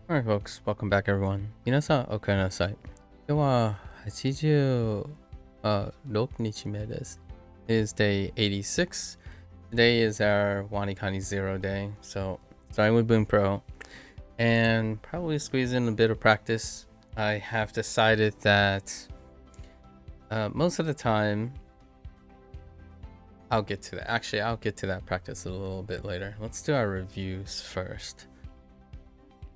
Alright folks, welcome back everyone. 皆さんお帰りなさい。今日は86日目です。It is day 86. Today is our Wanikani Zero day. So starting with Bunpro and probably squeeze in a bit of practice. I have decided that most of the time I'll get to that. Actually, I'll get to that practice a little bit later. Let's do our reviews first.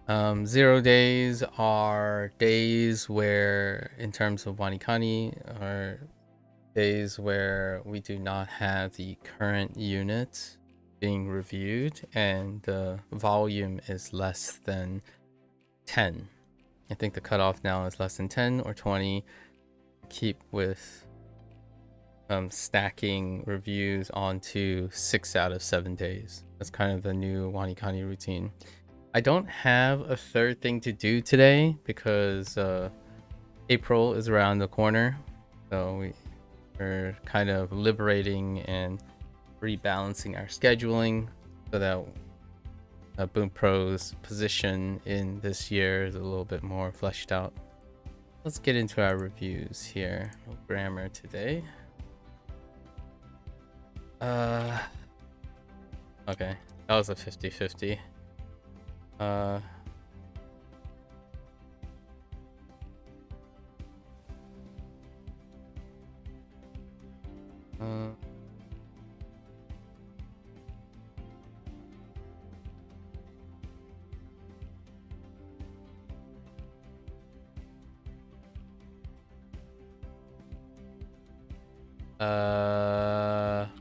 0 days are days where, in terms of Wanikani, are days where we do not have the current unit being reviewed and the volume is less than 10. I think the cutoff now is less than 10 or 20. Keep with stacking reviews onto 6 out of 7 days. That's kind of the new Wanikani routine. I don't have a third thing to do today because April is around the corner. So we're kind of liberating and rebalancing our scheduling so that Bunpro's position in this year is a little bit more fleshed out. Let's get into our reviews here. No grammar today. Okay, that was a 50-50.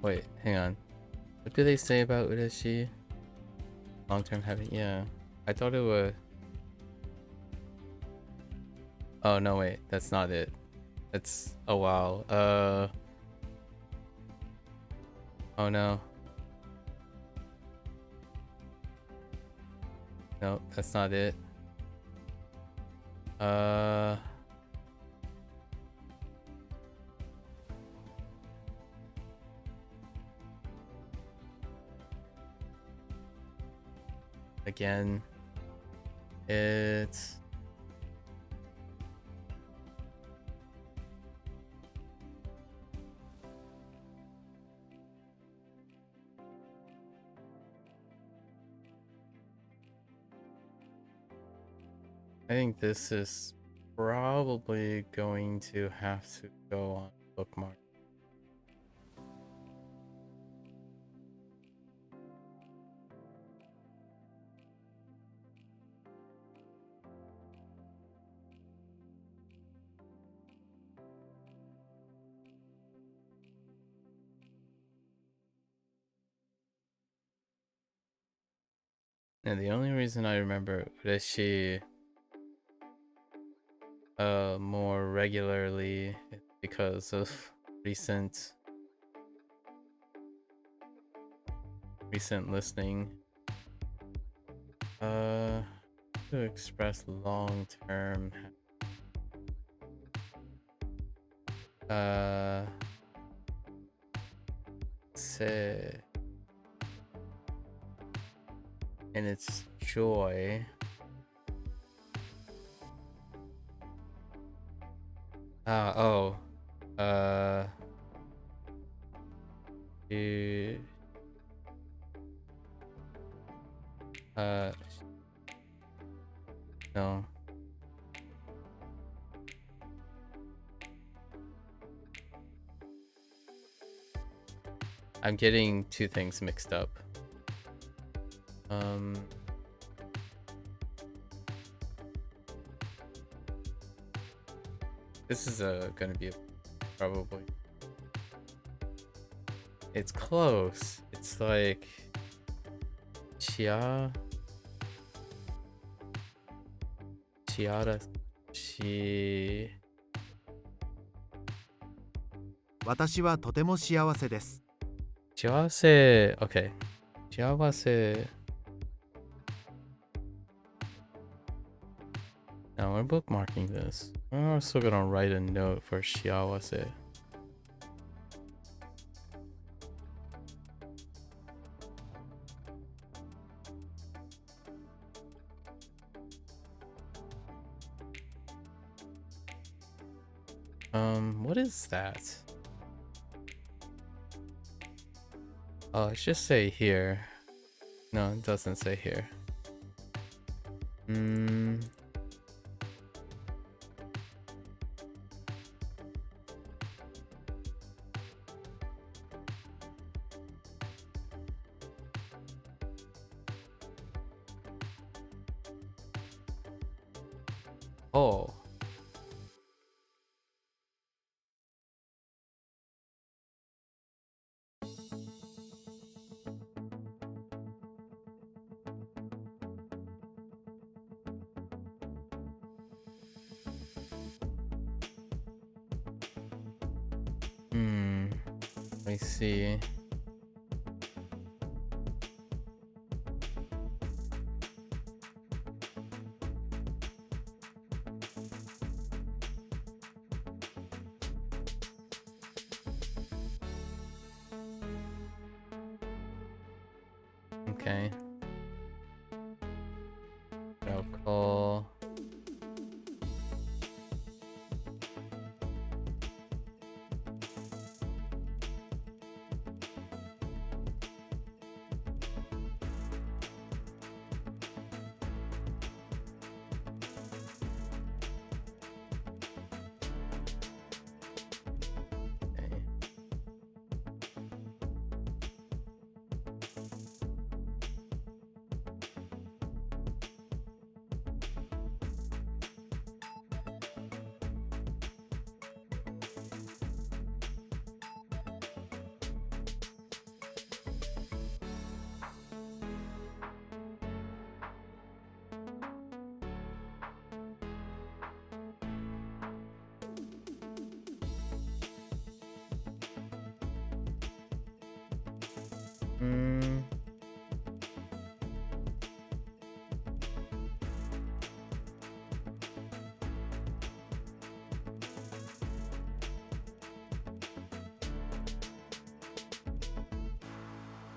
Wait, hang on. What do they say about Urashi? Long-term habit? Yeah. I thought it was... Oh, no, wait. That's not it. It's... Oh, wow. Oh, no. No, that's not it. Again, it's... I think this is probably going to have to go on bookmark. And the only reason I remember Urashi more regularly is because of recent listening. To express long-term say and its joy. Oh. No. I'm getting two things mixed up. This is gonna be probably... It's close. It's like Chiara. She... 私はとても幸せです。幸せ Okay. 幸せ Now we're bookmarking this. We're also gonna write a note for 幸せ What is that? Oh, it should say here. No, it doesn't say here. Oh. Let me see. Okay. I'll call. Okay.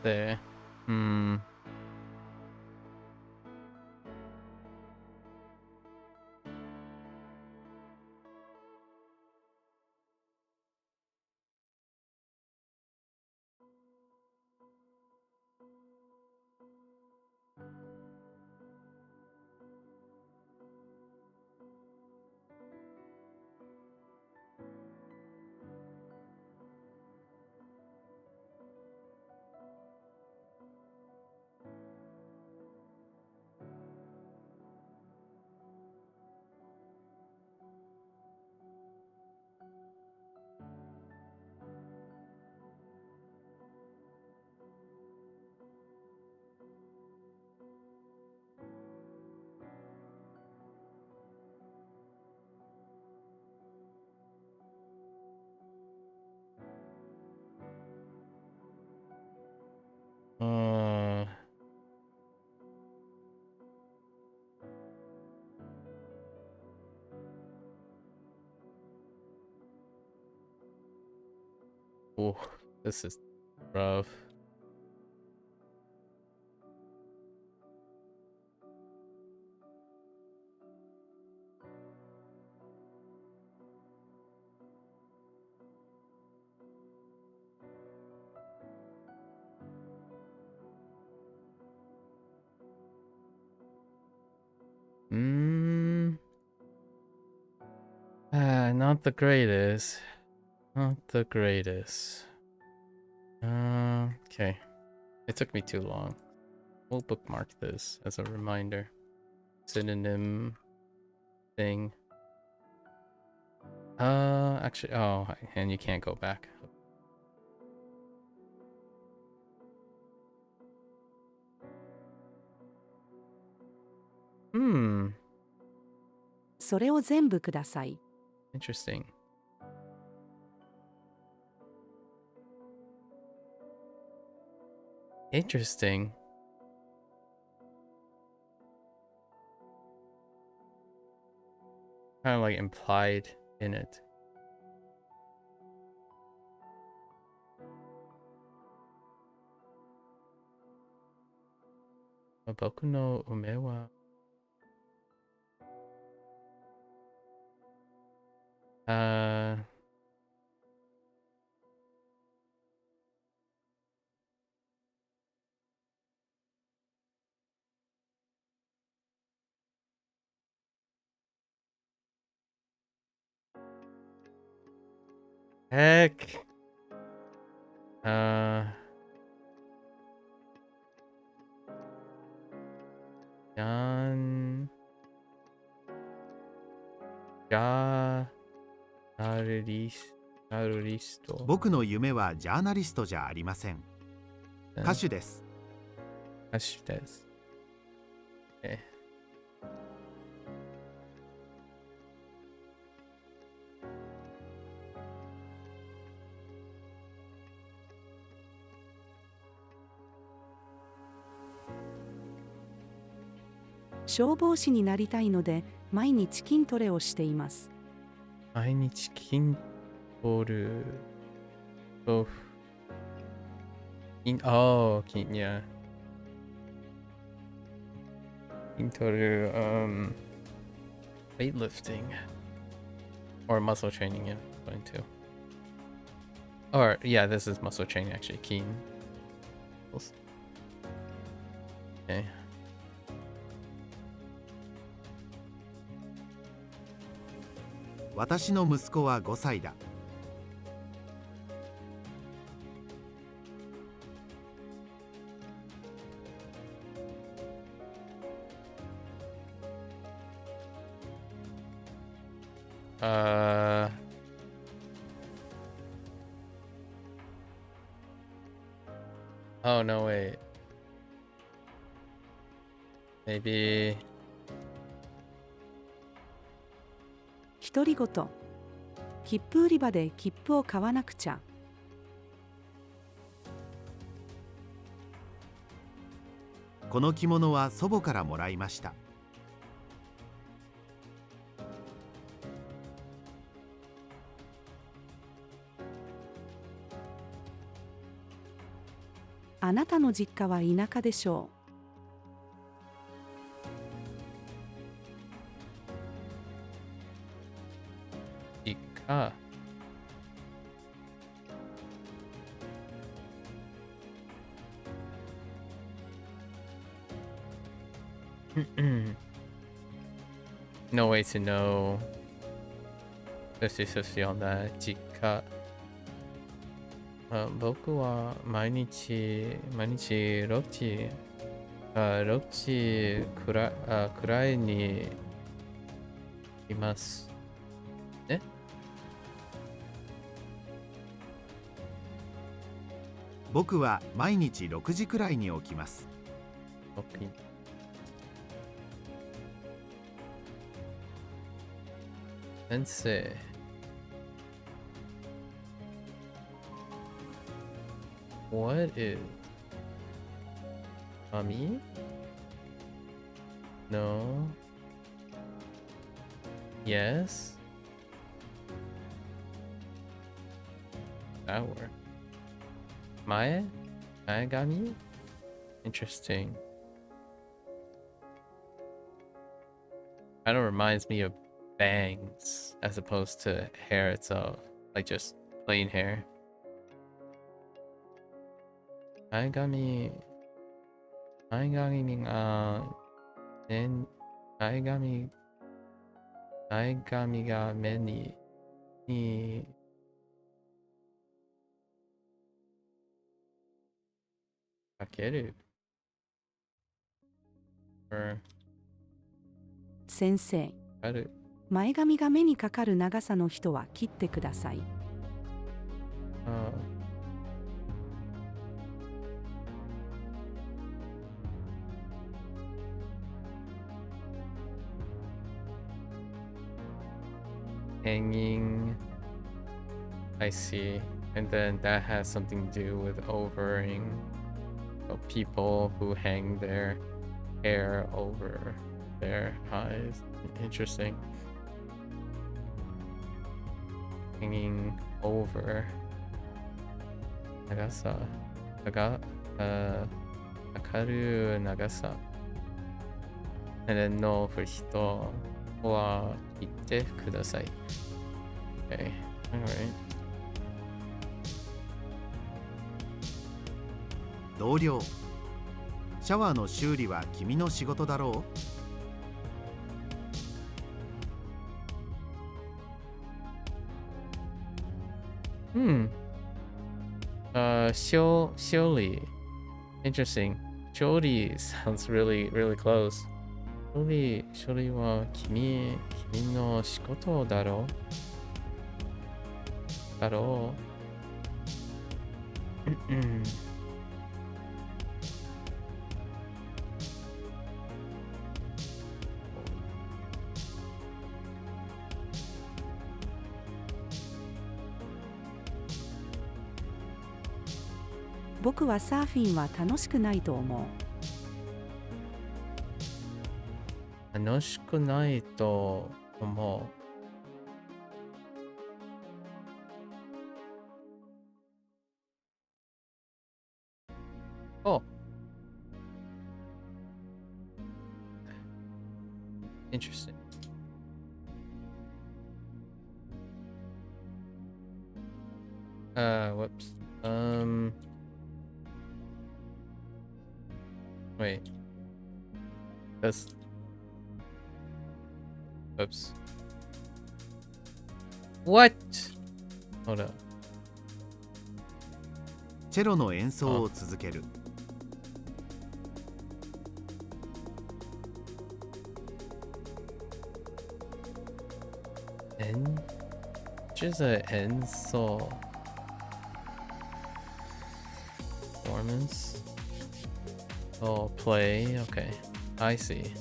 There. Oh, this is rough. Not the greatest. Not the greatest. Okay. It took me too long. We'll bookmark this as a reminder. Synonym thing. Actually, oh, and you can't go back. Hmm. それを全部ください。 Interesting. Interesting. Kind of like implied in it. Boku no ume wa heck? Uh, ジャン、ジャーナルリスト。僕の夢はジャーナリストじゃありません。歌手です。歌手です。消防士になりたいので毎日筋トレをしています。毎日筋トレ。Oh, yeah. 筋トレ、weightlifting or muscle training, yeah, going too. Or yeah, this is muscle training actually. Keen. Okay. 私の息子は5歳だ。Oh no, wait. Maybe. 独り言。切符売り場で切符を買わなくちゃ。この着物は祖母からもらいました。あなたの実家は田舎でしょう。実家。No way to know. Especially on that 実家。僕は毎日6時くらいにいます。え？僕は毎日6時くらいに起きます。OK。先生。What is Mommy? No. Yes. That worked. Maegami? Interesting. Kind of reminds me of bangs as opposed to hair itself, like just plain hair. 前髪が目にかける。先生。ある。前髪が目にかかる長さの人は切ってください。Hanging. I see. And then that has something to do with overing. So people who hang their hair over their eyes. Interesting. Hanging over. 長さ。かかる長さ。And then no for 人は切ってください。Okay. Alright. 同僚。シャワーの修理は君の仕事だろう？ Hmm. Shioli. Interesting. Shioli sounds really, really close. Shioli wa kimi no shikoto daro? Daro. 僕はサーフィンは楽しくないと思う。楽しくないと思う。Oh, interesting. Whoops. Wait. That's. Whoops. What? Hold up. チェロの演奏を続ける。Just a enso performance. Oh, play. Okay, I see.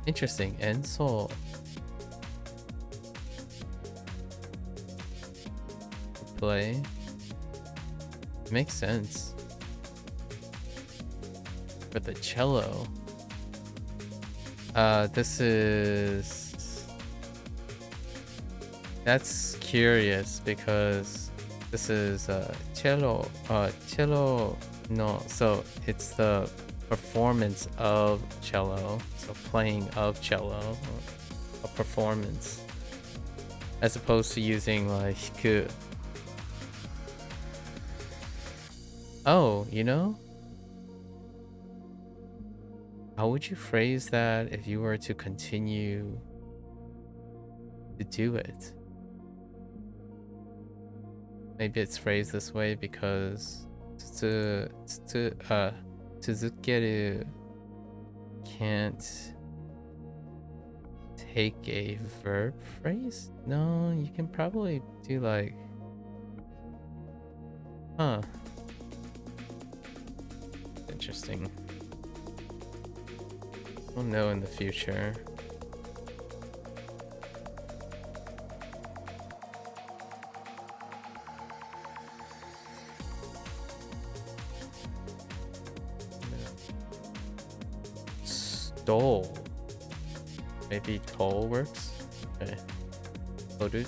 Interesting. Enso. Play. Makes sense. For the cello. This is. That's curious because this is cello. Cello. No, so it's the performance of cello. So playing of cello, a performance, as opposed to using like hiku. Oh, you know? How would you phrase that if you were to continue to do it? Maybe it's phrased this way because tsuzukeru can't take a verb phrase? No, you can probably do like, huh. Interesting. We'll know in the future. Stole. Maybe toll works? Okay. Loaded.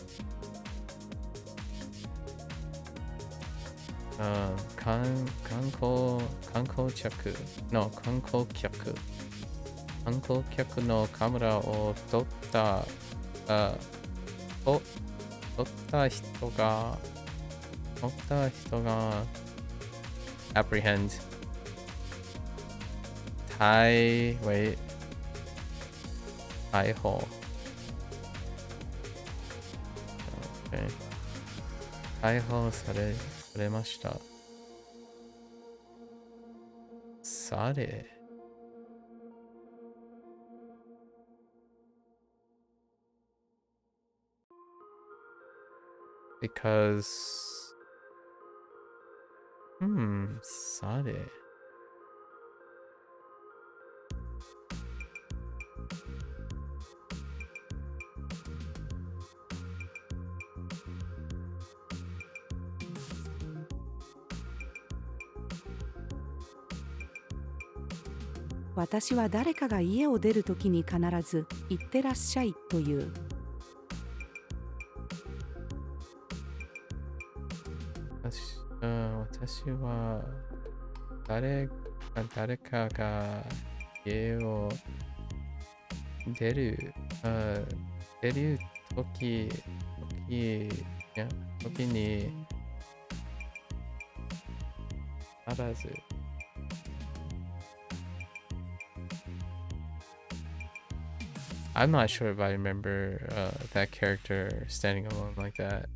観光客 のカメラを撮った人が apprehend wait 逮捕 okay 逮捕されましたされ because され私は誰かが家を出るときに必ず「いってらっしゃい」と言う。私は誰かが家を出る時に必ずI'm not sure if I remember that character standing alone like that.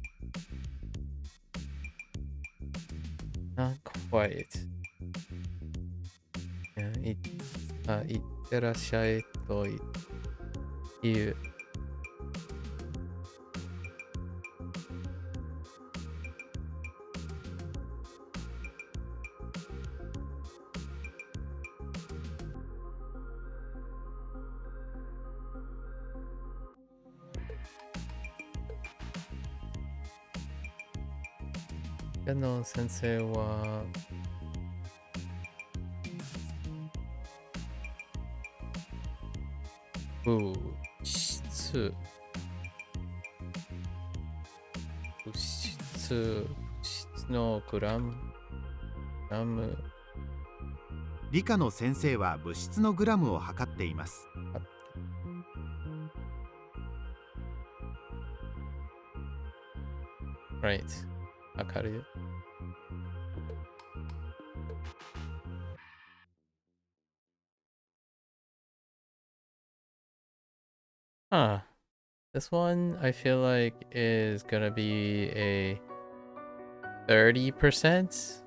not quite. いってらっしゃいという。の先生は物質のグラム理科の先生は物質のグラムを測っています。right わかるよ。Huh. This one I feel like is gonna be a 30%.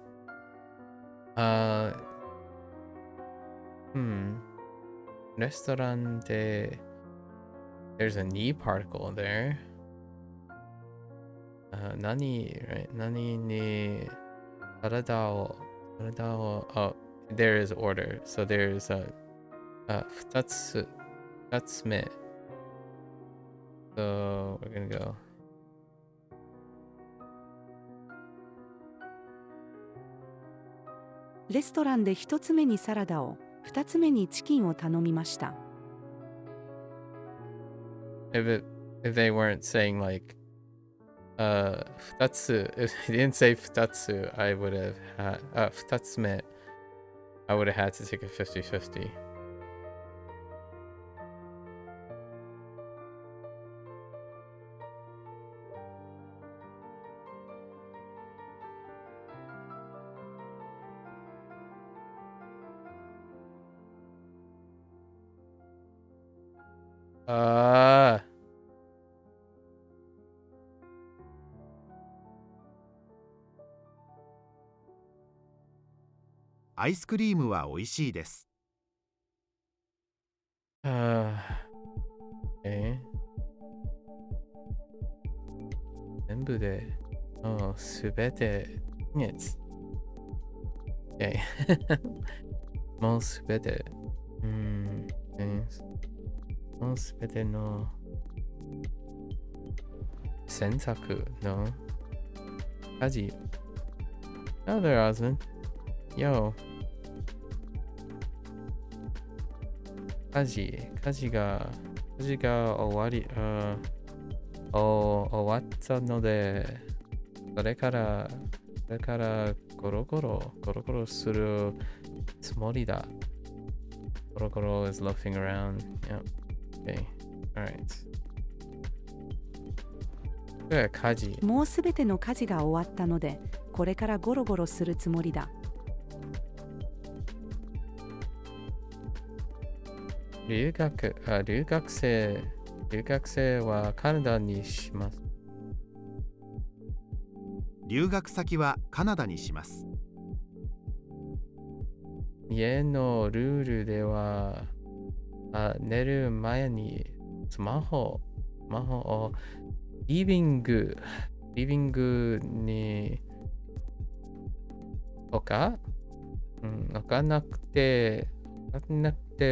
Restaurant de there's a knee particle there. Nani, right? Nani ni sarada o oh, there is order. So there's a 2つ目. So we're gonna go. レストランで1つ目にサラダを、2つ目にチキンを頼みました。If they weren't saying like 2つ, if they didn't say 2つ, I would have had 2つ目, I would have had to take a 50-50. Ah. アイスクリームは美味しいです。Okay. 全部で、すべて、yes. Okay. もうすべて、もうすべての選択の家事。Oh, there, Osmond. Yo. 家事が終わったので、それからゴロゴロするつもりだ。ゴロゴロ is loafing around. Yep. Okay. Alright. 家事。もうすべての家事が終わったので、これからゴロゴロするつもりだ。留学生はカナダにします。留学先はカナダにします。家のルールでは、寝る前にスマホをリビングに置かなくて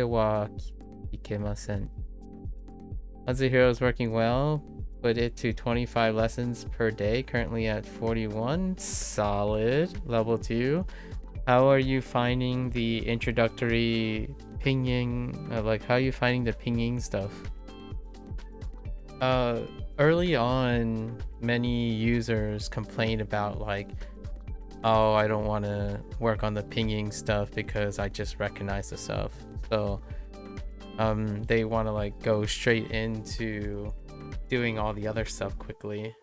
はいけません。As the Hero is working well. Put it to 25 lessons per day. Currently at 41. Solid. Level 2. How are you finding the introductory pinging? Like, how are you finding the pinging stuff? Early on, many users complained about like, oh, I don't want to work on the pinging stuff because I just recognize the stuff. So they want to like go straight into doing all the other stuff quickly.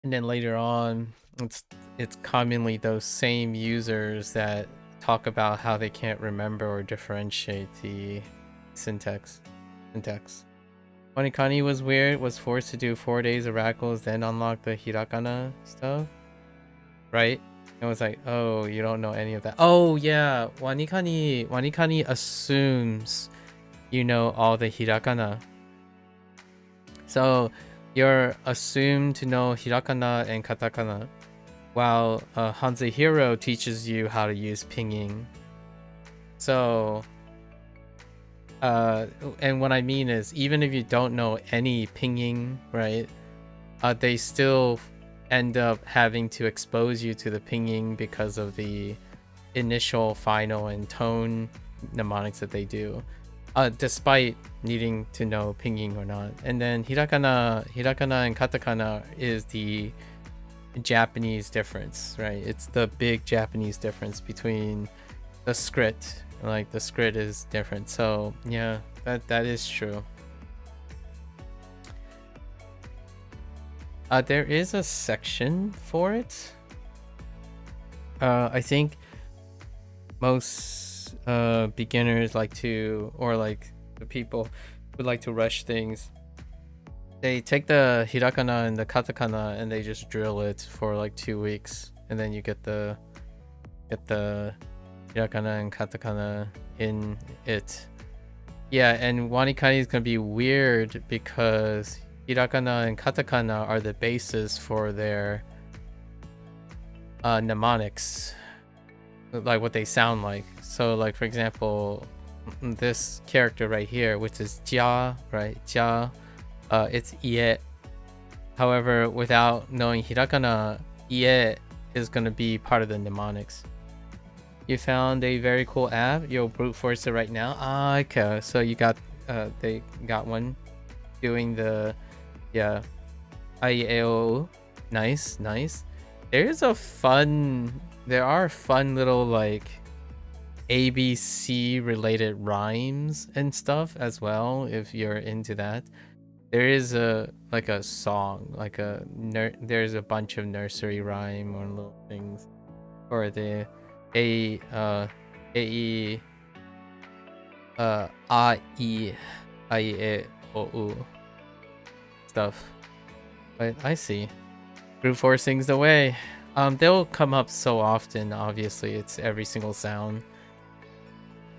And then later on, it's commonly those same users that talk about how they can't remember or differentiate the syntax. Wanikani was weird, was forced to do 4 days of radicals, then unlock the Hirakana stuff. Right? It was like, oh, you don't know any of that. Oh yeah, Wanikani assumes you know all the Hirakana. So you're assumed to know Hirakana and Katakana, while Hanzahiro teaches you how to use pinging. So and what I mean is, even if you don't know any pinging, right, they still end up having to expose you to the pinging because of the initial, final, and tone mnemonics that they do, despite needing to know pinging or not. And then hiragana and katakana is the Japanese difference, right? It's the big Japanese difference between the script. Like the script is different. So yeah, that is true. There is a section for it. I think most beginners like to, or like the people who like to rush things, they take the hiragana and the katakana and they just drill it for like 2 weeks, and then you get the hiragana and katakana in it. Yeah, and wanikani is gonna be weird because hiragana and katakana are the basis for their mnemonics, like what they sound like. So like, for example, this character right here, which is ja, right? Ja, it's ie. However, without knowing hiragana, ie is going to be part of the mnemonics. You found a very cool app. You'll brute force it right now. Ah, okay. So you got, they got one doing the, yeah, IEO. Nice, nice. There are fun little like ABC related rhymes and stuff as well, if you're into that. There is a like a song, like there's a bunch of nursery rhyme or little things, or the a e o u stuff. But I see. Brute forcing's the way. They'll come up so often. Obviously, it's every single sound.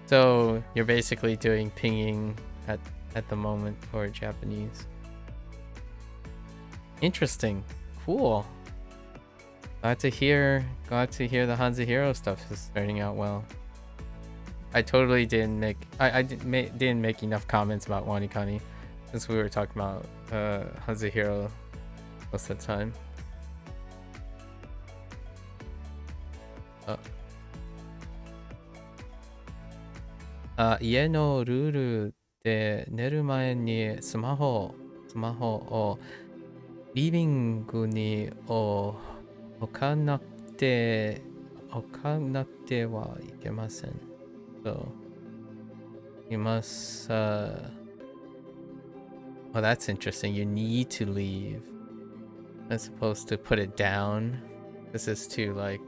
So you're basically doing pinging at the moment for Japanese. Interesting. Cool. Glad to hear the Hanzahiro stuff is starting out well. I totally didn't make didn't make enough comments about Wanikani since we were talking about Hanzahiro most of the time. 家のルールで寝る前にスマホをリビングに置かなくてはいけません。So you must oh, that's interesting. You need to leave as opposed to put it down. This is too like,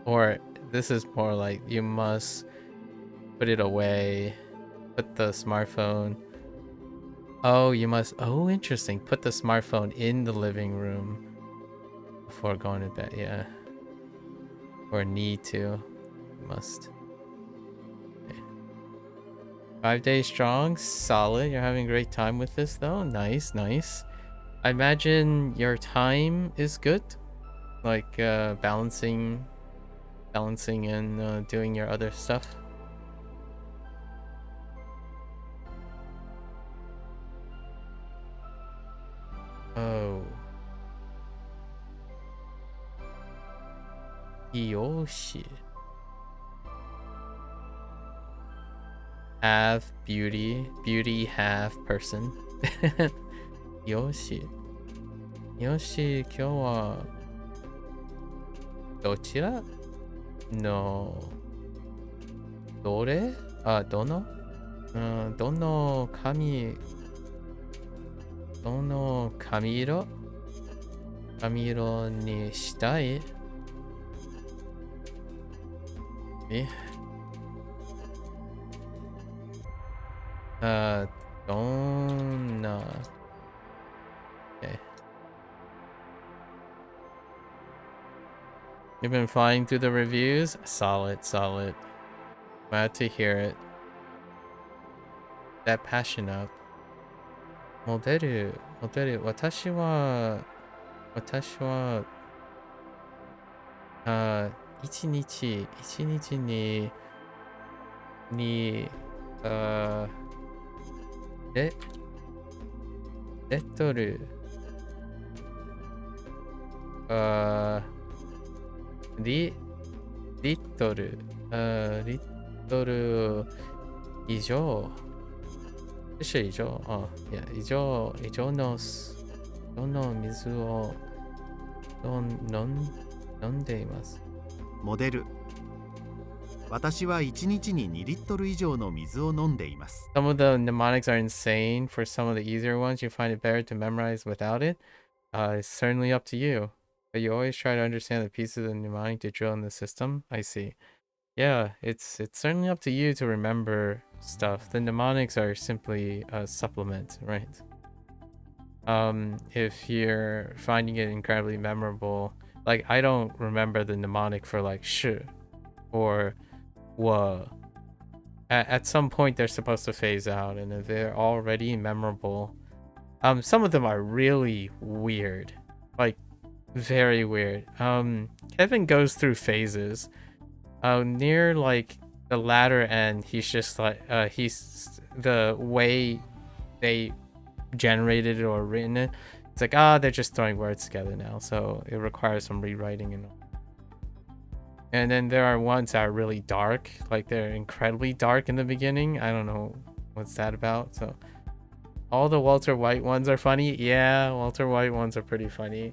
or this is more like you must put it away, put the smartphone. Oh, you must, oh, interesting. Put the smartphone in the living room before going to bed, yeah. Or need to, you must. Okay. 5 days strong, solid. You're having a great time with this though. Nice, nice. I imagine your time is good. Like balancing and doing your other stuff. Oh. Yoshi. Half beauty, half person. Yoshi. Yoshi, 今日はどちらのどれどの髪色にしたいどんな You've been flying through the reviews? Solid, solid. Glad to hear it. That passion up. モデル。私は、一日に、レ、レトル、リットル、リットル以上、以上、以上の水を飲んでいます。モデル。私は1日に2リットル以上の水を飲んでいます。Some of the mnemonics are insane. For some of the easier ones, you find it better to memorize without it. It's certainly up to you. But you always try to understand the pieces of the mnemonic to drill in the system. I see. Yeah, it's certainly up to you to remember stuff. The mnemonics are simply a supplement, right? If you're finding it incredibly memorable, like I don't remember the mnemonic for like sh or wa. At some point they're supposed to phase out, and if they're already memorable, some of them are really weird, like very weird. Kevin goes through phases. Near like the latter end, he's just like he's the way they generated it or written it, it's like they're just throwing words together now, so it requires some rewriting and all. And then there are ones that are really dark, like they're incredibly dark in the beginning. I don't know what's that about. So all the Walter White ones are funny. Yeah, Walter White ones are pretty funny.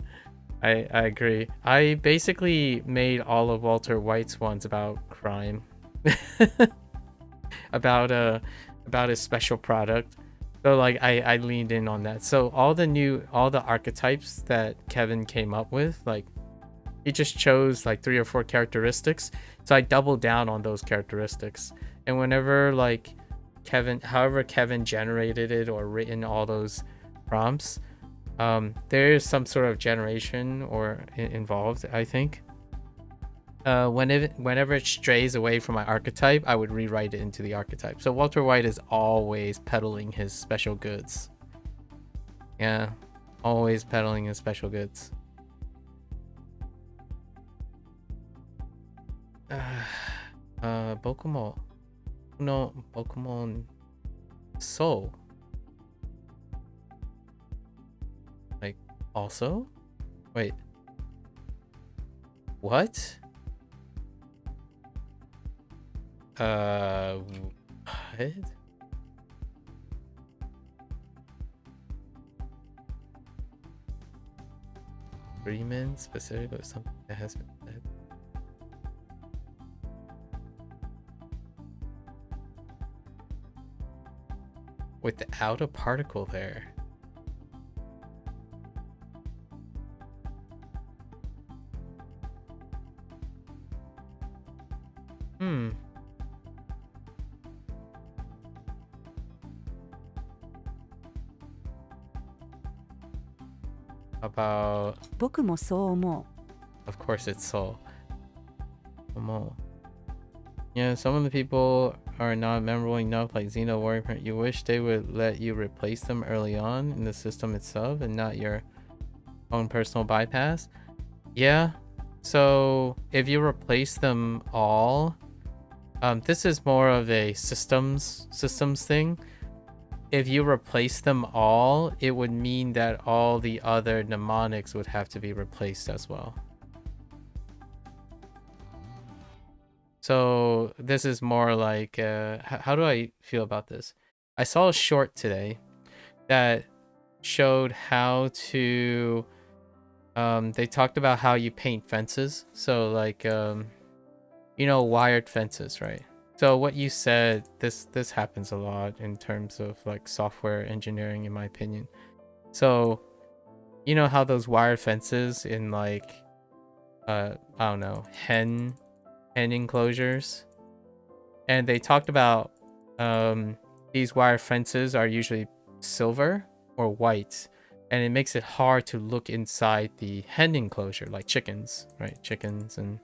I agree. I basically made all of Walter White's ones about crime. about his special product. So like I leaned in on that. So all the archetypes that Kevin came up with, like he just chose like 3 or 4 characteristics. So I doubled down on those characteristics. And whenever like however Kevin generated it or written all those prompts, there is some sort of generation or involved, I think. Whenever it strays away from my archetype, I would rewrite it into the archetype. So Walter White is always peddling his special goods. Yeah, always peddling his special goods. Bokumon Soul. Like, also? Wait. What? What? Agreement specific or something that has been said. Without a particle there. About 僕もそう思う。 Of course it's soul. Yeah, some of the people are not memorable enough, like Xeno Warrior. You wish they would let you replace them early on in the system itself and not your own personal bypass. Yeah, so if you replace them all, this is more of a systems thing. If you replace them all, it would mean that all the other mnemonics would have to be replaced as well. So this is more like, how do I feel about this? I saw a short today that showed how to, they talked about how you paint fences. So like, you know, wired fences, right? So what you said, this happens a lot in terms of like software engineering, in my opinion. So, you know how those wire fences in like, I don't know, hen enclosures, and they talked about these wire fences are usually silver or white, and it makes it hard to look inside the hen enclosure, like chickens, right? Chickens and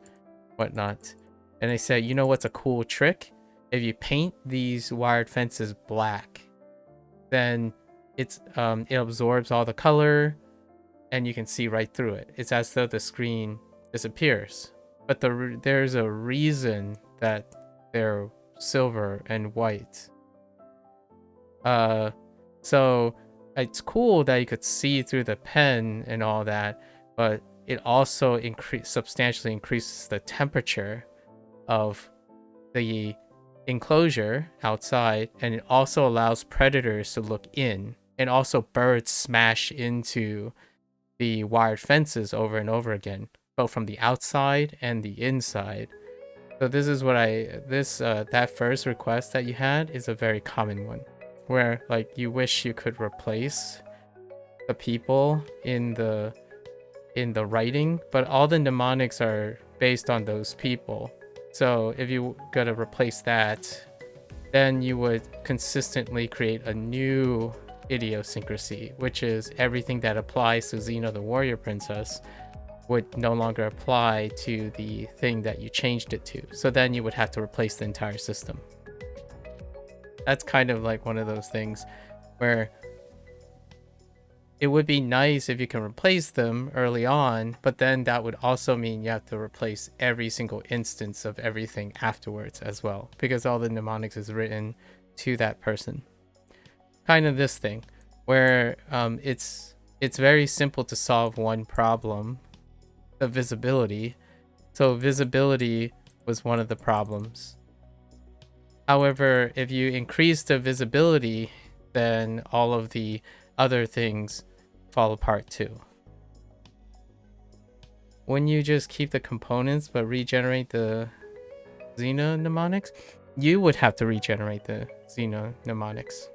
whatnot. And they say, you know what's a cool trick? If you paint these wired fences black, then it absorbs all the color and you can see right through it. It's as though the screen disappears. But there's a reason that they're silver and white. So it's cool that you could see through the pen and all that, but it also substantially increases the temperature of the enclosure outside, and it also allows predators to look in, and also birds smash into the wired fences over and over again, both from the outside and the inside. So this is what that first request that you had is a very common one, where like you wish you could replace the people in the writing, but all the mnemonics are based on those people. So if you gotta replace that, then you would consistently create a new idiosyncrasy, which is everything that applies to Xena the Warrior Princess would no longer apply to the thing that you changed it to. So then you would have to replace the entire system. That's kind of like one of those things where it would be nice if you can replace them early on, but then that would also mean you have to replace every single instance of everything afterwards as well, because all the mnemonics is written to that person. Kind of this thing where it's very simple to solve one problem, the visibility. So visibility was one of the problems. However, if you increase the visibility, then all of the other things fall apart too. When you just keep the components but regenerate the Xena mnemonics, you would have to regenerate the Xena mnemonics.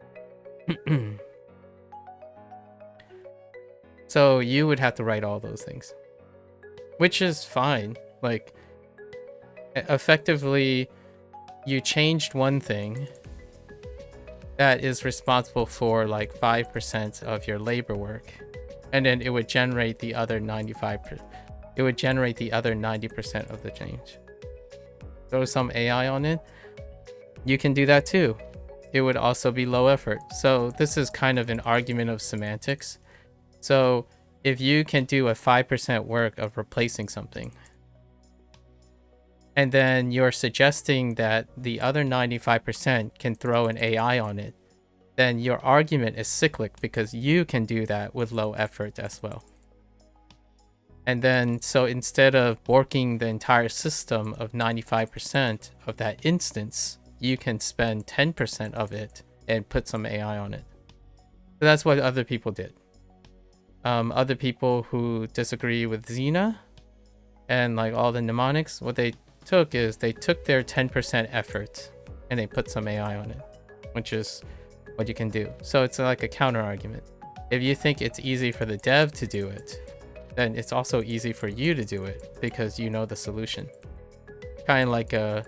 So you would have to write all those things, which is fine. Like, effectively, you changed one thing that is responsible for like 5% of your labor work, and then it would generate the other 95%. It would generate the other 90% of the change. Throw some AI on it. You can do that too. It would also be low effort. So this is kind of an argument of semantics. So if you can do a 5% work of replacing something, and then you're suggesting that the other 95% can throw an AI on it, then your argument is cyclic because you can do that with low effort as well. And then, so instead of working the entire system of 95% of that instance, you can spend 10% of it and put some AI on it. So that's what other people did. Other people who disagree with Xena and like all the mnemonics, what they took is they took their 10% effort and they put some AI on it, which is what you can do. So it's like a counter argument. If you think it's easy for the dev to do it, then it's also easy for you to do it because you know the solution. Kind of like a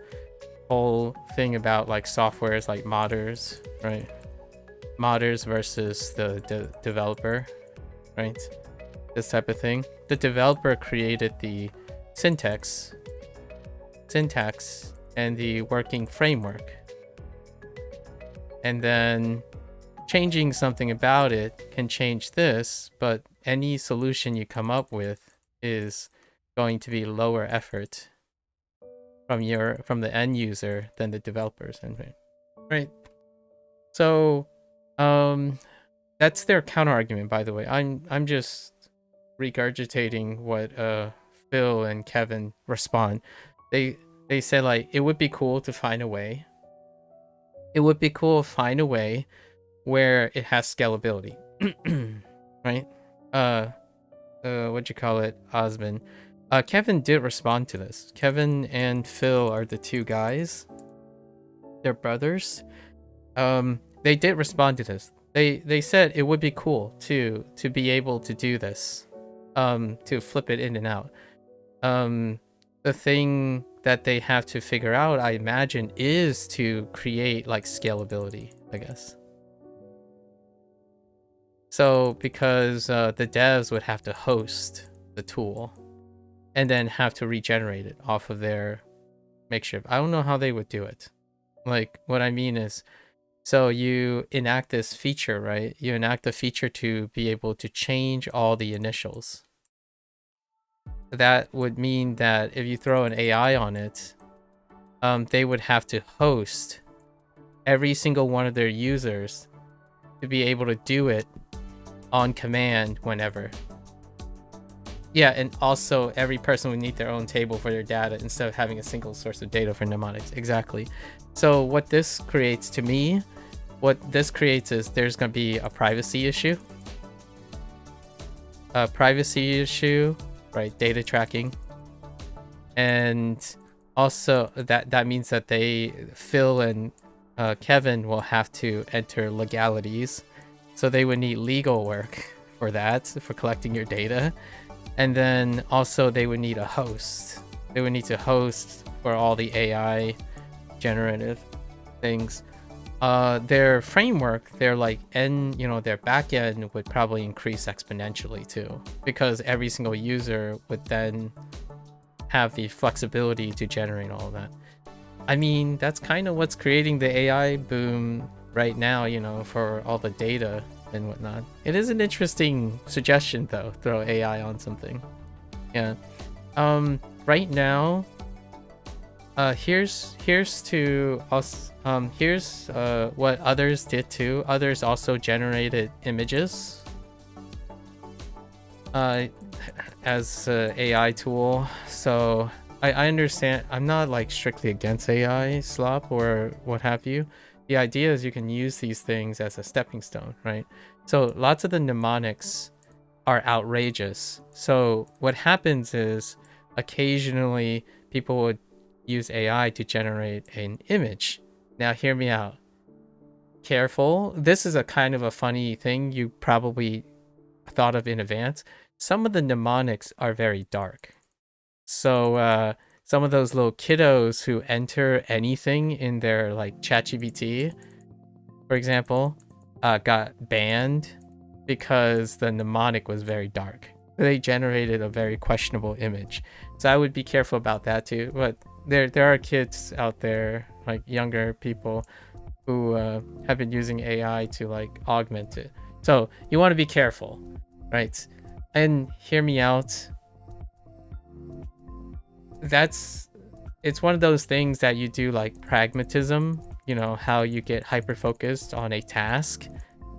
whole thing about like softwares like modders, right? Modders versus the developer, right? This type of thing. The developer created the syntax and the working framework, and then changing something about it can change this, but any solution you come up with is going to be lower effort from the end user than the developers, right? So that's their counter argument, by the way. I'm just regurgitating what Phil and Kevin respond. They said like it would be cool to find a way. It would be cool to find a way where it has scalability, right? What'd you call it, Osmond? Kevin did respond to this. Kevin and Phil are the two guys. They're brothers. They did respond to this. They said it would be cool to be able to do this, to flip it in and out. The thing that they have to figure out, I imagine, is to create like scalability, I guess. So because the devs would have to host the tool and then have to regenerate it off of their makeshift. I don't know how they would do it. Like, what I mean is, so you enact this feature, right? You enact a feature to be able to change all the initials. That would mean that if you throw an AI on it, they would have to host every single one of their users to be able to do it on command whenever. Yeah, and also every person would need their own table for their data instead of having a single source of data for mnemonics. Exactly. So what this creates to me, what this creates is there's going to be a privacy issue. A privacy issue, right? Data tracking. And also that means that Phil and Kevin will have to enter legalities. So they would need legal work for that, for collecting your data. And then also they would need a host. They would need to host for all the AI generative things. Their framework, their their backend would probably increase exponentially too, because every single user would then have the flexibility to generate all of that. I mean, that's kind of what's creating the AI boom right now, for all the data and whatnot. It is an interesting suggestion though, throw AI on something. Yeah. Right now, here's to us. Here's what others did too. Others also generated images as a AI tool. So I understand. I'm not like strictly against AI slop or what have you. The idea is you can use these things as a stepping stone, right? So lots of the mnemonics are outrageous. So what happens is occasionally people would use AI to generate an image. Now hear me out. Careful. This is a kind of a funny thing you probably thought of in advance. Some of the mnemonics are very dark. So some of those little kiddos who enter anything in their like ChatGPT, for example, got banned because the mnemonic was very dark. They generated a very questionable image. So I would be careful about that too. But there are kids out there, like younger people, who have been using AI to like augment it. So you want to be careful, right? And hear me out. It's one of those things that you do like pragmatism, how you get hyper focused on a task,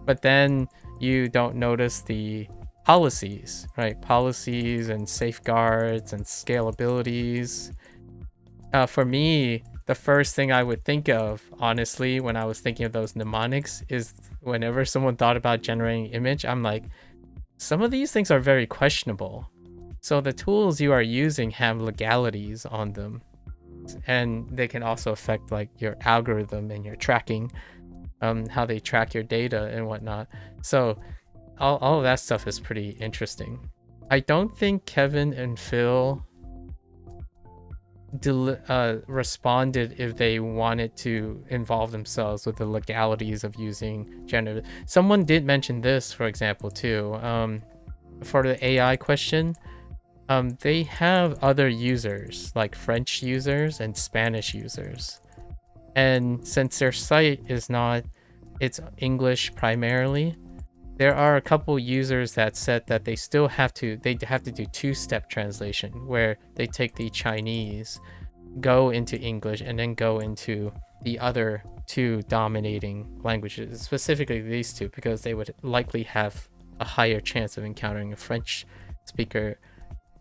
but then you don't notice the policies, right? Policies and safeguards and scalabilities. For me, the first thing I would think of, honestly, when I was thinking of those mnemonics is whenever someone thought about generating image, I'm like, some of these things are very questionable. So the tools you are using have legalities on them, and they can also affect like your algorithm and your tracking, how they track your data and whatnot. So all of that stuff is pretty interesting. I don't think Kevin and Phil responded if they wanted to involve themselves with the legalities of using generative. Someone did mention this, for example, too. For the AI question, they have other users, like French users and Spanish users. And since their site is not, it's English primarily, there are a couple users that said that they have to do two-step translation, where they take the Chinese, go into English, and then go into the other two dominating languages, specifically these two, because they would likely have a higher chance of encountering a French speaker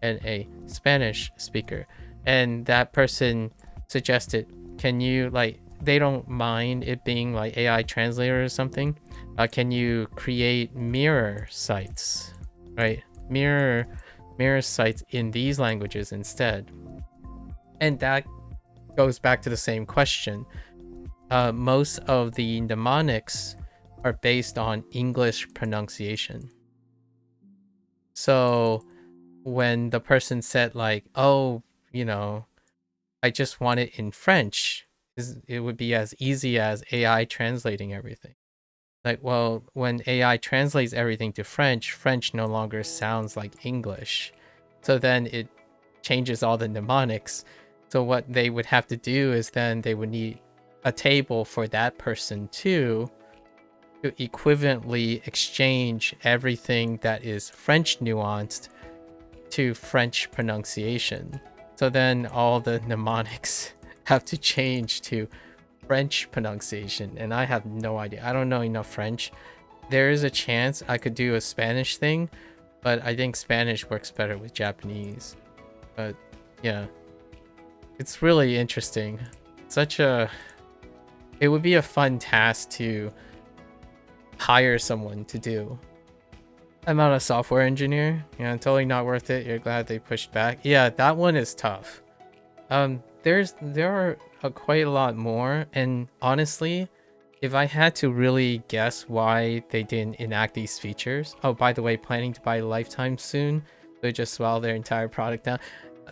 and a Spanish speaker. And that person suggested, can you, like, they don't mind it being like AI translator or something, can you create mirror sites, right? Mirror sites in these languages instead. And that goes back to the same question. Most of the mnemonics are based on English pronunciation. So when the person said like, oh, I just want it in French, it would be as easy as AI translating everything. Like, well, when AI translates everything to French, French no longer sounds like English. So then it changes all the mnemonics. So what they would have to do is then they would need a table for that person too, to equivalently exchange everything that is French nuanced to French pronunciation. So then all the mnemonics have to change to French pronunciation, and I have no idea. I don't know enough French. There is a chance I could do a Spanish thing, but I think Spanish works better with Japanese. But yeah, it's really interesting. It would be a fun task to hire someone to do. I'm not a software engineer. Yeah, totally not worth it. You're glad they pushed back. Yeah, that one is tough. There are quite a lot more, and honestly, if I had to really guess why they didn't enact these features. Oh, by the way, planning to buy Lifetime soon. They just swallow their entire product down.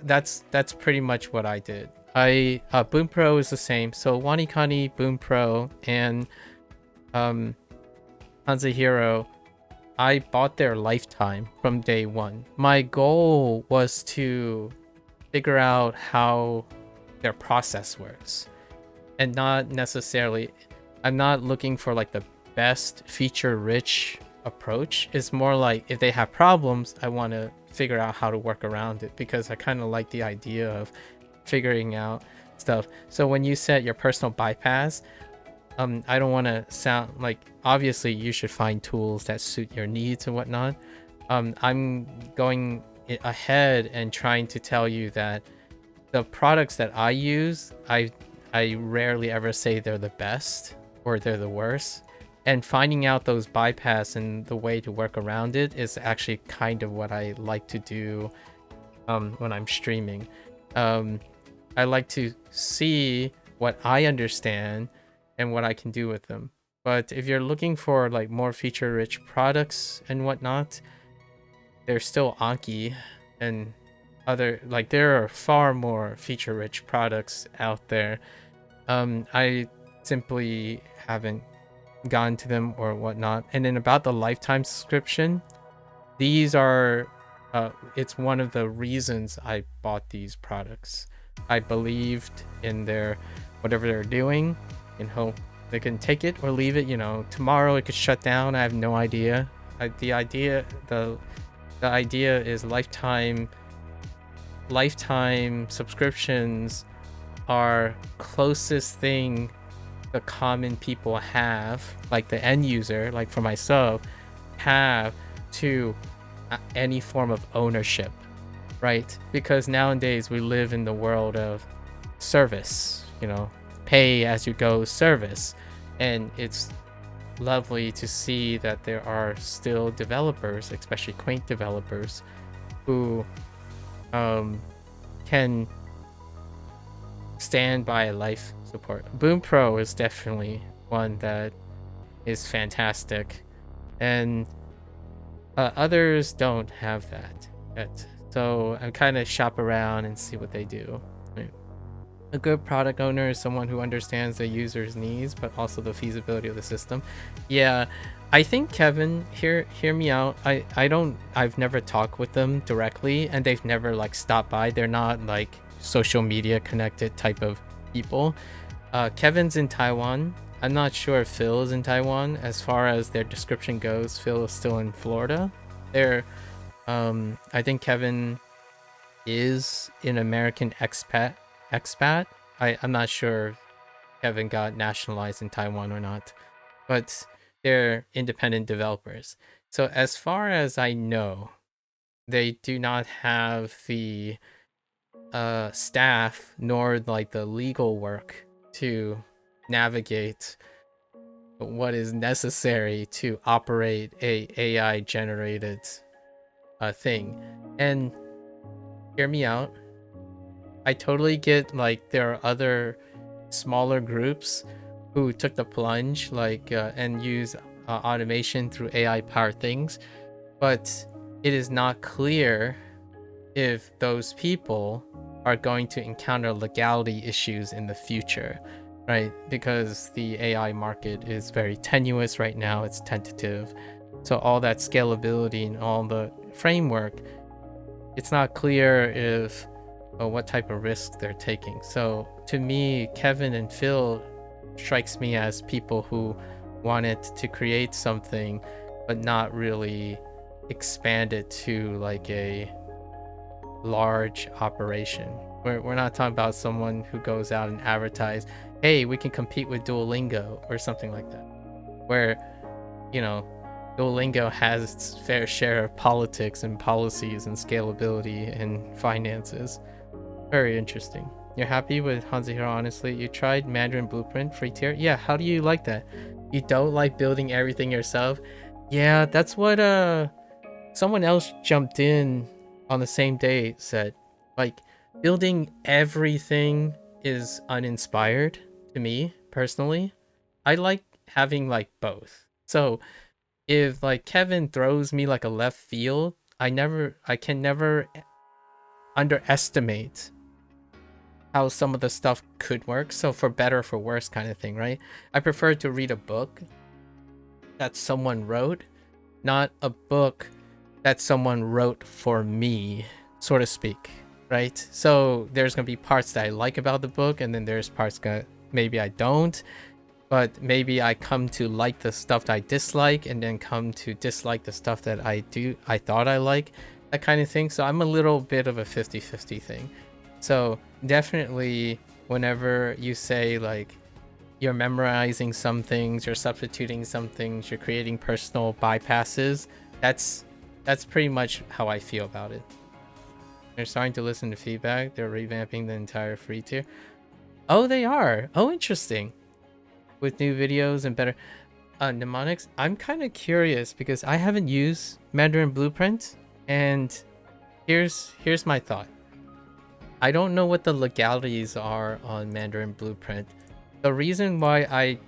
That's pretty much what I did. Bunpro is the same. So Wanikani, Bunpro, and Hanzahiro, I bought their Lifetime from day one. My goal was to figure out how their process works, and not necessarily, I'm not looking for like the best feature rich approach. It's more like if they have problems, I want to figure out how to work around it, because I kind of like the idea of figuring out stuff. So when you set your personal bypass, I don't want to sound like, obviously you should find tools that suit your needs and whatnot. I'm going ahead and trying to tell you that the products that I use, I rarely ever say they're the best or they're the worst. And finding out those bypass and the way to work around it is actually kind of what I like to do when I'm streaming. I like to see what I understand and what I can do with them. But if you're looking for like more feature-rich products and whatnot, there's still Anki and other, like, there are far more feature-rich products out there. I simply haven't gone to them or whatnot. And then about the Lifetime subscription, these are it's one of the reasons I bought these products. I believed in their whatever they're doing and hope they can take it or leave it. You know, tomorrow it could shut down. I have no idea. The idea is lifetime subscriptions are closest thing the common people have, like the end user, like for myself, have to any form of ownership, right? Because nowadays we live in the world of service, you know, pay as you go service. And it's lovely to see that there are still developers, especially quaint developers, who can stand by life support. Bunpro is definitely one that is fantastic, and others don't have that yet. So I kind of shop around and see what they do. A good product owner is someone who understands the user's needs, but also the feasibility of the system. Yeah, I think Kevin, hear me out. I've never talked with them directly, and they've never like stopped by. They're not like social media connected type of people. Kevin's in Taiwan. I'm not sure if Phil is in Taiwan. As far as their description goes, Phil is still in Florida. I think Kevin is an American expat. I'm not sure if Kevin got nationalized in Taiwan or not, but they're independent developers. So as far as I know, they do not have the staff nor like the legal work to navigate what is necessary to operate a AI generated thing. And hear me out, I totally get like there are other smaller groups who took the plunge, like and use automation through AI powered things, but it is not clear if those people are going to encounter legality issues in the future. right? Because the AI market is very tenuous right now, it's tentative. So all that scalability and all the framework, it's not clear if what type of risk they're taking. So to me, Kevin and Phil strikes me as people who wanted to create something but not really expand it to like a large operation. We're not talking about someone who goes out and advertise, hey, we can compete with Duolingo or something like that, where, you know, Duolingo has its fair share of politics and policies and scalability and finances. Very interesting. You're happy with Hanzihiro, honestly? You tried Mandarin Blueprint free tier? Yeah, how do you like that? You don't like building everything yourself? Yeah, that's what someone else jumped in on the same day said. Like, building everything is uninspired to me personally. I like having like both. So if like Kevin throws me like a left field, I can never underestimate how some of the stuff could work. So for better or for worse kind of thing, right? I prefer to read a book that someone wrote, not a book that someone wrote for me, so to speak, right? So there's gonna be parts that I like about the book, and then there's parts that maybe I don't, but maybe I come to like the stuff that I dislike and then come to dislike the stuff that I thought I like, that kind of thing. So I'm a little bit of a 50-50 thing. So definitely whenever you say like you're memorizing some things, you're substituting some things, you're creating personal bypasses, that's pretty much how I feel about it. They're starting to listen to feedback. They're revamping the entire free tier. Oh, they are. Oh, interesting. With new videos and better mnemonics. I'm kind of curious because I haven't used Mandarin Blueprint, and here's my thought. I don't know what the legalities are on Mandarin Blueprint. The reason why I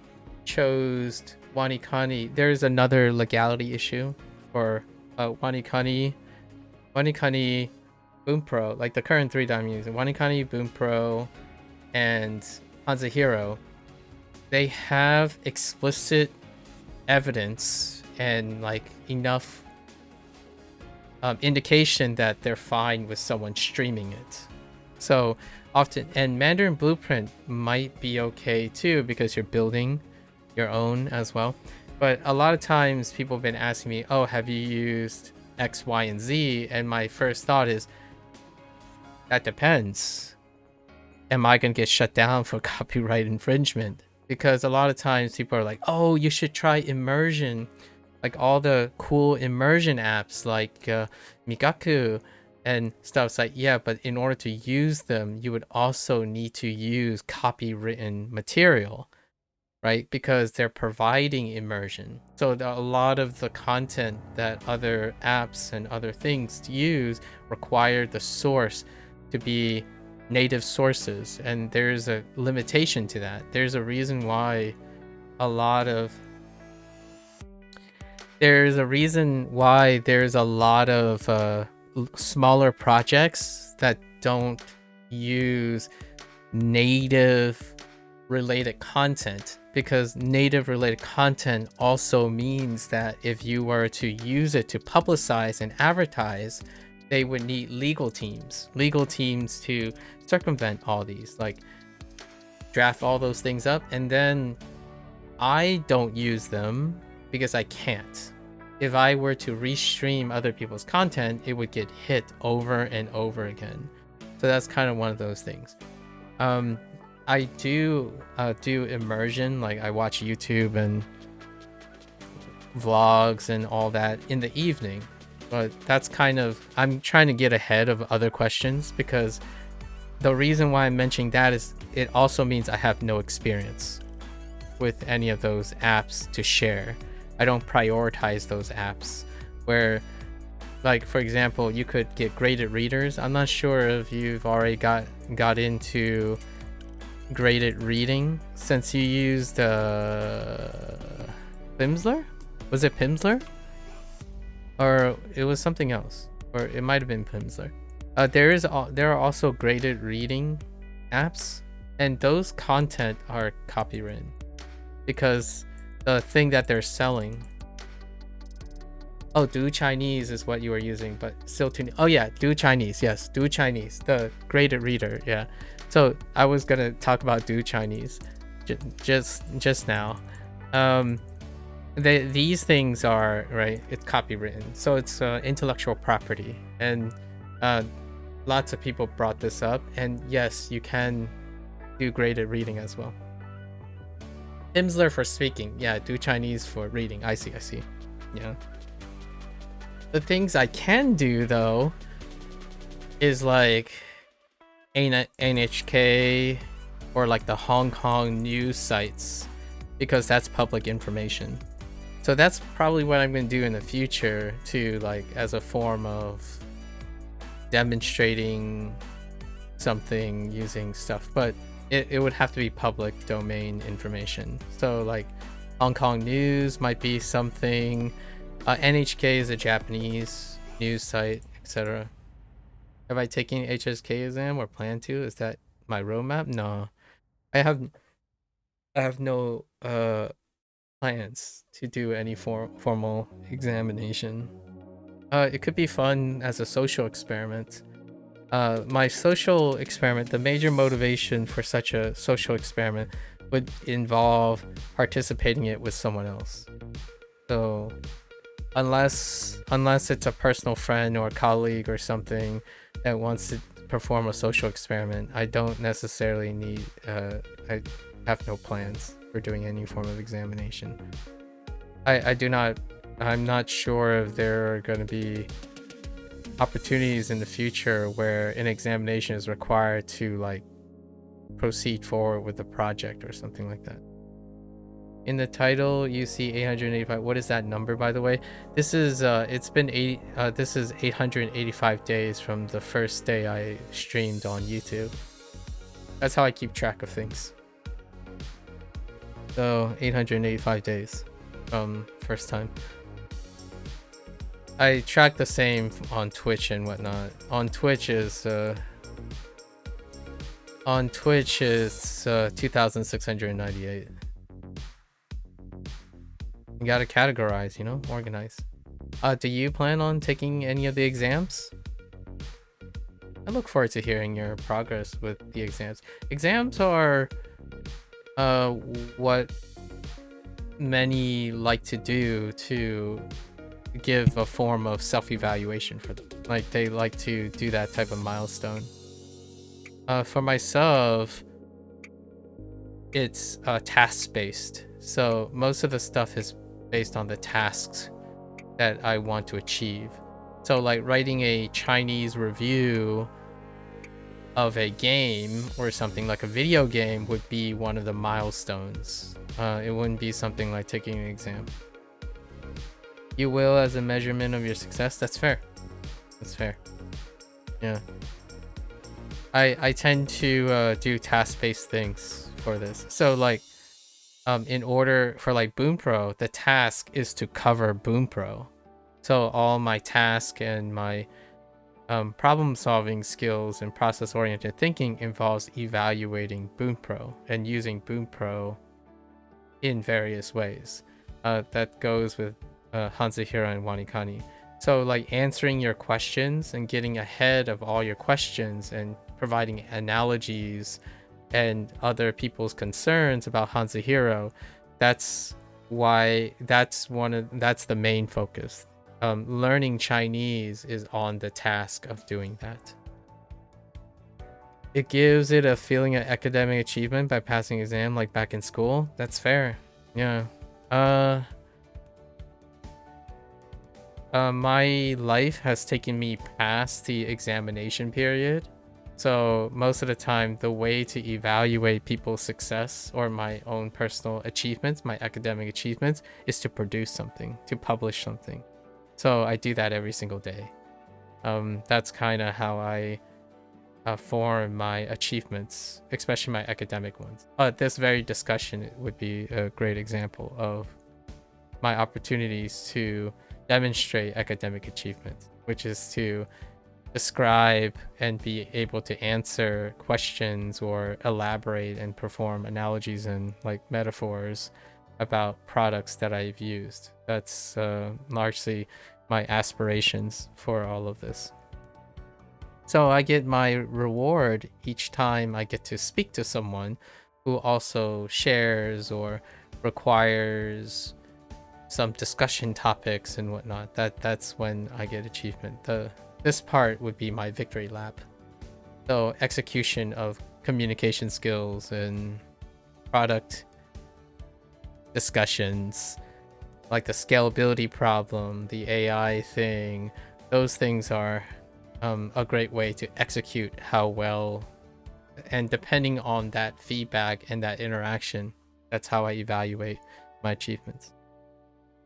chose Wanikani, there's another legality issue for Wanikani Bunpro, like the current three that I'm using, Wanikani, Bunpro, and Hanzihiro. They have explicit evidence and like enough indication that they're fine with someone streaming it. So often, and Mandarin Blueprint might be okay too because you're building your own as well. But a lot of times people have been asking me, oh, have you used X, Y, and Z? And my first thought is, that depends. Am I going to get shut down for copyright infringement? Because a lot of times people are like, oh, you should try immersion. Like all the cool immersion apps like MAKU and stuff. It's like, yeah, but in order to use them, you would also need to use copywritten material, right? Because they're providing immersion. So a lot of the content that other apps and other things use require the source to be native sources, and there's a limitation to that. There's a reason why there's a lot of smaller projects that don't use native related content, because native related content also means that if you were to use it to publicize and advertise, they would need legal teams to circumvent all these, like draft all those things up. And then I don't use them because I can't. If I were to restream other people's content, it would get hit over and over again. So that's kind of one of those things. I do immersion, like I watch YouTube and vlogs and all that in the evening. But that's kind of, I'm trying to get ahead of other questions, because the reason why I'm mentioning that is it also means I have no experience with any of those apps to share. I don't prioritize those apps where, like, for example, you could get graded readers. I'm not sure if you've already got into graded reading since you used Pimsleur? Was it Pimsleur? Or it was something else, or it might have been Pimsleur. There are also graded reading apps and those content are copywritten because the thing that they're selling. Oh, Do Chinese is what you were using, but still too. Oh yeah, Do Chinese. Yes, Do Chinese, the graded reader. Yeah. So I was gonna talk about Do Chinese, just now. These things are right. It's copywritten, so it's intellectual property, and lots of people brought this up. And yes, you can do graded reading as well. Pimsleur for speaking. Yeah, Do Chinese for reading. I see. Yeah. The things I can do though is like NHK or like the Hong Kong news sites, because that's public information. So that's probably what I'm going to do in the future to, like, as a form of demonstrating something using stuff, but it would have to be public domain information. So like Hong Kong news might be something. NHK is a Japanese news site, etc. Have I taken HSK exam or plan to? Is that my roadmap? No, I have no plans to do any formal examination. It could be fun as a social experiment. My social experiment, the major motivation for such a social experiment would involve participating it with someone else. So unless it's a personal friend or a colleague or something that wants to perform a social experiment, I don't necessarily need I have no plans for doing any form of examination. I'm not sure if there are going to be opportunities in the future where an examination is required to like proceed forward with the project or something like that. In the title you see 885. What is that number, by the way? This is this is 885 days from the first day I streamed on YouTube. That's how I keep track of things. So 885 days from first time. I track the same on Twitch and whatnot. On Twitch is 2698. You gotta categorize, you know, organize. Do you plan on taking any of the exams? I look forward to hearing your progress with the exams. Exams are what many like to do to give a form of self-evaluation for them. Like, they like to do that type of milestone. For myself, it's task-based. So most of the stuff is based on the tasks that I want to achieve. So like writing a Chinese review of a game or something like a video game would be one of the milestones. It wouldn't be something like taking an exam. You will as a measurement of your success. That's fair. That's fair. Yeah. I tend to do task-based things for this. So like in order for like Bunpro, the task is to cover Bunpro. So all my task and my problem-solving skills and process-oriented thinking involves evaluating Bunpro and using Bunpro in various ways. That goes with Hanzahira and Wanikani. So like answering your questions and getting ahead of all your questions and providing analogies and other people's concerns about Hanzahiro, that's the main focus. Learning Chinese is on the task of doing that. It gives it a feeling of academic achievement by passing exam like back in school. That's fair. Yeah. My life has taken me past the examination period. So most of the time, the way to evaluate people's success or my own personal achievements, my academic achievements, is to produce something, to publish something. So I do that every single day. That's kind of how I form my achievements, especially my academic ones. This very discussion would be a great example of my opportunities to demonstrate academic achievements, which is to describe and be able to answer questions or elaborate and perform analogies and like metaphors about products that I've used. That's largely my aspirations for all of this. So I get my reward each time I get to speak to someone who also shares or requires some discussion topics and whatnot. That's when I get achievement. This part would be my victory lap. So execution of communication skills and product discussions, like the scalability problem, the AI thing, those things are a great way to execute how well, and depending on that feedback and that interaction, that's how I evaluate my achievements.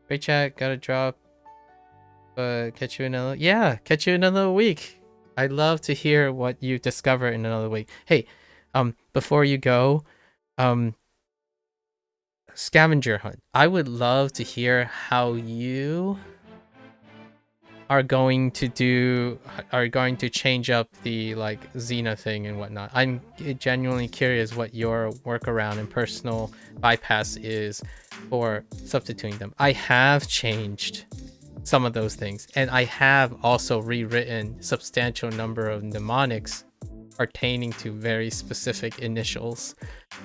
Great chat, gotta drop. Catch you catch you another week. I'd love to hear what you discover in another week. Hey, before you go, scavenger hunt. I would love to hear how you are going to change up the like Xena thing and whatnot. I'm genuinely curious what your workaround and personal bypass is for substituting them. I have changed some of those things, and I have also rewritten substantial number of mnemonics pertaining to very specific initials.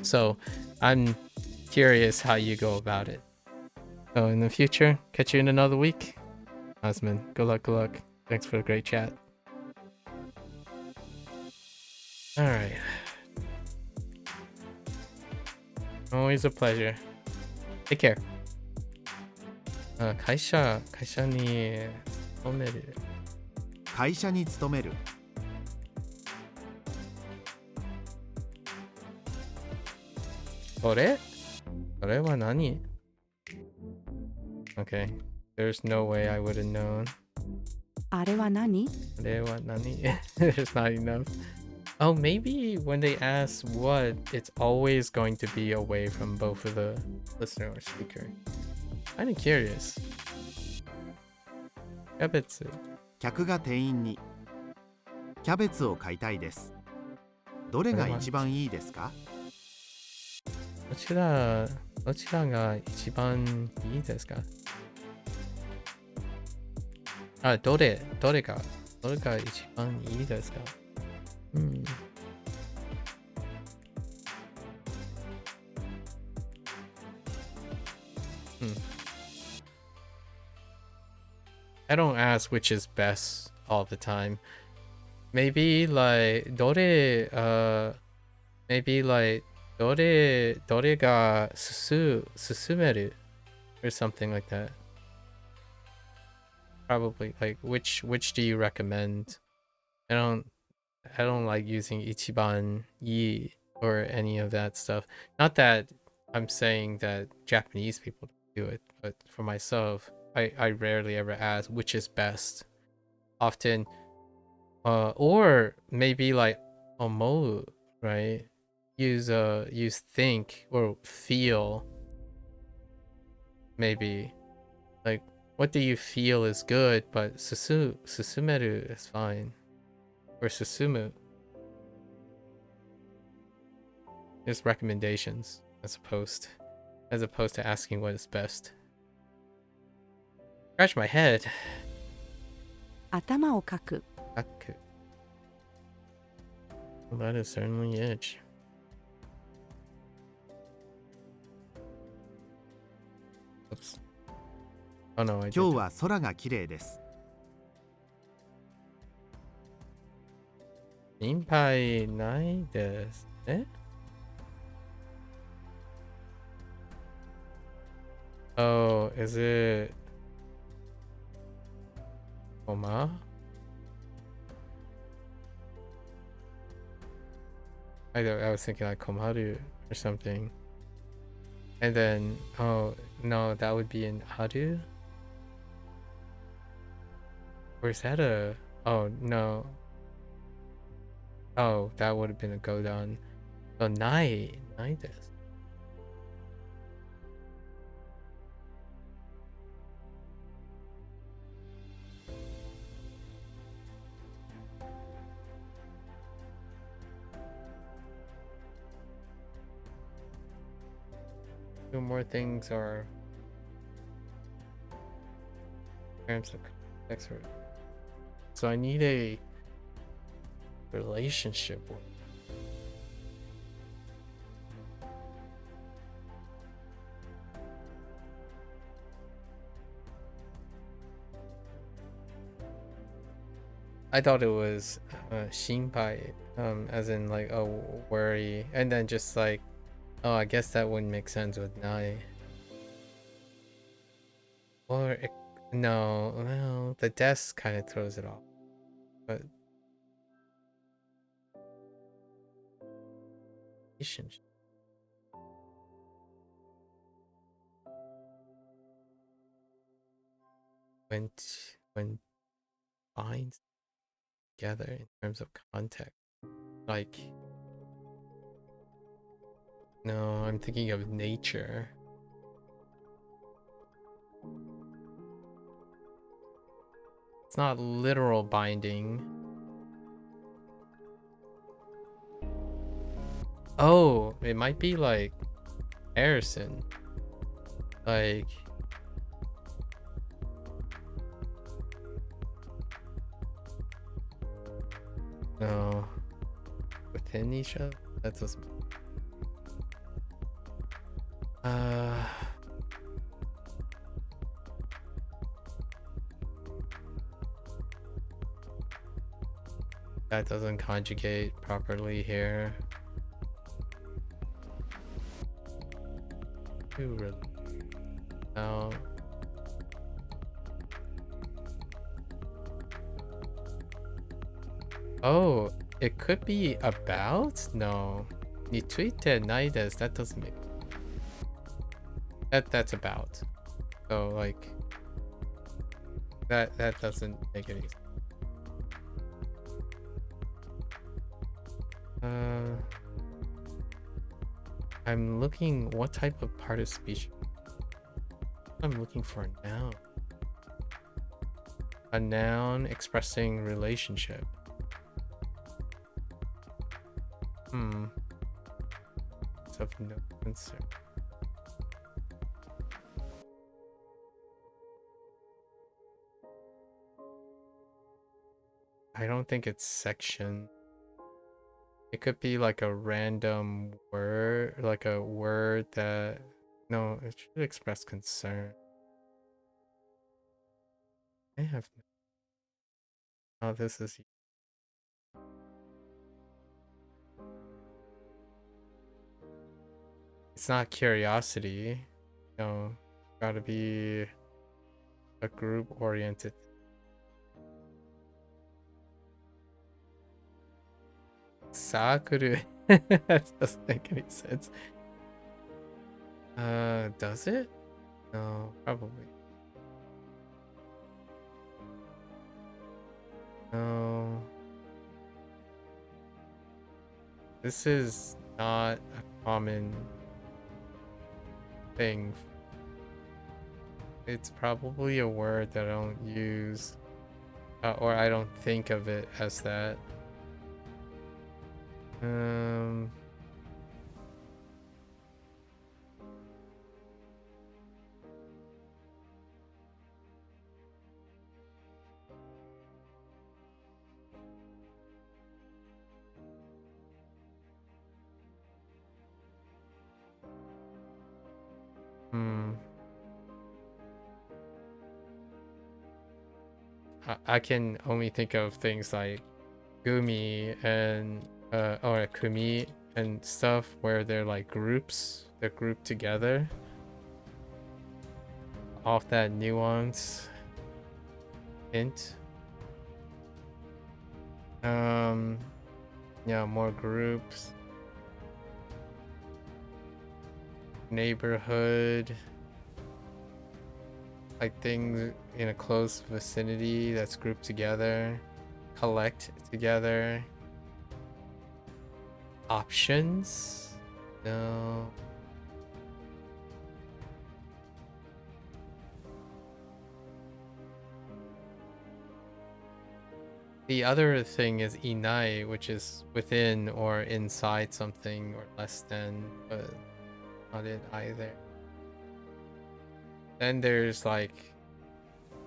So I'm curious how you go about it. So in the future, catch you in another week. Osman, good luck. Thanks for the great chat. All right. Always a pleasure. Take care. 会社に勤める。会社に勤める。それは何? Okay. There's no way I would have known. あれは何? There's not enough. Oh, maybe when they ask what, it's always going to be away from both of the listener or speaker. Kind of curious. キャベツ。客が店員にキャベツを買いたいです。どれが一番いいですか？どちらが一番いいですか？あ、どれが一番いいですか？I don't ask which is best all the time. Maybe like どれが進める or something like that. Probably like which do you recommend? I don't like using ichiban yi or any of that stuff. Not that I'm saying that Japanese people do it, but for myself, I rarely ever ask which is best. Often, or maybe like omou, right? Use think or feel. Maybe like what do you feel is good, but susumeru is fine, or susumu. Just recommendations as opposed to asking what is best. Scratch my head. 頭をかく。Well, that is certainly itch. Oops. Oh no, I did. 今日は空が綺麗です。心配ないですね。Oh, is it Oma? I was thinking like Komaru or something. And then, oh no, that would be in Haru? Or is that a... Oh no. Oh, that would have been a Godon. So Nai desu. Two more things are terms of context. So I need a relationship word. I thought it was shinpai, as in like a worry, and then just like, oh, I guess that wouldn't make sense with nai. Or no, well, the desk kind of throws it off, but relationship. When binds together in terms of context, like, no, I'm thinking of nature. It's not literal binding. Oh, it might be like Harrison. Like, no, within each other? That doesn't. That doesn't conjugate properly here. No. Oh, it could be about? No. についてないです. That doesn't make that's about. So like that doesn't make any sense. I'm looking what type of part of speech. I'm looking for a noun. A noun expressing relationship. It's of no concern. I don't think it's section. It could be like a random word, like a word that... No, it should express concern. I have no... Oh, this is... It's not curiosity. No, gotta be a group-oriented. Sakuru. That doesn't make any sense. Does it? No, probably. No. This is not a common thing. It's probably a word that I don't use, or I don't think of it as that. I can only think of things like gumi and or kumi and stuff where they're like groups. They're grouped together. Off that nuance hint. Yeah, more groups. Neighborhood. Like things in a close vicinity that's grouped together. Collect together. Options? No. The other thing is inai, which is within or inside something or less than, but not it either. Then there's like,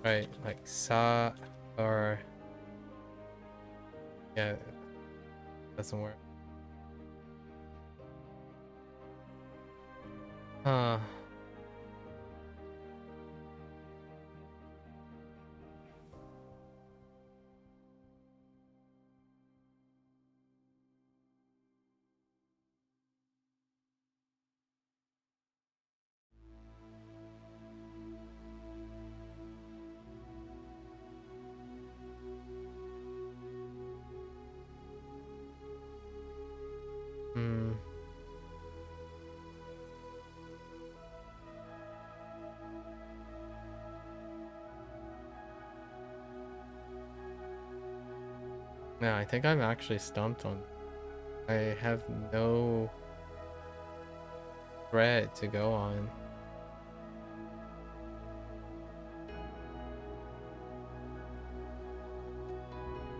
right, like sa or yeah, doesn't work. Huh. Hmm. No, I think I'm actually stumped on. I have no thread to go on.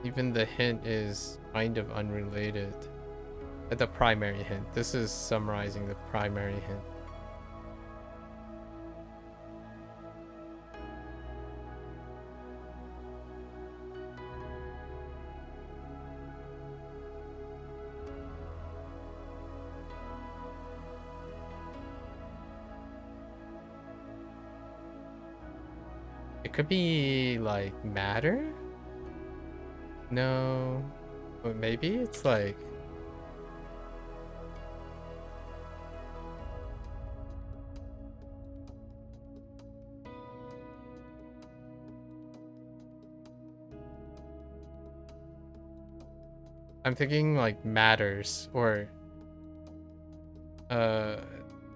Even the hint is kind of unrelated. The primary hint. This is summarizing the primary hint. It could be like matter? No. But maybe it's like I'm thinking like matters or uh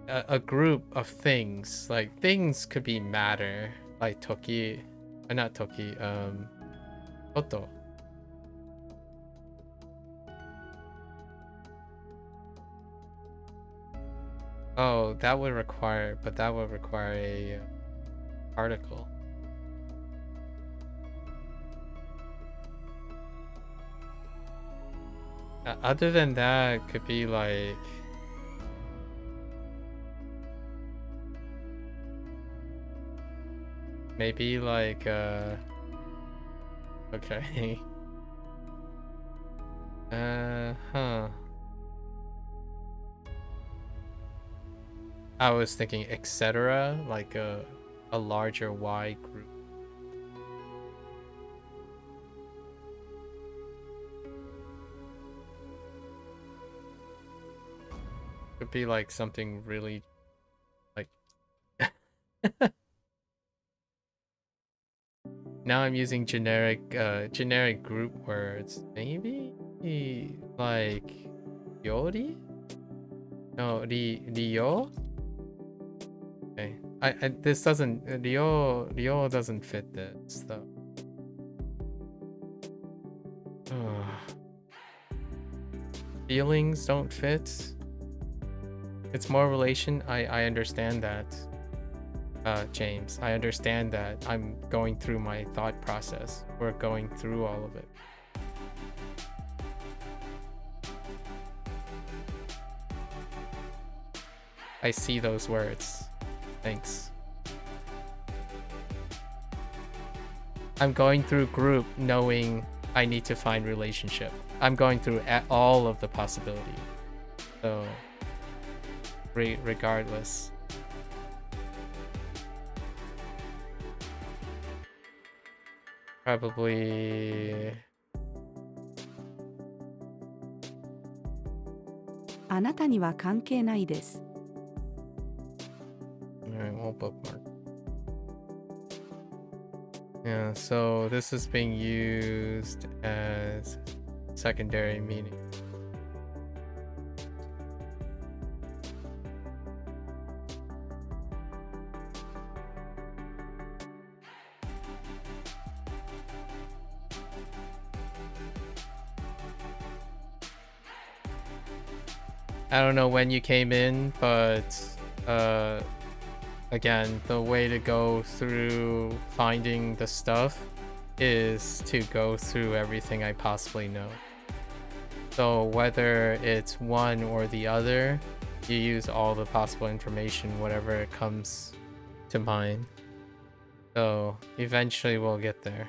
a group of things. Like things could be matter. Like toki, not toki, koto. Oh, that would require, but that would require a article. Other than that, could be like maybe like okay. Huh. I was thinking etc. like a larger wide group. Could be like something really like now I'm using generic group words. Maybe like Yori? No, Ryo? Okay. I this doesn't Ryo doesn't fit this though. Feelings don't fit. It's more relation. I understand that. James, I understand that. I'm going through my thought process. We're going through all of it. I see those words. Thanks. I'm going through group knowing I need to find relationship. I'm going through all of the possibility. So, regardless. Probably... あなたには関係ないです。 Alright, we'll bookmark. Yeah, so this is being used as secondary meaning. I don't know when you came in, but again, the way to go through finding the stuff is to go through everything I possibly know. So whether it's one or the other, you use all the possible information, whatever it comes to mind. So eventually we'll get there.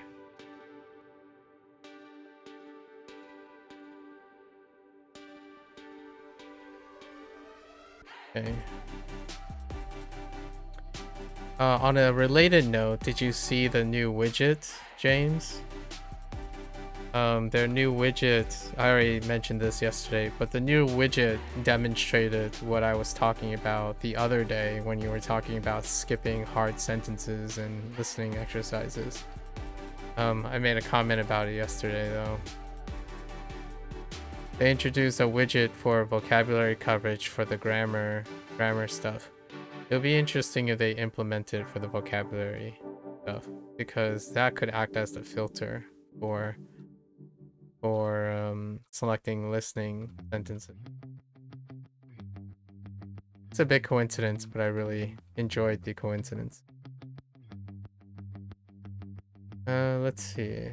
Okay. On a related note, did you see the new widget, James? Their new widget, I already mentioned this yesterday, but the new widget demonstrated what I was talking about the other day when you were talking about skipping hard sentences and listening exercises. I made a comment about it yesterday though. They introduced a widget for vocabulary coverage for the grammar stuff. It'll be interesting if they implement it for the vocabulary stuff, because that could act as the filter for selecting listening sentences. It's a big coincidence, but I really enjoyed the coincidence. Let's see.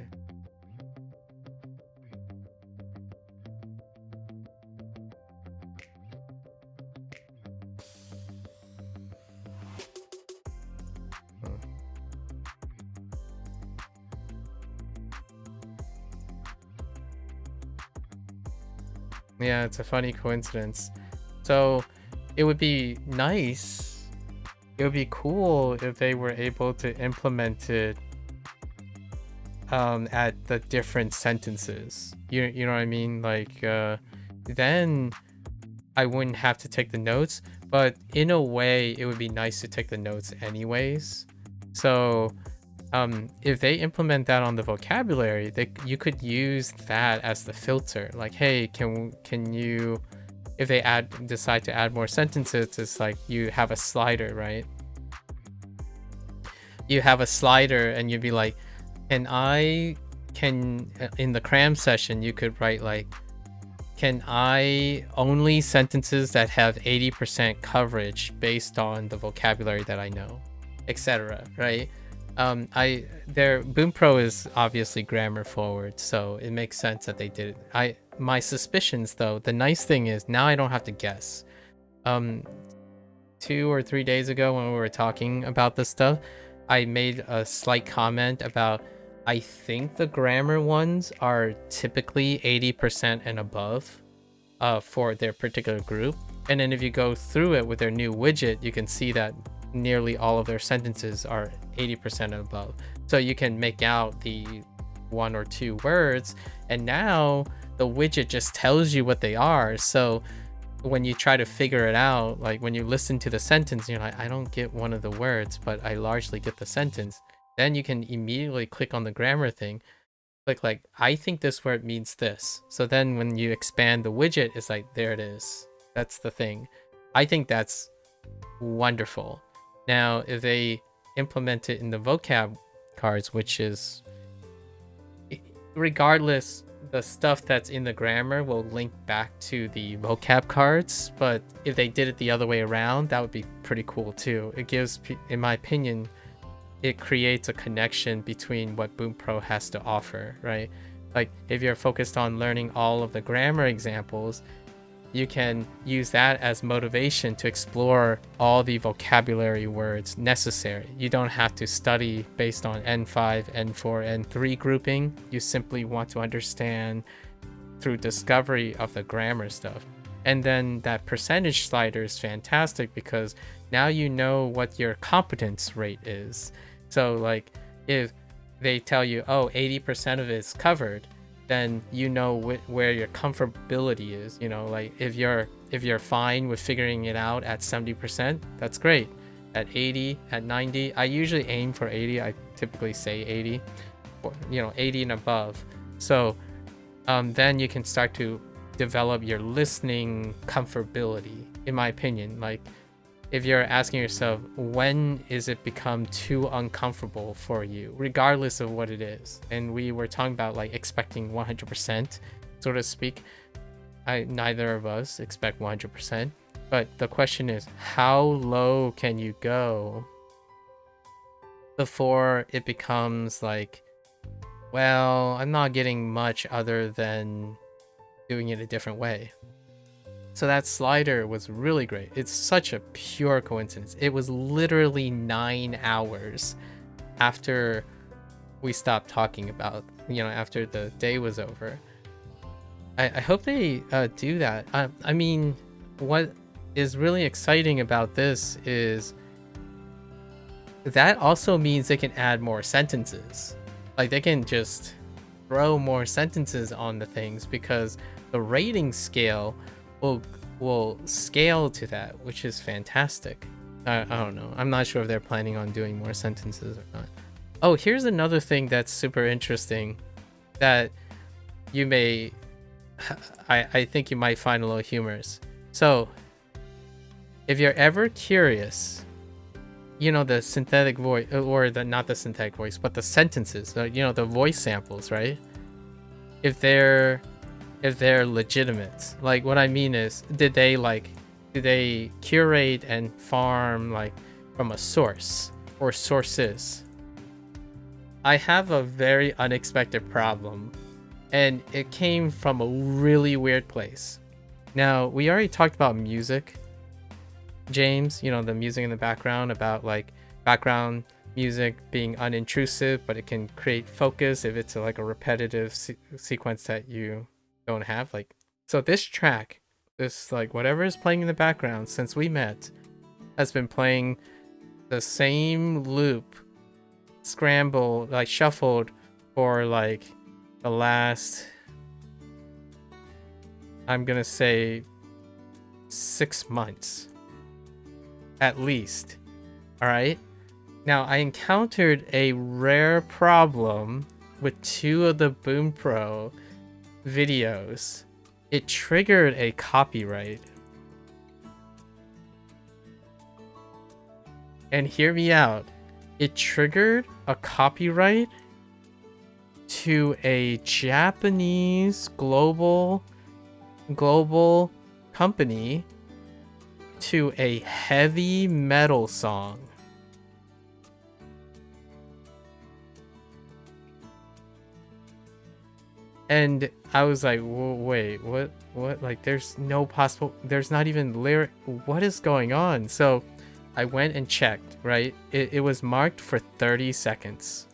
Yeah, it's a funny coincidence. So it would be nice, it would be cool if they were able to implement it at the different sentences. You know what I mean? Like then I wouldn't have to take the notes, but in a way it would be nice to take the notes anyways. So if they implement that on the vocabulary, you could use that as the filter. Like, hey, can you, if they decide to add more sentences, it's like you have a slider, right? You have a slider and you'd be like, in the cram session, you could write like, can I only sentences that have 80% coverage based on the vocabulary that I know, etc. Right? Bunpro is obviously grammar forward, so it makes sense that they did it. My suspicions though, the nice thing is now I don't have to guess. 2 or 3 days ago when we were talking about this stuff, I made a slight comment about I think the grammar ones are typically 80% and above for their particular group. And then if you go through it with their new widget, you can see that nearly all of their sentences are 80% and above. So you can make out the 1 or 2 words, and now the widget just tells you what they are. So when you try to figure it out, like when you listen to the sentence, you're like, I don't get one of the words, but I largely get the sentence. Then you can immediately click on the grammar thing, click like, I think this word means this. So then when you expand the widget, it's like, there it is. That's the thing. I think that's wonderful. Now, if they implement it in the vocab cards, which is, regardless, the stuff that's in the grammar will link back to the vocab cards, but if they did it the other way around, that would be pretty cool too. It gives, in my opinion, it creates a connection between what Bunpro has to offer, right? Like if you're focused on learning all of the grammar examples, you can use that as motivation to explore all the vocabulary words necessary. You don't have to study based on N5, N4, N3 grouping. You simply want to understand through discovery of the grammar stuff. And then that percentage slider is fantastic because now you know what your competence rate is. So like if they tell you, oh, 80% of it is covered, then you know where your comfortability is. You know, like if you're fine with figuring it out at 70%, that's great. At 80, at 90, I usually aim for 80. I typically say 80, or 80 and above. So then you can start to develop your listening comfortability, in my opinion. Like if you're asking yourself, when is it become too uncomfortable for you, regardless of what it is? And we were talking about like expecting 100%, so to speak. Neither of us expect 100%, but the question is, how low can you go before it becomes like, well, I'm not getting much other than doing it a different way. So that slider was really great. It's such a pure coincidence. It was literally 9 hours after we stopped talking about, after the day was over. I hope they do that. I mean, what is really exciting about this is that also means they can add more sentences. Like, they can just throw more sentences on the things, because the rating scale will scale to that, which is fantastic. I don't know. I'm not sure if they're planning on doing more sentences or not. Oh, here's another thing that's super interesting that you may, I think you might find a little humorous. So, if you're ever curious, the synthetic voice, or not the synthetic voice, but the sentences, the voice samples, right? If they're legitimate, like, what I mean is, did they curate and farm like from a source or sources? I have a very unexpected problem, and it came from a really weird place. Now, we already talked about music, James, the music in the background, about like background music being unintrusive, but it can create focus if it's like a repetitive sequence that you don't have. Like, so this track, this like whatever is playing in the background since we met, has been playing the same loop, like shuffled, for like the last, I'm gonna say, 6 months at least. All right, now I encountered a rare problem with 2 of the Bunpro videos. It triggered a copyright. And hear me out. It triggered a copyright to a Japanese global company, to a heavy metal song. And I was like, wait, what? Like, there's not even lyric. What is going on? So I went and checked, right? It was marked for 30 seconds.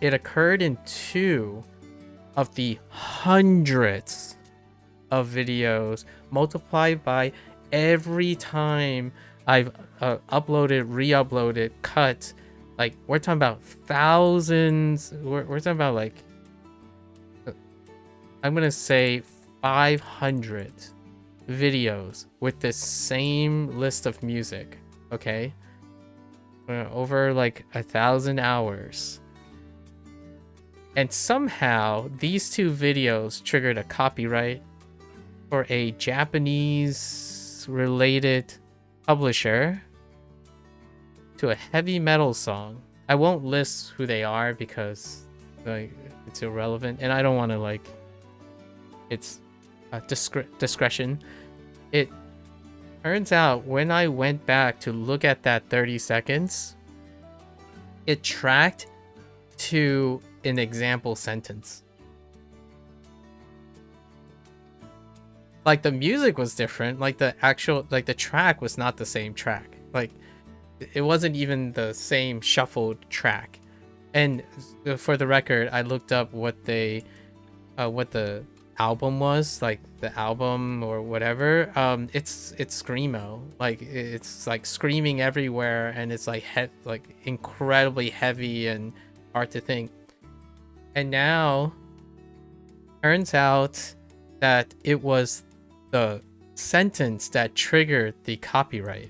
It occurred in 2 of the hundreds of videos, multiplied by every time I've uploaded, re-uploaded, cut. Like, we're talking about thousands. We're talking about, like, I'm gonna say 500 videos with this same list of music. Okay, over like 1,000 hours, and somehow these 2 videos triggered a copyright for a Japanese related publisher to a heavy metal song. I won't list who they are because, like, it's irrelevant, and I don't want to, like, it's discretion. It turns out, when I went back to look at that 30 seconds, it tracked to an example sentence. Like, the music was different, like the track was not the same track. Like, it wasn't even the same shuffled track. And for the record, I looked up what the album was, like the album or whatever. It's screamo. Like, it's like screaming everywhere, and it's like incredibly heavy and hard to think. And now turns out that it was the sentence that triggered the copyright.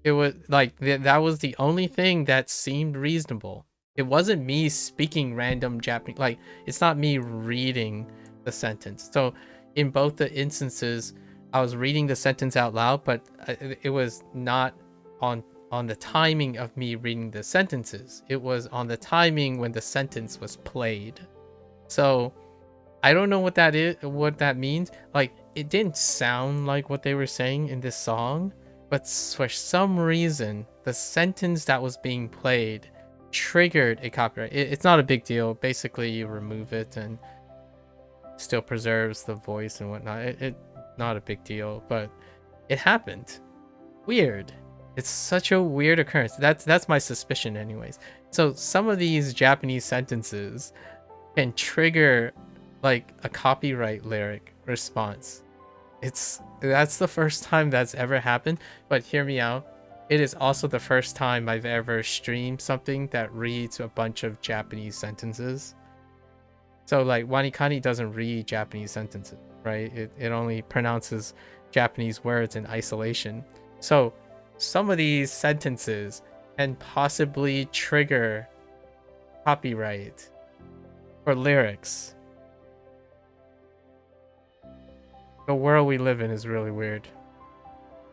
It was like that was the only thing that seemed reasonable. It wasn't me speaking random Japanese, like, it's not me reading the sentence. So in both the instances, I was reading the sentence out loud, but it was not on the timing of me reading the sentences. It was on the timing when the sentence was played. So I don't know what that means. Like, it didn't sound like what they were saying in this song, but for some reason, the sentence that was being played triggered a copyright. It's not a big deal. Basically, you remove it, and still preserves the voice and whatnot. It not a big deal, but it happened. Weird. It's such a weird occurrence. That's my suspicion anyways. So some of these Japanese sentences can trigger like a copyright lyric response. That's the first time that's ever happened, but hear me out. It is also the first time I've ever streamed something that reads a bunch of Japanese sentences. So like Wanikani doesn't read Japanese sentences, right? It only pronounces Japanese words in isolation. So some of these sentences can possibly trigger copyright for lyrics. The world we live in is really weird.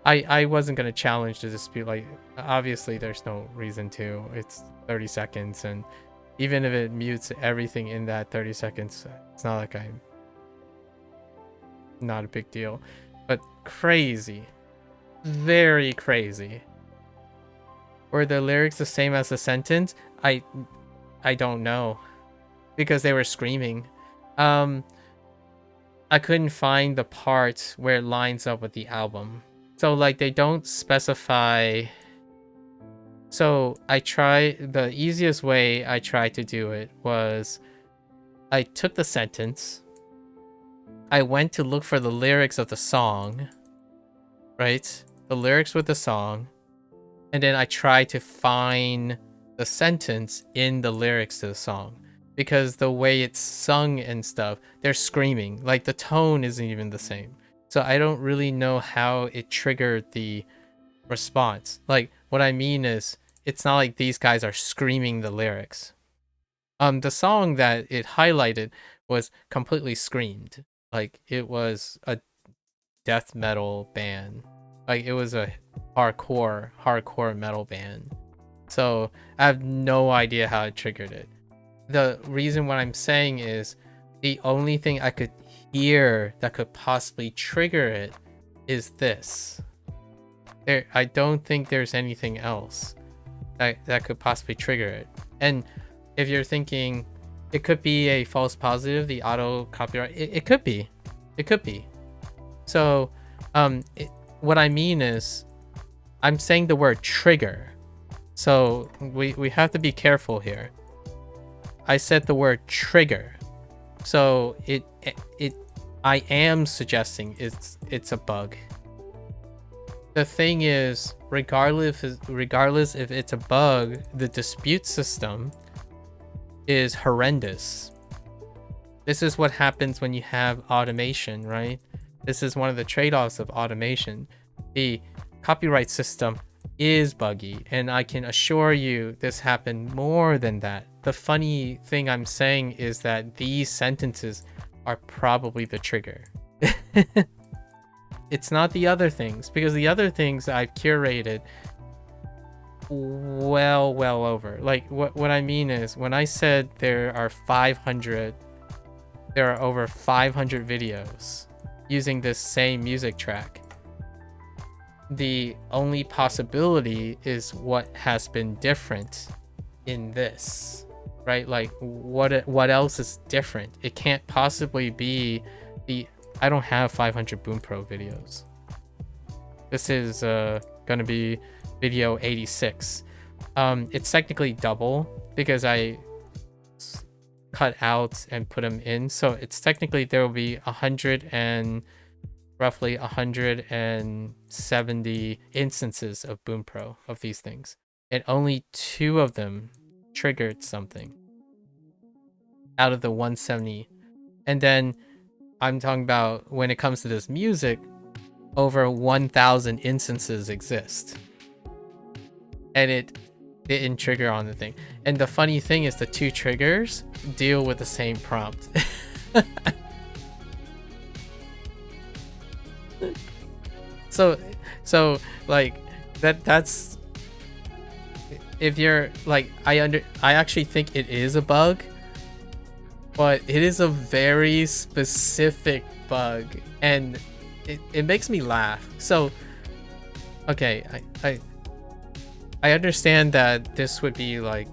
I wasn't going to challenge the dispute. Like, obviously there's no reason to. It's 30 seconds, and even if it mutes everything in that 30 seconds, it's not like I'm not a big deal. But crazy. Very crazy. Were the lyrics the same as the sentence? I don't know, because they were screaming. I couldn't find the part where it lines up with the album. So like they don't specify. So the easiest way I tried to do it was I took the sentence, I went to look for the lyrics of the song, right? The lyrics with the song, and then I tried to find the sentence in the lyrics to the song. Because the way it's sung and stuff, they're screaming. Like the tone isn't even the same. So I don't really know how it triggered the response. Like what I mean is, it's not like these guys are screaming the lyrics. The song that it highlighted was completely screamed. Like it was a death metal band. Like it was a hardcore metal band. So I have no idea how it triggered it. The reason what I'm saying is the only thing I could hear that could possibly trigger it is this. I don't think there's anything else that could possibly trigger it. And if you're thinking it could be a false positive, the auto copyright, it could be. It could be. So what I mean is I'm saying the word trigger. So we have to be careful here. I said the word trigger. So I am suggesting it's a bug. The thing is, regardless if it's a bug, the dispute system is horrendous. This is what happens when you have automation, right? This is one of the trade-offs of automation. The copyright system is buggy, and I can assure you this happened more than that. The funny thing I'm saying is that these sentences are probably the trigger. It's not the other things, because the other things I've curated well over. Like what I mean is, when I said there are over 500 videos using this same music track, the only possibility is what has been different in this, right? Like what else is different? It can't possibly be I don't have 500 Bunpro videos. This is gonna be video 86. It's technically double because I cut out and put them in, so it's technically there will be roughly 170 instances of Bunpro of these things, and only 2 of them triggered something out of the 170. And then I'm talking about when it comes to this music, over 1,000 instances exist, and it didn't trigger on the thing. And the funny thing is, the 2 triggers deal with the same prompt. So like that's if you're like, I actually think it is a bug, but it is a very specific bug, and it makes me laugh. So okay, I understand that this would be like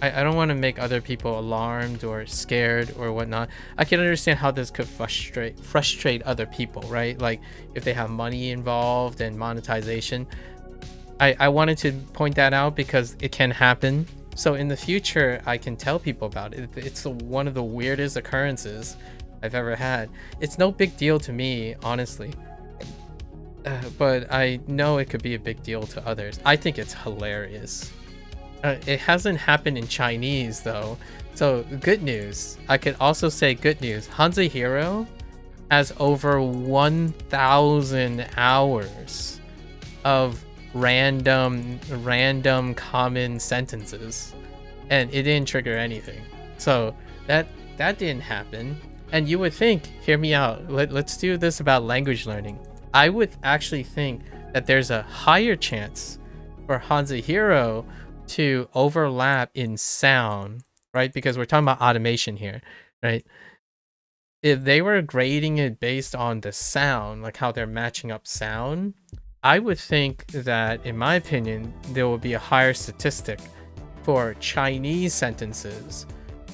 I don't want to make other people alarmed or scared or whatnot. I can understand how this could frustrate other people, right? Like if they have money involved and monetization. I wanted to point that out because it can happen. So in the future, I can tell people about it. It's one of the weirdest occurrences I've ever had. It's no big deal to me, honestly. But I know it could be a big deal to others. I think it's hilarious. It hasn't happened in Chinese though. So good news. I could also say good news. Hanzi Hero has over 1,000 hours of random common sentences, and it didn't trigger anything. So that didn't happen. And you would think, hear me out, let's do this about language learning. I would actually think that there's a higher chance for Hanzi Hero to overlap in sound, right? Because we're talking about automation here, right? If they were grading it based on the sound, like how they're matching up sound, I would think that, in my opinion, there will be a higher statistic for Chinese sentences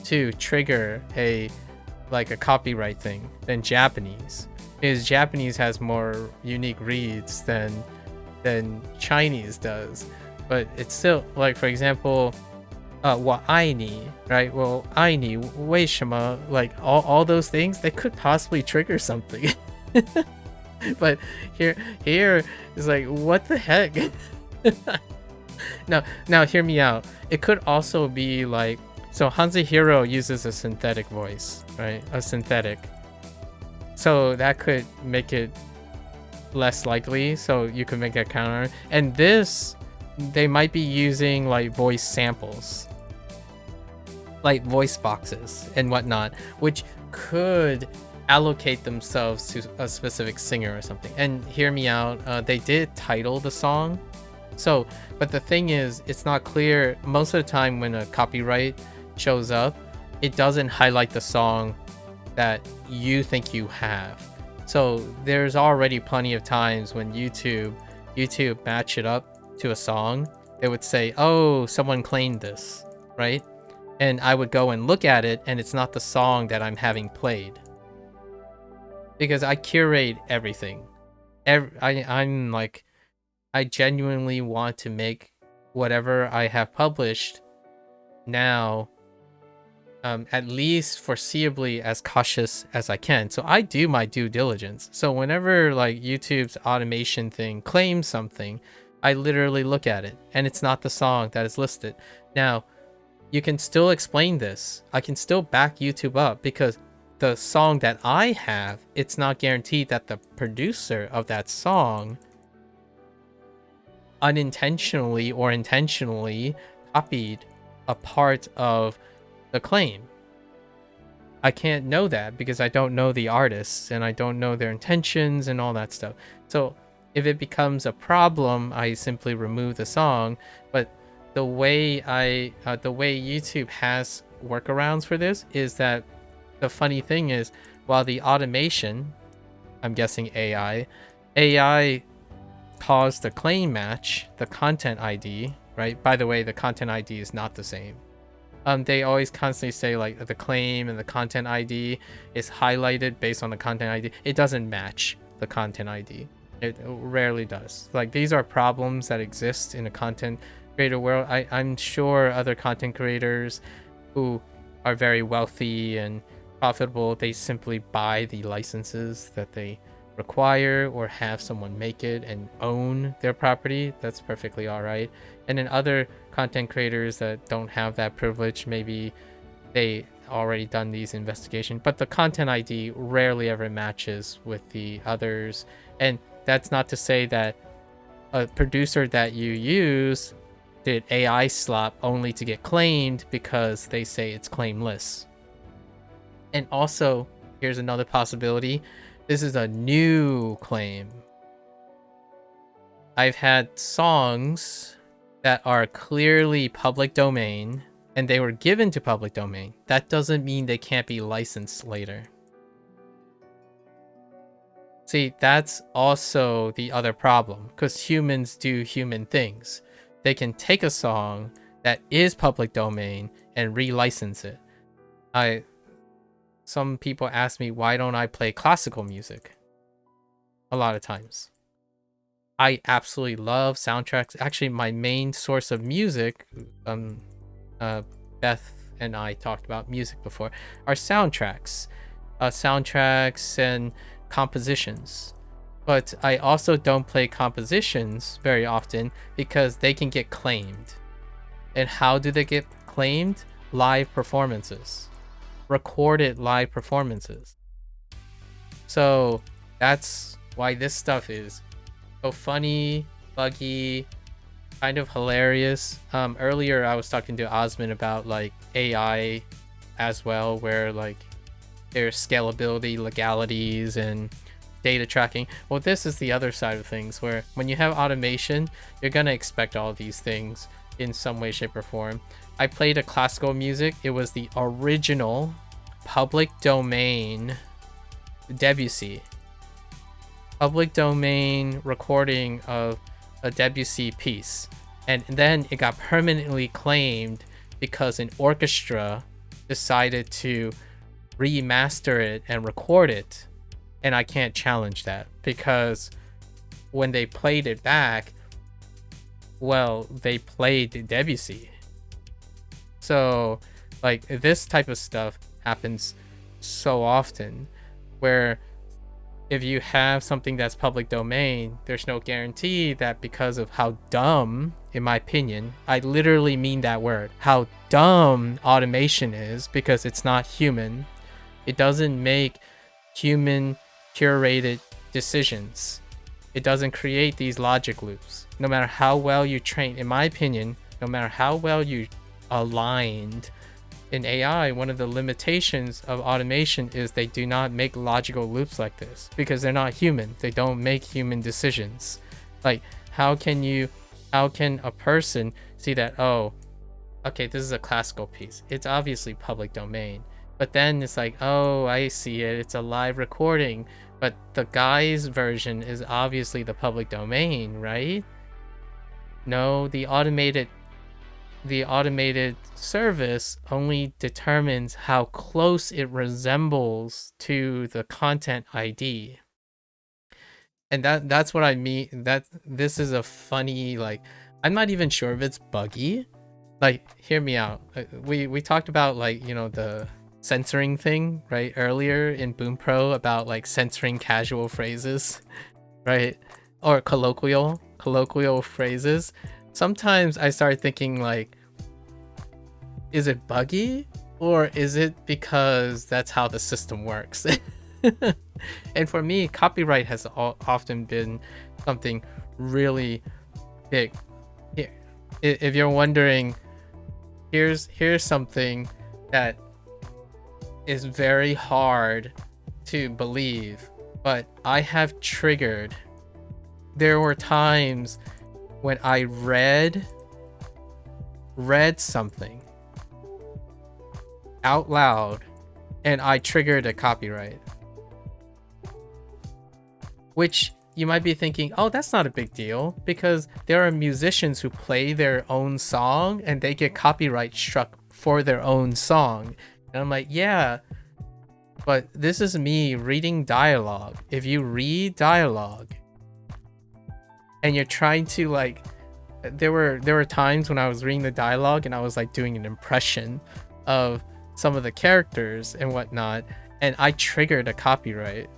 to trigger a copyright thing than Japanese, because Japanese has more unique reads than Chinese does. But it's still, like, for example, 我爱你, right? Well, 爱你为什么, like all those things, they could possibly trigger something. But here is like, what the heck? Now hear me out. It could also be like, so Hanzi Hero uses a synthetic voice, right? A synthetic. So that could make it less likely. So you could make a counter. And this, they might be using like voice samples, like voice boxes and whatnot, which could allocate themselves to a specific singer or something. And hear me out, they did title the song. So, but the thing is, it's not clear. Most of the time when a copyright shows up, it doesn't highlight the song that you think you have. So there's already plenty of times when YouTube match it up to a song. It would say, oh, someone claimed this, right? And I would go and look at it, and it's not the song that I'm having played. Because I curate everything. I'm like, I genuinely want to make whatever I have published now, at least foreseeably, as cautious as I can. So I do my due diligence. So whenever like YouTube's automation thing claims something, I literally look at it, and it's not the song that is listed. Now, you can still explain this. I can still back YouTube up, because the song that I have, it's not guaranteed that the producer of that song unintentionally or intentionally copied a part of the claim. I can't know that because I don't know the artists and I don't know their intentions and all that stuff. So if it becomes a problem, I simply remove the song. But the way YouTube has workarounds for this is that the funny thing is, while the automation, I'm guessing AI caused the claim match, the content ID, right? By the way, the content ID is not the same. They always constantly say like the claim and the content ID is highlighted based on the content ID. It doesn't match the content ID. It rarely does. Like, these are problems that exist in a content creator world. I'm sure other content creators who are very wealthy and profitable, they simply buy the licenses that they require or have someone make it and own their property. That's perfectly all right. And then other content creators that don't have that privilege, maybe they already done these investigations, but the content ID rarely ever matches with the others. And that's not to say that a producer that you use did AI slop only to get claimed because they say it's claimless. And also, here's another possibility. This is a new claim. I've had songs that are clearly public domain and they were given to public domain. That doesn't mean they can't be licensed later. See, that's also the other problem, because humans do human things. They can take a song that is public domain and relicense it. Some people ask me, why don't I play classical music? A lot of times. I absolutely love soundtracks. Actually, my main source of music, Beth and I talked about music before, are soundtracks. Soundtracks and compositions. But I also don't play compositions very often because they can get claimed. And how do they get claimed? Live performances. Recorded live performances. So that's why this stuff is so funny, buggy, kind of hilarious. Earlier I was talking to Osman about like AI as well, where like there's scalability, legalities, and data tracking. Well, this is the other side of things, where when you have automation, you're gonna expect all these things in some way, shape, or form. I played a classical music. It was the original public domain Debussy. Public domain recording of a Debussy piece. And then it got permanently claimed because an orchestra decided to remaster it and record it. And I can't challenge that because when they played it back, well, they played Debussy. So like this type of stuff happens so often, where if you have something that's public domain, there's no guarantee that because of how dumb, in my opinion, I literally mean that word, how dumb automation is, because it's not human. It doesn't make human curated decisions. It doesn't create these logic loops. No matter how well you train, in my opinion, no matter how well you aligned in AI, one of the limitations of automation is they do not make logical loops like this because they're not human. They don't make human decisions. Like, how can a person see that, oh, okay, this is a classical piece. It's obviously public domain. But then it's like, oh, I see it. It's a live recording. But the guy's version is obviously the public domain, right? No, the automated service only determines how close it resembles to the content ID. And that's what I mean. That this is a funny, like, I'm not even sure if it's buggy. Like, hear me out. We talked about, like, you know, the censoring thing, right, earlier in Bunpro, about like censoring casual phrases, right? Or colloquial phrases. Sometimes I start thinking, like, is it buggy or is it because that's how the system works? And for me, copyright has often been something really big. Here, if you're wondering, here's something that is very hard to believe, but I have triggered. There were times when I read something out loud and I triggered a copyright. Which you might be thinking, oh, that's not a big deal, because there are musicians who play their own song and they get copyright struck for their own song. And I'm like, yeah, but this is me reading dialogue. If you read dialogue and you're trying to, like, there were times when I was reading the dialogue and I was like doing an impression of some of the characters and whatnot, and I triggered a copyright.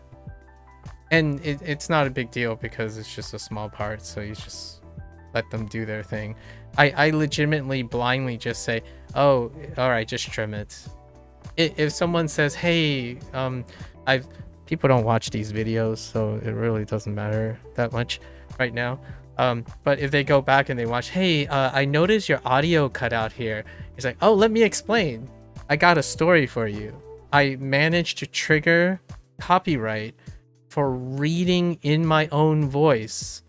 And it's not a big deal because it's just a small part, so you just let them do their thing. I legitimately blindly just say, oh, all right, just trim it. If someone says, hey, people don't watch these videos, so it really doesn't matter that much right now. But if they go back and they watch, hey, I noticed your audio cut out here. He's like, oh, let me explain. I got a story for you. I managed to trigger copyright for reading in my own voice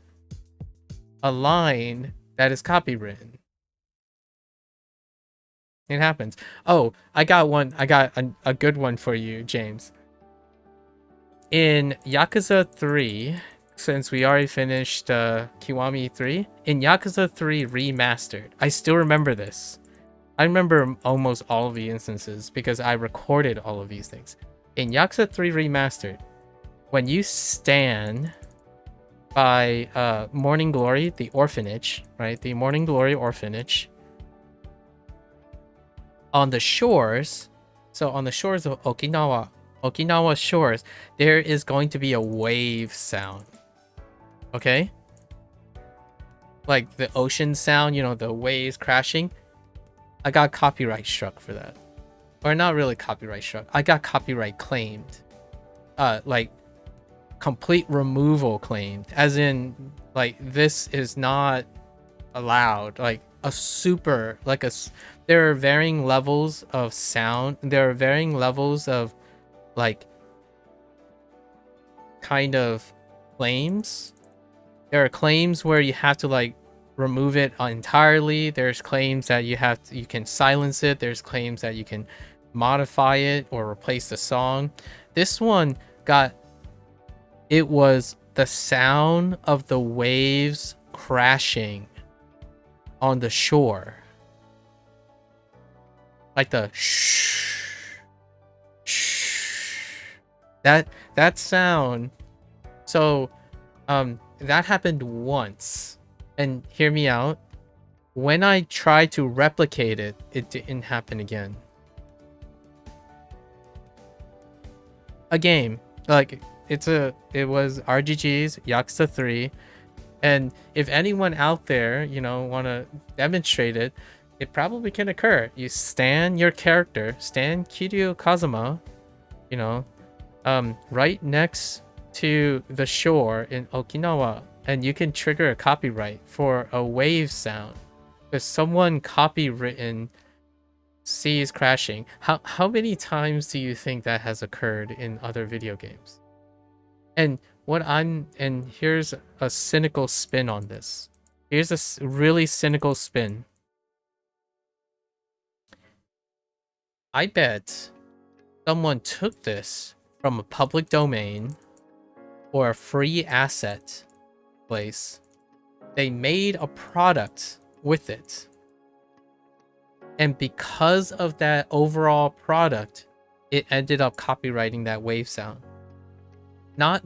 a line that is copywritten. It happens. Oh, I got a good one for you, James. In Yakuza 3, since we already finished Kiwami 3, in Yakuza 3 Remastered, I still remember this. I remember almost all of the instances because I recorded all of these things. In Yakuza 3 Remastered, when you stand by Morning Glory, the orphanage, right? The Morning Glory orphanage, on the shores, so on the shores of Okinawa shores, there is going to be a wave sound. Okay? Like the ocean sound, you know, the waves crashing. I got copyright struck for that. Or not really copyright struck. I got copyright claimed. Like complete removal claimed. As in, like, this is not allowed. Like a super, like there are varying levels of sound. There are varying levels of, like, kind of claims. There are claims where you have to, like, remove it entirely. There's claims that you can silence it. There's claims that you can modify it or replace the song. This one it was the sound of the waves crashing on the shore, like the shh, that sound. So that happened once, and hear me out, when I tried to replicate it, it didn't happen again. A game, like, it was RGG's Yakuza 3, and if anyone out there, you know, want to demonstrate it, it probably can occur. You stand your character, stand Kiryu Kazuma, you know, right next to the shore in Okinawa, and you can trigger a copyright for a wave sound because someone copywritten seas crashing. How many times do you think that has occurred in other video games? And here's a cynical spin on this. Here's a really cynical spin. I bet someone took this from a public domain or a free asset place. They made a product with it. And because of that overall product, it ended up copywriting that wave sound. Not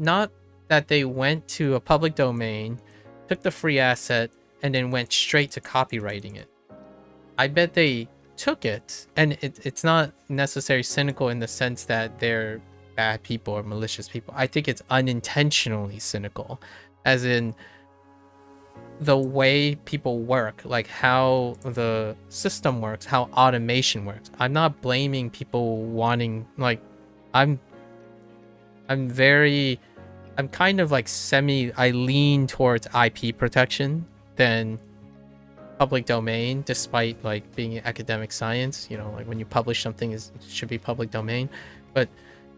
that they went to a public domain, took the free asset, and then went straight to copywriting it. I bet they took it, and it's not necessarily cynical in the sense that they're bad people or malicious people. I think it's unintentionally cynical, as in the way people work, like how the system works, how automation works. I'm not blaming people wanting, like, I'm kind of like I lean towards IP protection than public domain, despite like being academic science, you know, like when you publish something, it should be public domain. But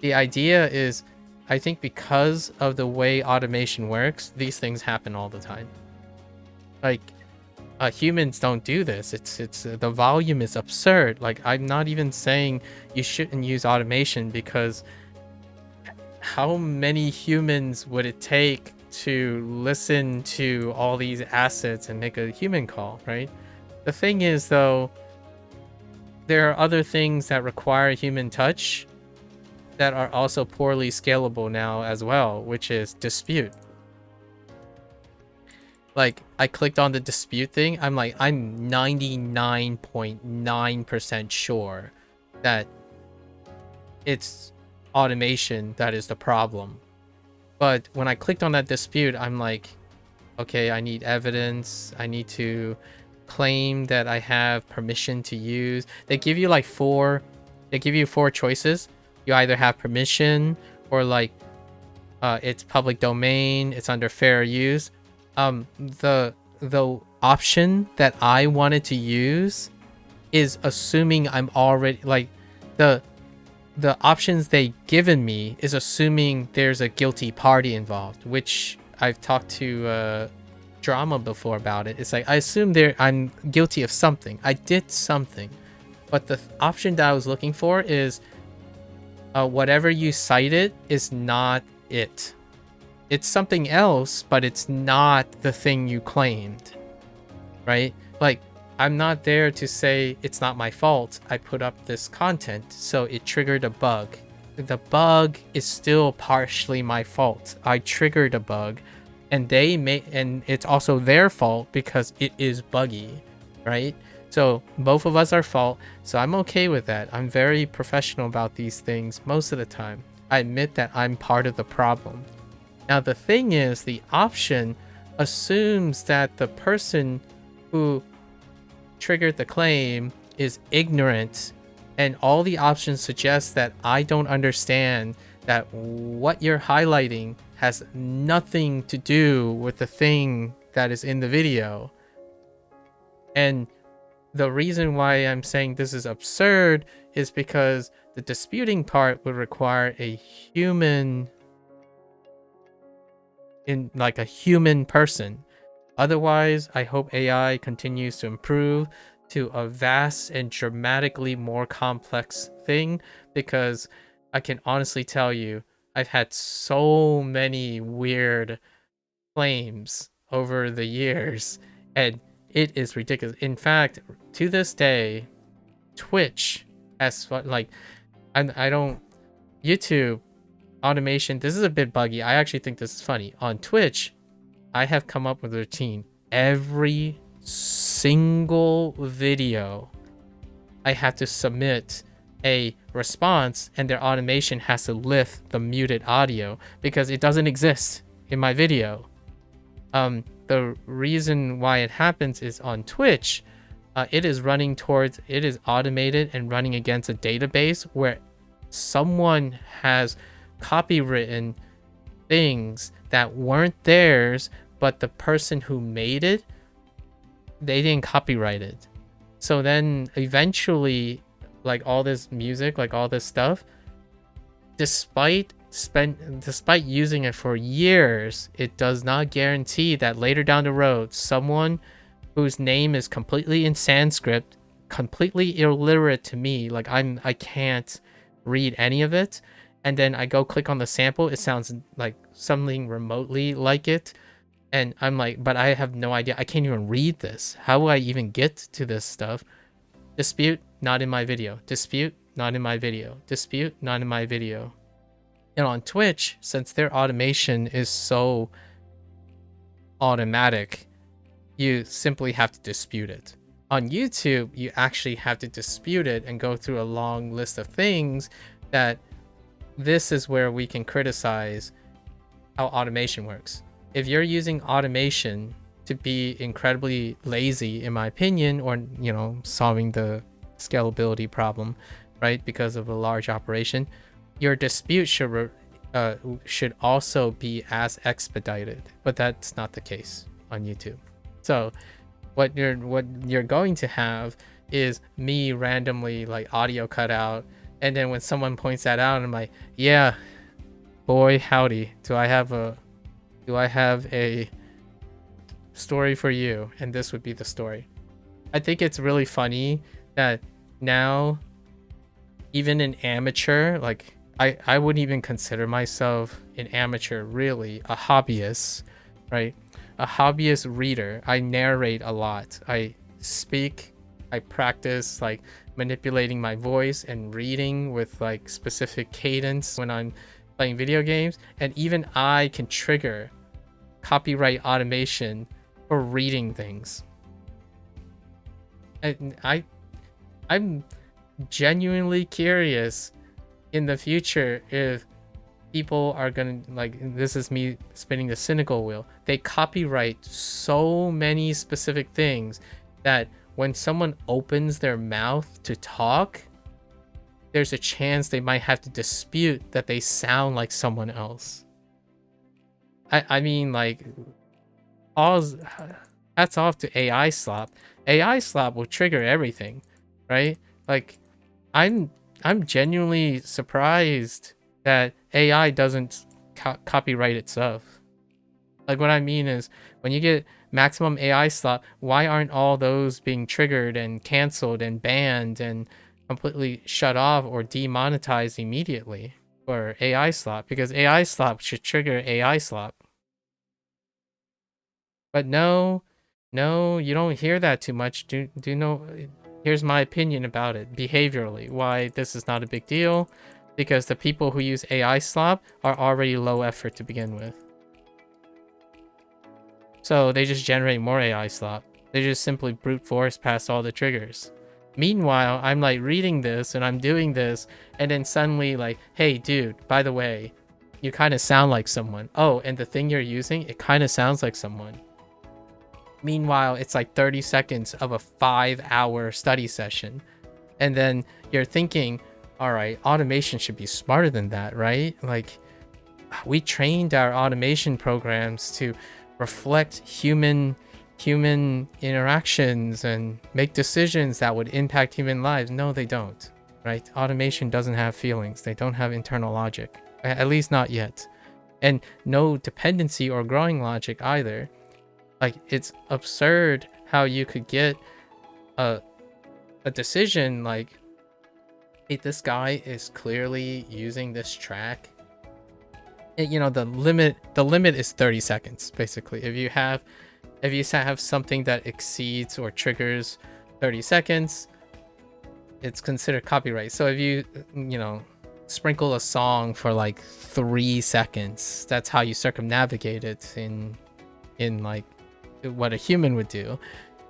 the idea is, I think because of the way automation works, these things happen all the time. Like, humans don't do this. It's the volume is absurd. Like, I'm not even saying you shouldn't use automation, because how many humans would it take to listen to all these assets and make a human call, right? The thing is, though, there are other things that require human touch that are also poorly scalable now as well, which is dispute. Like, I clicked on the dispute thing. I'm like, I'm 99.9% sure that it's automation that is the problem. But when I clicked on that dispute, I'm like, okay, I need evidence. I need to claim that I have permission to use. They give you like four choices. You either have permission, or like it's public domain, it's under fair use. The option that I wanted to use is assuming I'm already, like, the options they given me is assuming there's a guilty party involved, which I've talked to Drama before about it. It's like, I assume I'm guilty of something. I did something. But the option that I was looking for is whatever you cited is not it. it's something else, but it's not the thing you claimed, right? Like, I'm not there to say it's not my fault. I put up this content, so it triggered a bug. The bug is still partially my fault. I triggered a bug, and and it's also their fault because it is buggy, right? So both of us are fault. So I'm okay with that. I'm very professional about these things most of the time. I admit that I'm part of the problem. Now the thing is, the option assumes that the person who triggered the claim is ignorant, and all the options suggest that I don't understand that what you're highlighting has nothing to do with the thing that is in the video. And the reason why I'm saying this is absurd is because the disputing part would require a human, like a human person. Otherwise, I hope AI continues to improve to a vast and dramatically more complex thing, because I can honestly tell you, I've had so many weird claims over the years, and it is ridiculous. In fact, to this day, Twitch has like, I don't, YouTube automation, this is a bit buggy. I actually think this is funny. On Twitch, I have come up with a routine. Every single video, I have to submit a response, and their automation has to lift the muted audio because it doesn't exist in my video. The reason why it happens is on Twitch, it is automated and running against a database where someone has copywritten things that weren't theirs, but the person who made it, they didn't copyright it. So then eventually, like all this music, like all this stuff, despite using it for years, it does not guarantee that later down the road, someone whose name is completely in Sanskrit, completely illiterate to me, like I can't read any of it, and then I go click on the sample, it sounds like something remotely like it, and I'm like, but I have no idea, I can't even read this. How will I even get to this stuff? Dispute, not in my video. Dispute, not in my video. Dispute, not in my video. And on Twitch, since their automation is so automatic, you simply have to dispute it. On YouTube, you actually have to dispute it and go through a long list of things that this is where we can criticize how automation works. If you're using automation to be incredibly lazy, in my opinion, or, you know, solving the scalability problem, right, because of a large operation, your dispute should also be as expedited, but that's not the case on YouTube. So what you're going to have is me randomly like audio cut out, and then when someone points that out, I'm like, yeah, boy howdy, do I have a story for you, and this would be the story. I think it's really funny that now, even an amateur, like I wouldn't even consider myself an amateur, really, a hobbyist, right? A hobbyist reader. I narrate a lot. I speak, I practice like manipulating my voice and reading with like specific cadence when I'm playing video games, and even I can trigger copyright automation for reading things. And I'm genuinely curious in the future if people are gonna, like, this is me spinning the cynical wheel, they copyright so many specific things that when someone opens their mouth to talk, there's a chance they might have to dispute that they sound like someone else. I mean, like, hats off to AI slop. AI slop will trigger everything, right? Like, I'm genuinely surprised that AI doesn't copyright itself. Like, what I mean is, when you get maximum AI slop, why aren't all those being triggered and canceled and banned and completely shut off or demonetized immediately? for AI slop, because AI slop should trigger AI slop. But no, you don't hear that too much. Do know? Here's my opinion about it behaviorally. Why this is not a big deal? Because the people who use AI slop are already low effort to begin with. So they just generate more AI slop. They just simply brute force past all the triggers. Meanwhile, I'm like reading this and I'm doing this, and then suddenly like, hey dude, by the way, you kind of sound like someone. Oh, and the thing you're using, it kind of sounds like someone. Meanwhile, it's like 30 seconds of a 5-hour study session. And then you're thinking, all right, automation should be smarter than that, right? Like, we trained our automation programs to reflect human interactions and make decisions that would impact human lives. No, they don't, right? Automation doesn't have feelings. They don't have internal logic, at least not yet. And no dependency or growing logic either. Like, it's absurd how you could get a decision like, hey, this guy is clearly using this track. And, you know, the limit is 30 seconds basically. If you have something that exceeds or triggers 30 seconds, it's considered copyright. So if you know, sprinkle a song for like 3 seconds, that's how you circumnavigate it in like what a human would do.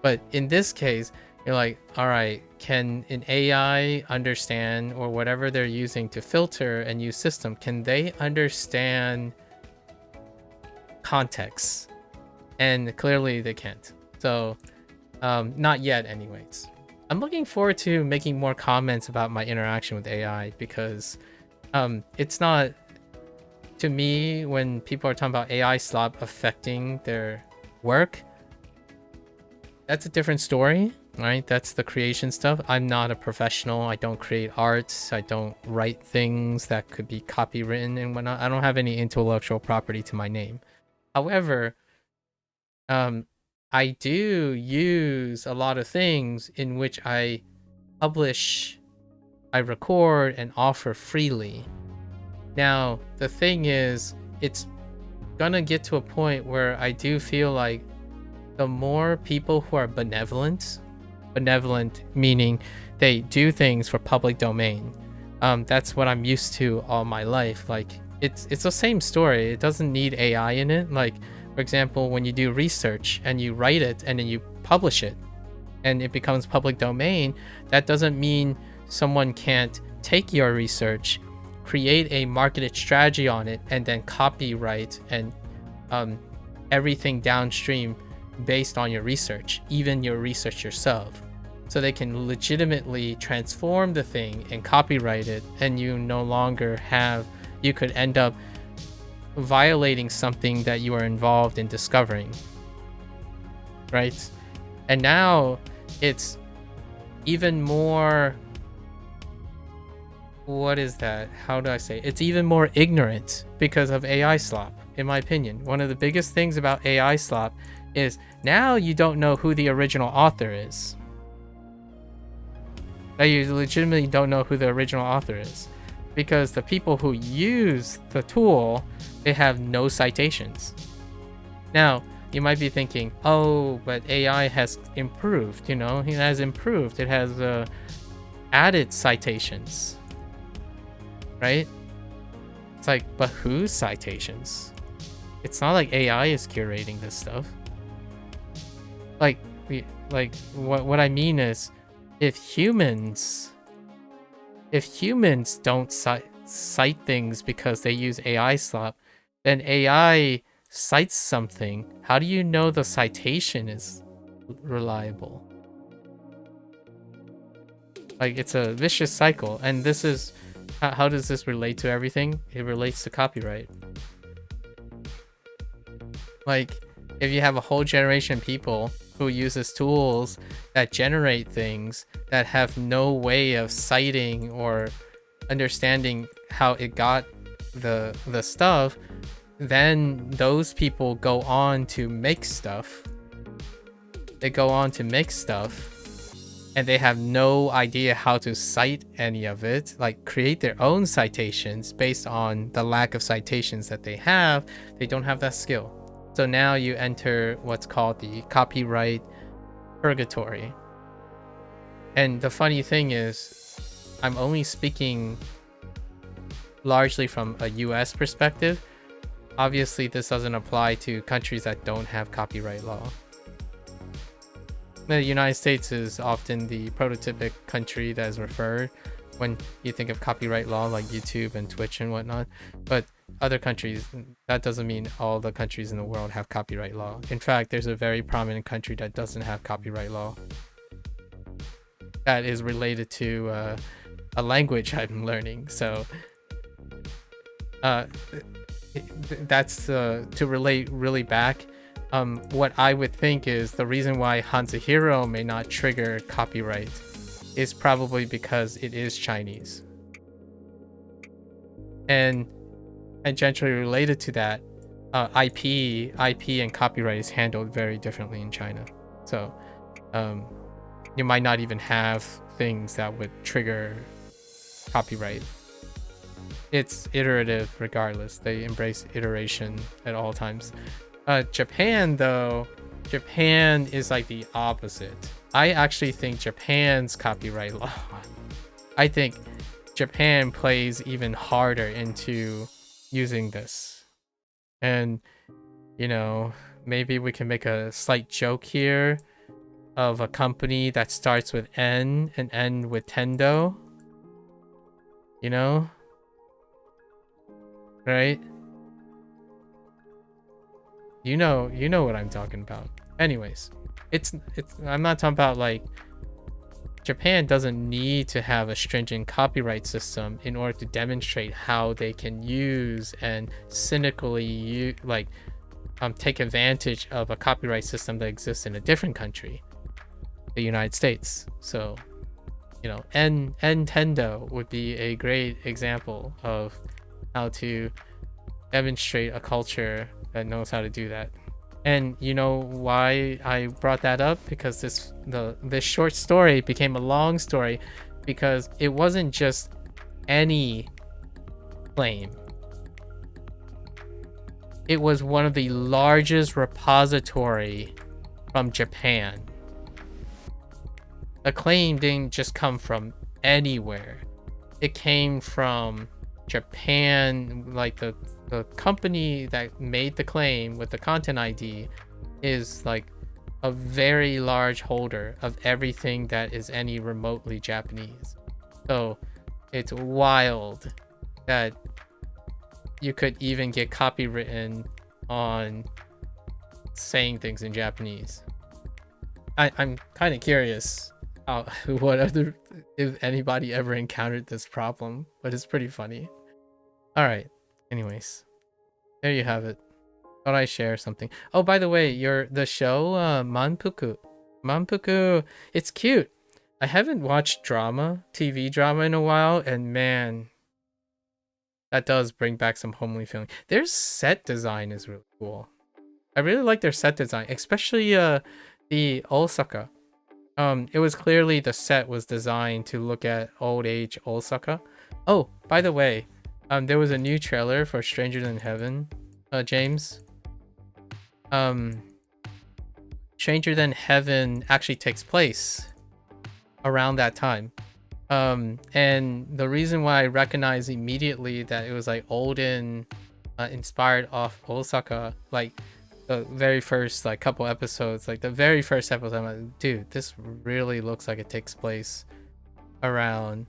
But in this case, you're like, all right, can an AI understand, or whatever they're using to filter and use system, can they understand context? And clearly they can't. So not yet anyways. I'm looking forward to making more comments about my interaction with AI, because it's not, to me, when people are talking about AI slop affecting their work, that's a different story, right? That's the creation stuff. I'm not a professional. I don't create art. I don't write things that could be copywritten and whatnot. I don't have any intellectual property to my name. However, I do use a lot of things in which I publish, I record, and offer freely. Now, the thing is, it's gonna get to a point where I do feel like the more people who are benevolent meaning they do things for public domain, that's what I'm used to all my life. Like, it's the same story. It doesn't need AI in it. Like, for example, when you do research and you write it and then you publish it and it becomes public domain, that doesn't mean someone can't take your research, create a marketed strategy on it, and then copyright and everything downstream based on your research, even your research yourself. So they can legitimately transform the thing and copyright it, and you no longer have, you could end up violating something that you are involved in discovering, right? And now it's even more, what is that? How do I say? It's even more ignorant because of AI slop, in my opinion. One of the biggest things about AI slop is now you don't know who the original author is. Now you legitimately don't know who the original author is, because the people who use the tool, they have no citations. Now, you might be thinking, oh, but AI has improved, you know, it has improved. It has added citations, right? It's like, but whose citations? It's not like AI is curating this stuff. Like what I mean is, if humans don't cite things because they use AI slop, then AI cites something. How do you know the citation is reliable? Like, it's a vicious cycle. And this is, how does this relate to everything? It relates to copyright. Like, if you have a whole generation of people who uses tools that generate things that have no way of citing or understanding how it got the stuff, then those people go on to make stuff. They go on to make stuff and they have no idea how to cite any of it, like create their own citations based on the lack of citations that they have. They don't have that skill. So now you enter what's called the copyright purgatory. And the funny thing is, I'm only speaking largely from a US perspective. Obviously, this doesn't apply to countries that don't have copyright law. The United States is often the prototypic country that is referred when you think of copyright law, like YouTube and Twitch and whatnot. But other countries, that doesn't mean all the countries in the world have copyright law. In fact, there's a very prominent country that doesn't have copyright law. That is related to a language I'm learning. So that's to relate really back. What I would think is the reason why Hanzuhiro may not trigger copyright is probably because it is Chinese. And tangentially related to that, IP and copyright is handled very differently in China. So you might not even have things that would trigger copyright. It's iterative regardless. They embrace iteration at all times. Japan, though, Japan is like the opposite. I actually think Japan's copyright law, I think Japan plays even harder into using this. And, you know, maybe we can make a slight joke here of a company that starts with N and end with Tendo. You know? Right? You know what I'm talking about. Anyways, I'm not talking about like Japan doesn't need to have a stringent copyright system in order to demonstrate how they can use and cynically take advantage of a copyright system that exists in a different country, the United States. So, you know, Nintendo would be a great example of how to demonstrate a culture that knows how to do that. And you know why I brought that up? Because this short story became a long story because it wasn't just any claim. It was one of the largest repository from Japan. The claim didn't just come from anywhere. It came from Japan, like the company that made the claim with the content ID is like a very large holder of everything that is any remotely Japanese. So it's wild that you could even get copywritten on saying things in Japanese. I'm kind of curious if anybody ever encountered this problem, but it's pretty funny. All right. Anyways, there you have it. Thought I share something. Oh, by the way, the show Manpuku, it's cute. I haven't watched TV drama in a while, and man, that does bring back some homely feeling. Their set design is really cool. I really like their set design, especially the Osaka. It was clearly the set was designed to look at old age Osaka. Oh, by the way, there was a new trailer for Stranger Than Heaven, James. Stranger Than Heaven actually takes place around that time. And the reason why I recognize immediately that it was like olden inspired off Osaka, like the very first like couple episodes, like the very first episode, I'm like, dude, this really looks like it takes place around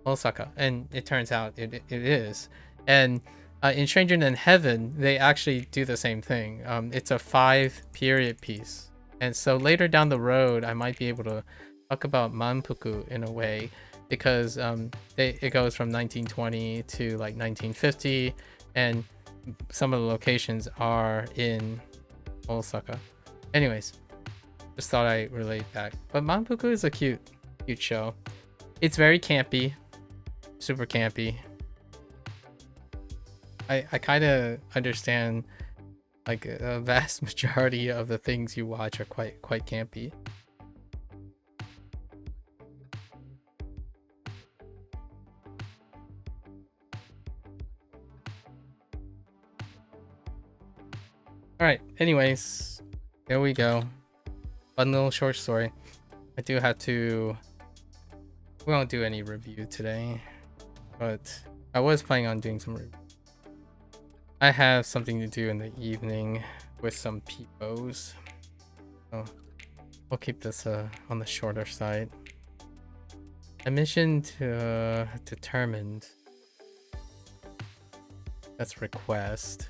Osaka, and it turns out it is. And in Stranger Than Heaven, they actually do the same thing. It's a 5-period piece, and so later down the road, I might be able to talk about Manpuku in a way, because it goes from 1920 to like 1950, and some of the locations are in Osaka. Anyways, just thought I'd relate back. But Manpuku is a cute show. It's very campy, super campy. I kind of understand like a vast majority of the things you watch are quite campy. Alright, anyways, there we go. Fun little short story. I do have to... We won't do any review today, but I was planning on doing some review. I have something to do in the evening with some peoples, so we'll keep this on the shorter side. I mentioned determined. That's request.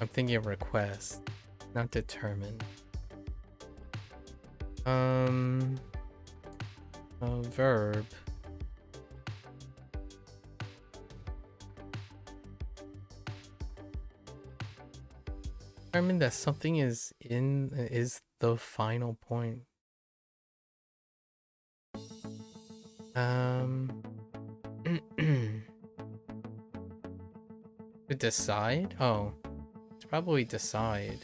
I'm thinking of request, not determined. A verb. Determine that something is the final point. To decide? Oh, it's probably decide.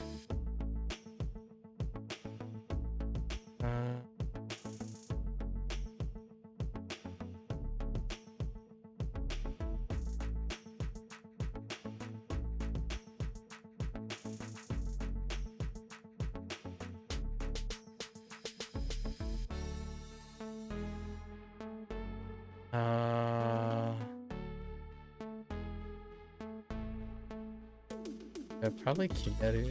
Probably kimaru.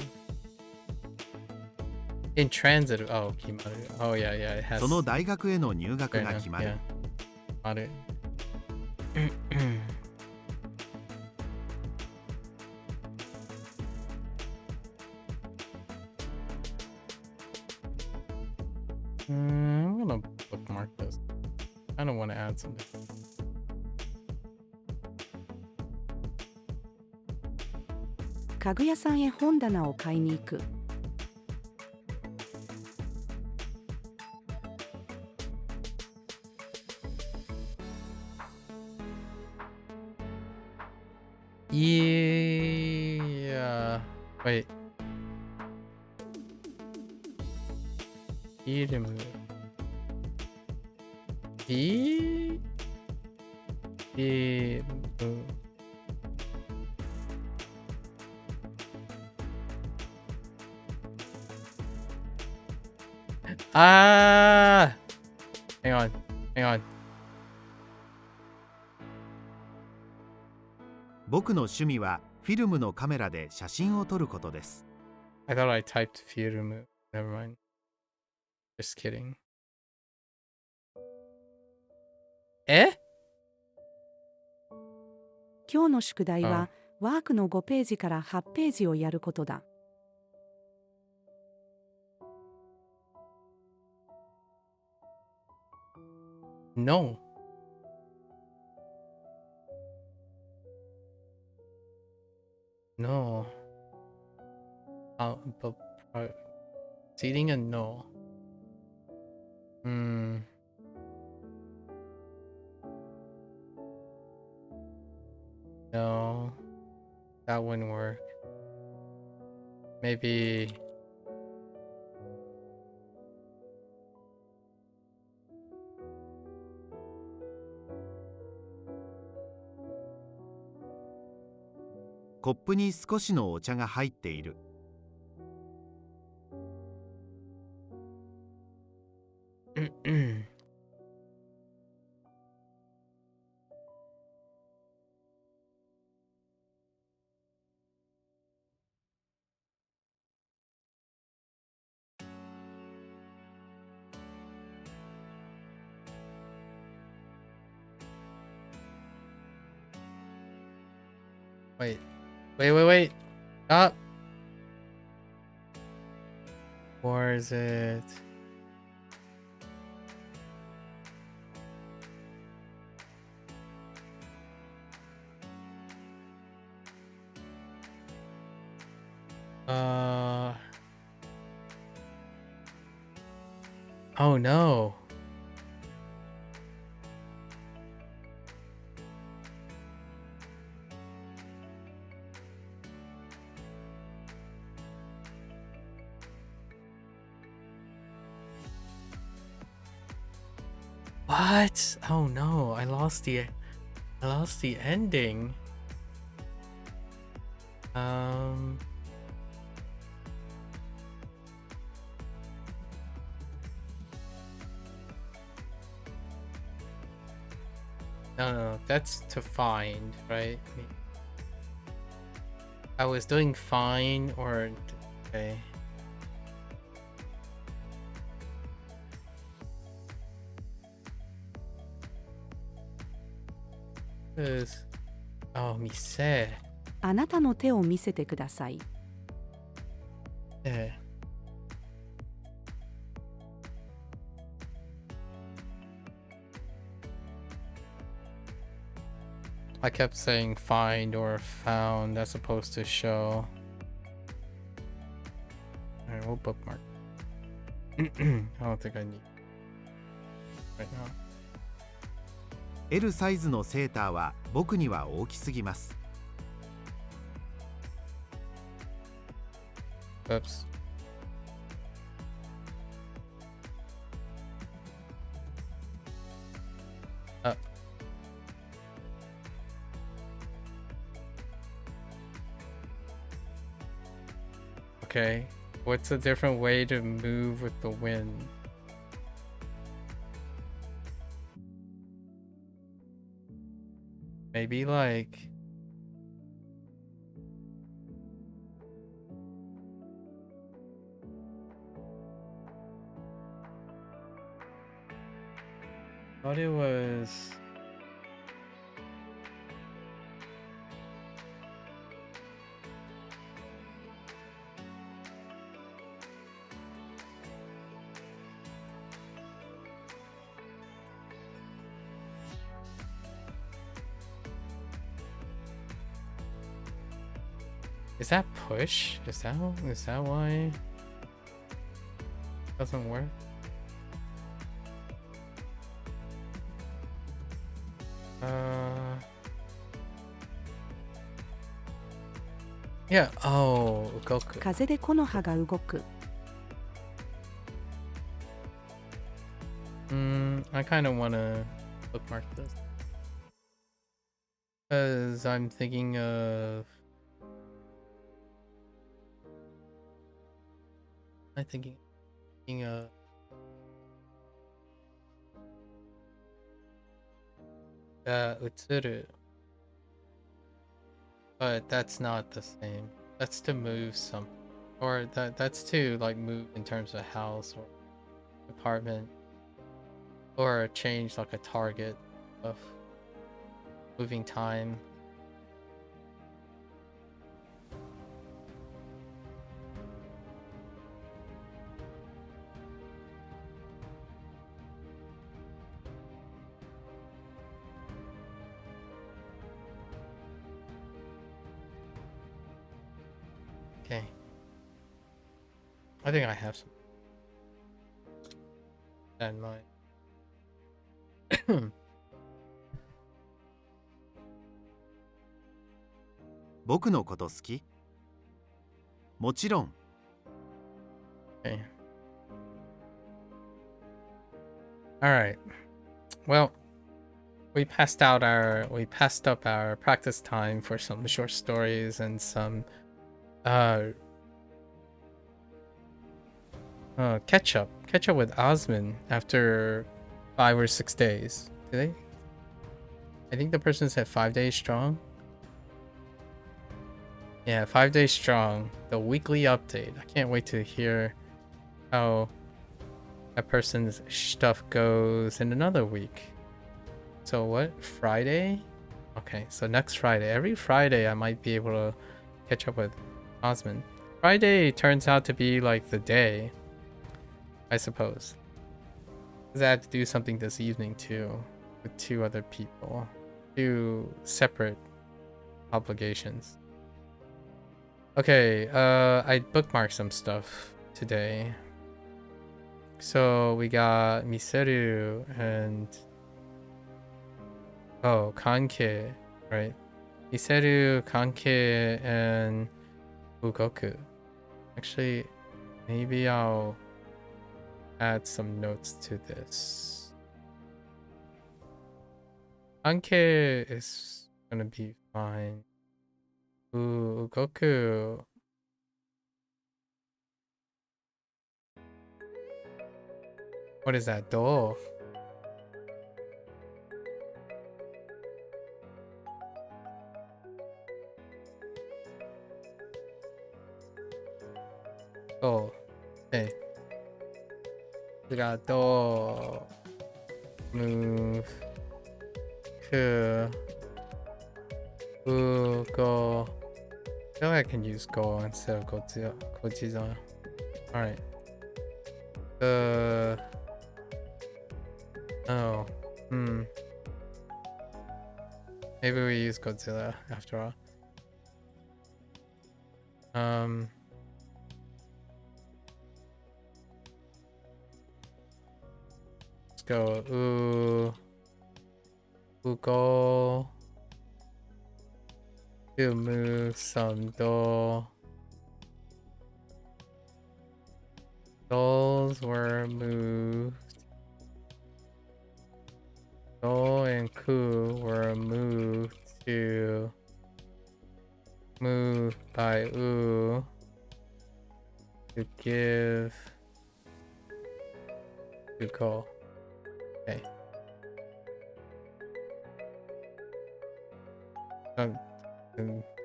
In transit. Oh, kimaru. Oh yeah, it has. その大学への入学が決まる。Kimaru. I'm gonna bookmark this. I don't want to add something. "家具屋さんへ本棚を買いに行く." Yeah. Wait. Irimu. Irimu. Ah! Hang on. 僕の趣味はフィルムのカメラで写真を撮ることです。I thought I typed Firumu. Never mind. Just kidding. 今日の宿題はワークの5ページから8ページをやることだ。No. No. But seating a no. No. That wouldn't work. Maybe.「コップに少しのお茶が入っている。」Wait. Stop. Or is it? Oh no. What? Oh no, I lost the ending. Um. No, that's to find, right? I was doing fine or okay. Cause oh, mise. あなたの手を見せてください。Yeah. I kept saying find or found as opposed to show. Alright, we'll bookmark. I don't think I need right now. L サイズのセーターは僕には大きすぎます。Oops. Okay. What's a different way to move with the wind? Maybe like thought it was Is that push? Is that why it doesn't work? Yeah. Oh, Goku. 風で木の葉が動く。I kind of want to bookmark this because I'm thinking of. Thinking of. Utsuru. But that's not the same. That's to move something. Or that's to like move in terms of house or apartment. Or change like a target of moving time. Okay. I think I have some that in mind. 僕のこと好き？もちろん。Okay. All right. Well, we passed up our practice time for some short stories and some catch up with Osman after 5 or 6 days. Did they? I think the person said 5 days strong. Yeah, 5 days strong. The weekly update. I can't wait to hear how that person's stuff goes in another week. So what? Friday? Okay, so next Friday. Every Friday I might be able to catch up with Osman. Friday turns out to be like the day, I suppose. Because I had to do something this evening too, with 2 other people. 2 separate obligations. Okay, I bookmarked some stuff today. So we got Miseru and Kanke, right? Miseru, Kanke, and Ugoku. Actually, maybe I'll add some notes to this. Kanke is gonna be fine. Ooh, Goku. What is that? Do. Oh. Hey. We got do. Move. Ku. Ooh, go. I feel like I can use go instead of Godzilla. Alright. Oh. Maybe we use Godzilla after all. Let's go. Go. To move some do. Dolls were moved. Do and Ku were moved to move by to give to call. Okay.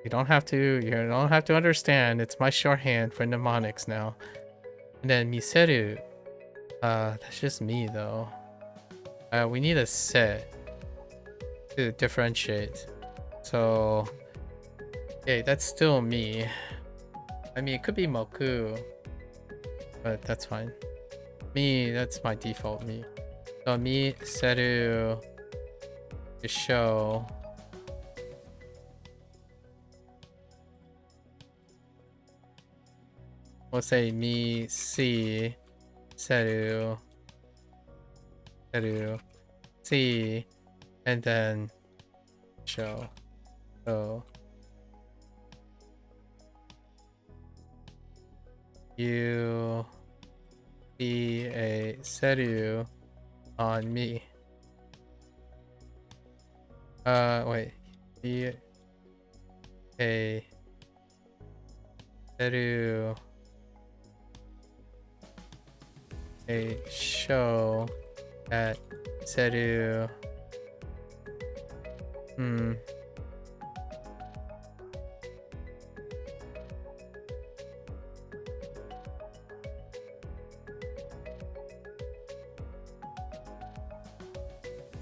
You don't have to understand. It's my shorthand for mnemonics now. And then Miseru. That's just me though. We need a set to differentiate. So, okay, that's still me. I mean, it could be MAKU, but that's fine. Me, that's my default me. So me, Seru, to show. We'll say me, see, Seru, see, and then show. So you see a Seru on me. Wait. See a Seru a show at Seru.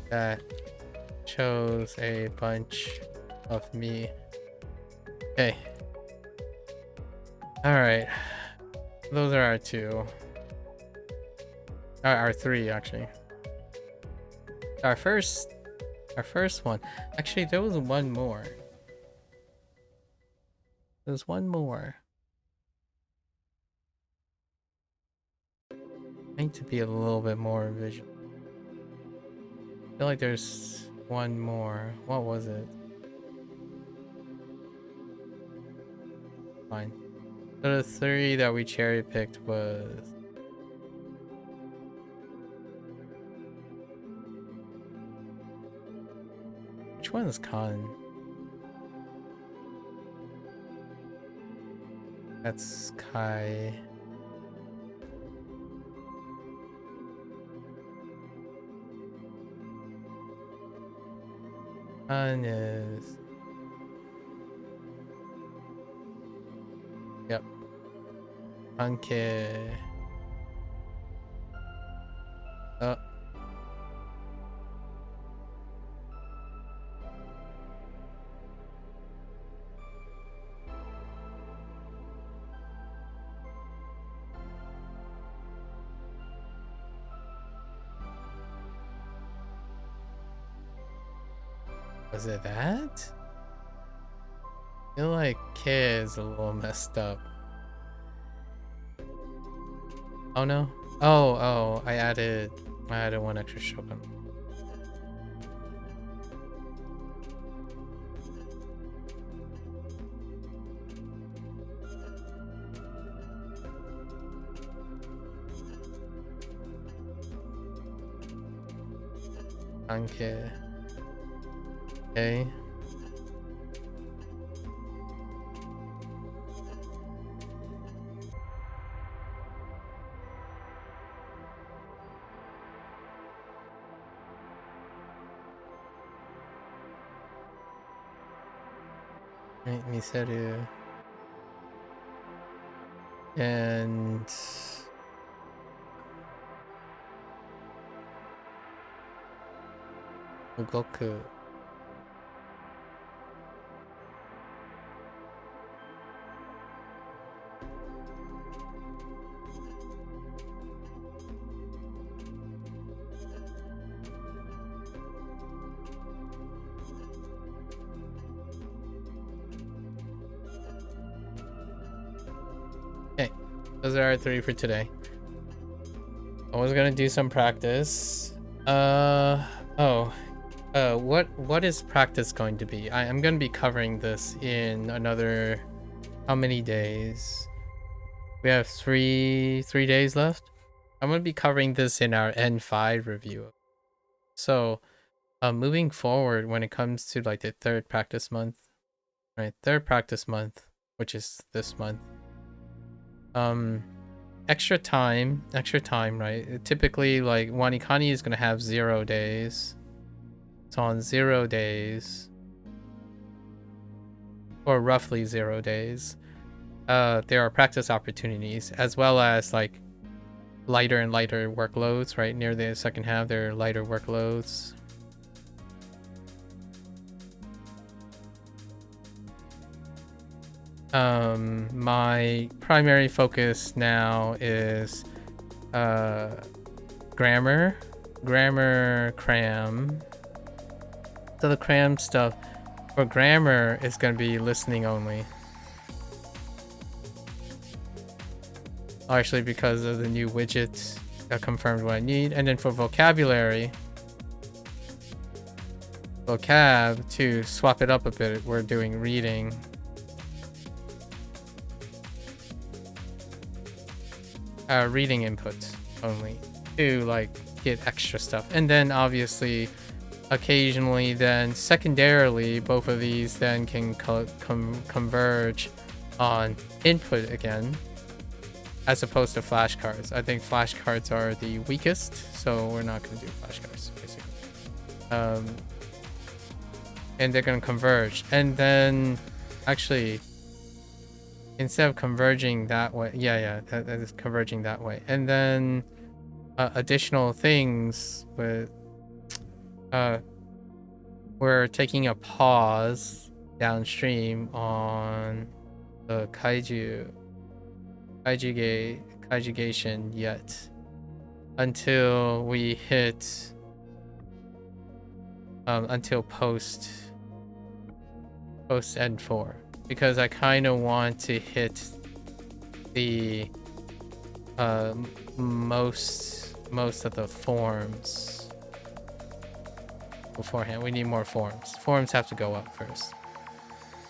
That shows a bunch of me. Okay. Alright. Those are our two. Our three, actually. Our first one. Actually, there was one more. There's one more. I need to be a little bit more visual. I feel like there's one more. What was it? Fine. So the three that we cherry picked was which one is Khan? That's Kai. Khan is. Yep. Anke. Oh. Was it that? I feel like K is a little messed up. Oh no. Oh, I added one extra shogun. Anke. Okay. Right, miseru. And ugoku. Okay, those are our 3 for today. I was gonna do some practice. What is practice going to be? I'm gonna be covering this in another, how many days? We have three days left. I'm gonna be covering this in our N5 review. So, moving forward, when it comes to like the third practice month, right? Third practice month, which is this month. Extra time, right? Typically, like Wanikani is gonna have 0 days. So on 0 days, or roughly 0 days, there are practice opportunities, as well as like lighter and lighter workloads, right? Near the second half, there are lighter workloads. My primary focus now is grammar cram. So the cram stuff for grammar is going to be listening only. Actually, because of the new widget that confirmed what I need. And then for vocabulary, vocab, to swap it up a bit, we're doing reading. Reading inputs only to like get extra stuff. And then obviously occasionally, then secondarily, both of these then can converge on input again, as opposed to flashcards. I think flashcards are the weakest, so we're not going to do flashcards basically. And they're going to converge, and then actually instead of converging that way, that is converging that way. And then additional things with we're taking a pause downstream on the kaijugation yet until we hit until post N4, because I kind of want to hit the most of the forms beforehand. We need more forms. Forms have to go up first.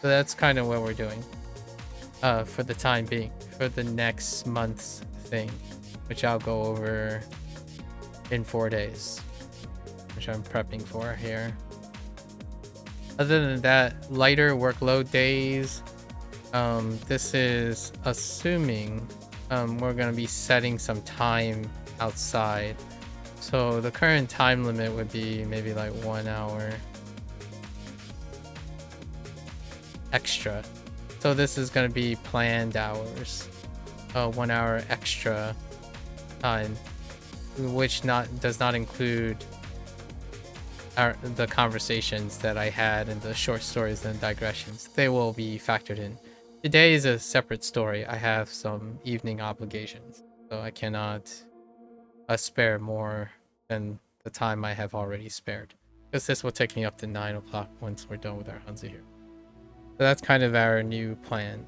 So that's kind of what we're doing for the time being, for the next month's thing, which I'll go over in 4 days, which I'm prepping for here. Other than that, lighter workload days. This is assuming we're going to be setting some time outside. So the current time limit would be maybe like 1 hour extra. So this is going to be planned hours. 1 hour extra time, which does not include the conversations that I had and the short stories and digressions. They will be factored in. Today is a separate story. I have some evening obligations, so I cannot spare more than the time I have already spared, because this will take me up to 9 o'clock once we're done with our Hanzi here. So that's kind of our new plan,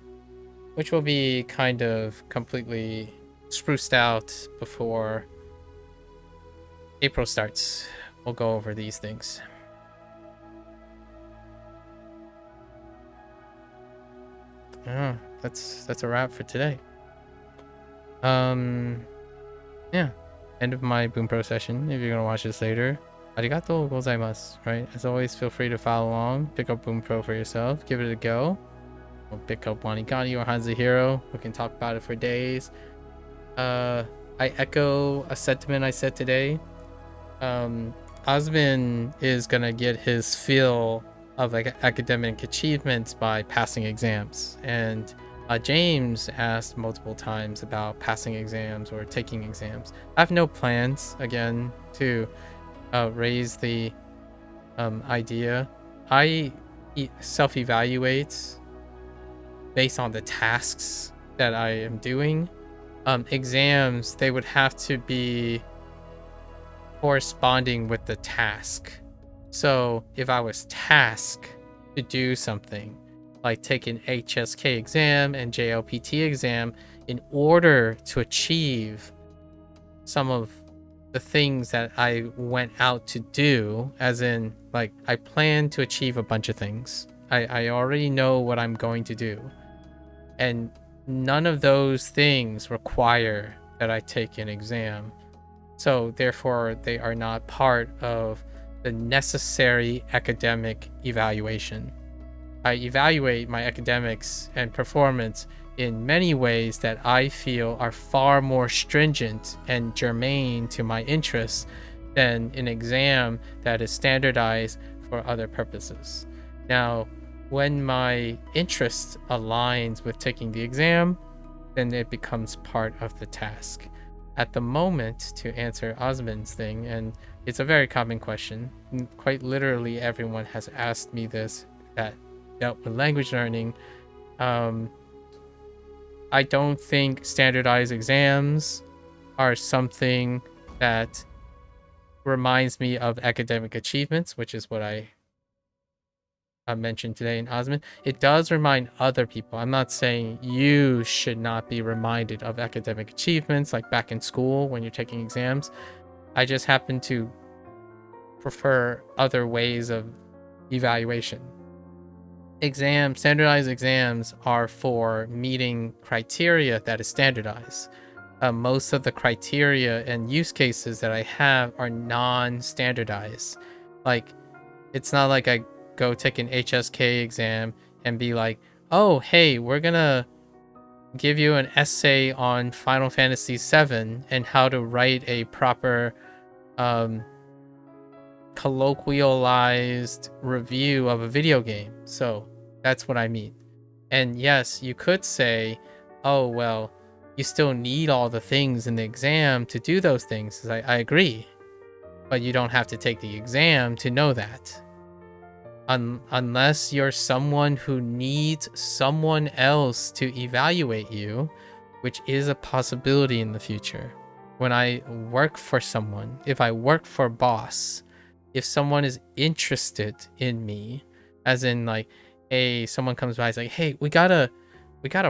which will be kind of completely spruced out before April starts. We'll go over these things. Yeah, that's a wrap for today. Yeah, end of my Bunpro session. If you're gonna watch this later, arigatou gozaimasu. Right, as always, feel free to follow along, pick up Bunpro for yourself, give it a go. We'll pick up Wanikani or Hanzi Hero. We can talk about it for days. I echo a sentiment I said today. Osman is gonna get his fill of like academic achievements by passing exams. And James asked multiple times about passing exams or taking exams. I have no plans again to raise the idea. I self-evaluate based on the tasks that I am doing. Exams, they would have to be corresponding with the task. So if I was tasked to do something, like take an HSK exam and JLPT exam in order to achieve some of the things that I went out to do, as in, like, I plan to achieve a bunch of things. I already know what I'm going to do. And none of those things require that I take an exam. So therefore, they are not part of the necessary academic evaluation. I evaluate my academics and performance in many ways that I feel are far more stringent and germane to my interests than an exam that is standardized for other purposes. Now, when my interest aligns with taking the exam, then it becomes part of the task. At the moment, to answer Osman's thing, and it's a very common question, quite literally everyone has asked me this that dealt with language learning. I don't think standardized exams are something that reminds me of academic achievements, which is what I mentioned today in Osman. It does remind other people. I'm not saying you should not be reminded of academic achievements like back in school when you're taking exams. I just happen to prefer other ways of evaluation. Standardized exams are for meeting criteria that is standardized. Most of the criteria and use cases that I have are non-standardized. Like, it's not like I go take an HSK exam and be like, oh, hey, we're gonna give you an essay on Final Fantasy VII and how to write a proper colloquialized review of a video game. So that's what I mean. And yes, you could say, oh, well, you still need all the things in the exam to do those things. I agree, but you don't have to take the exam to know that. Unless you're someone who needs someone else to evaluate you, which is a possibility in the future. When I work for someone, if I work for a boss, if someone is interested in me, as in like, hey, someone comes by, is like, hey, we got a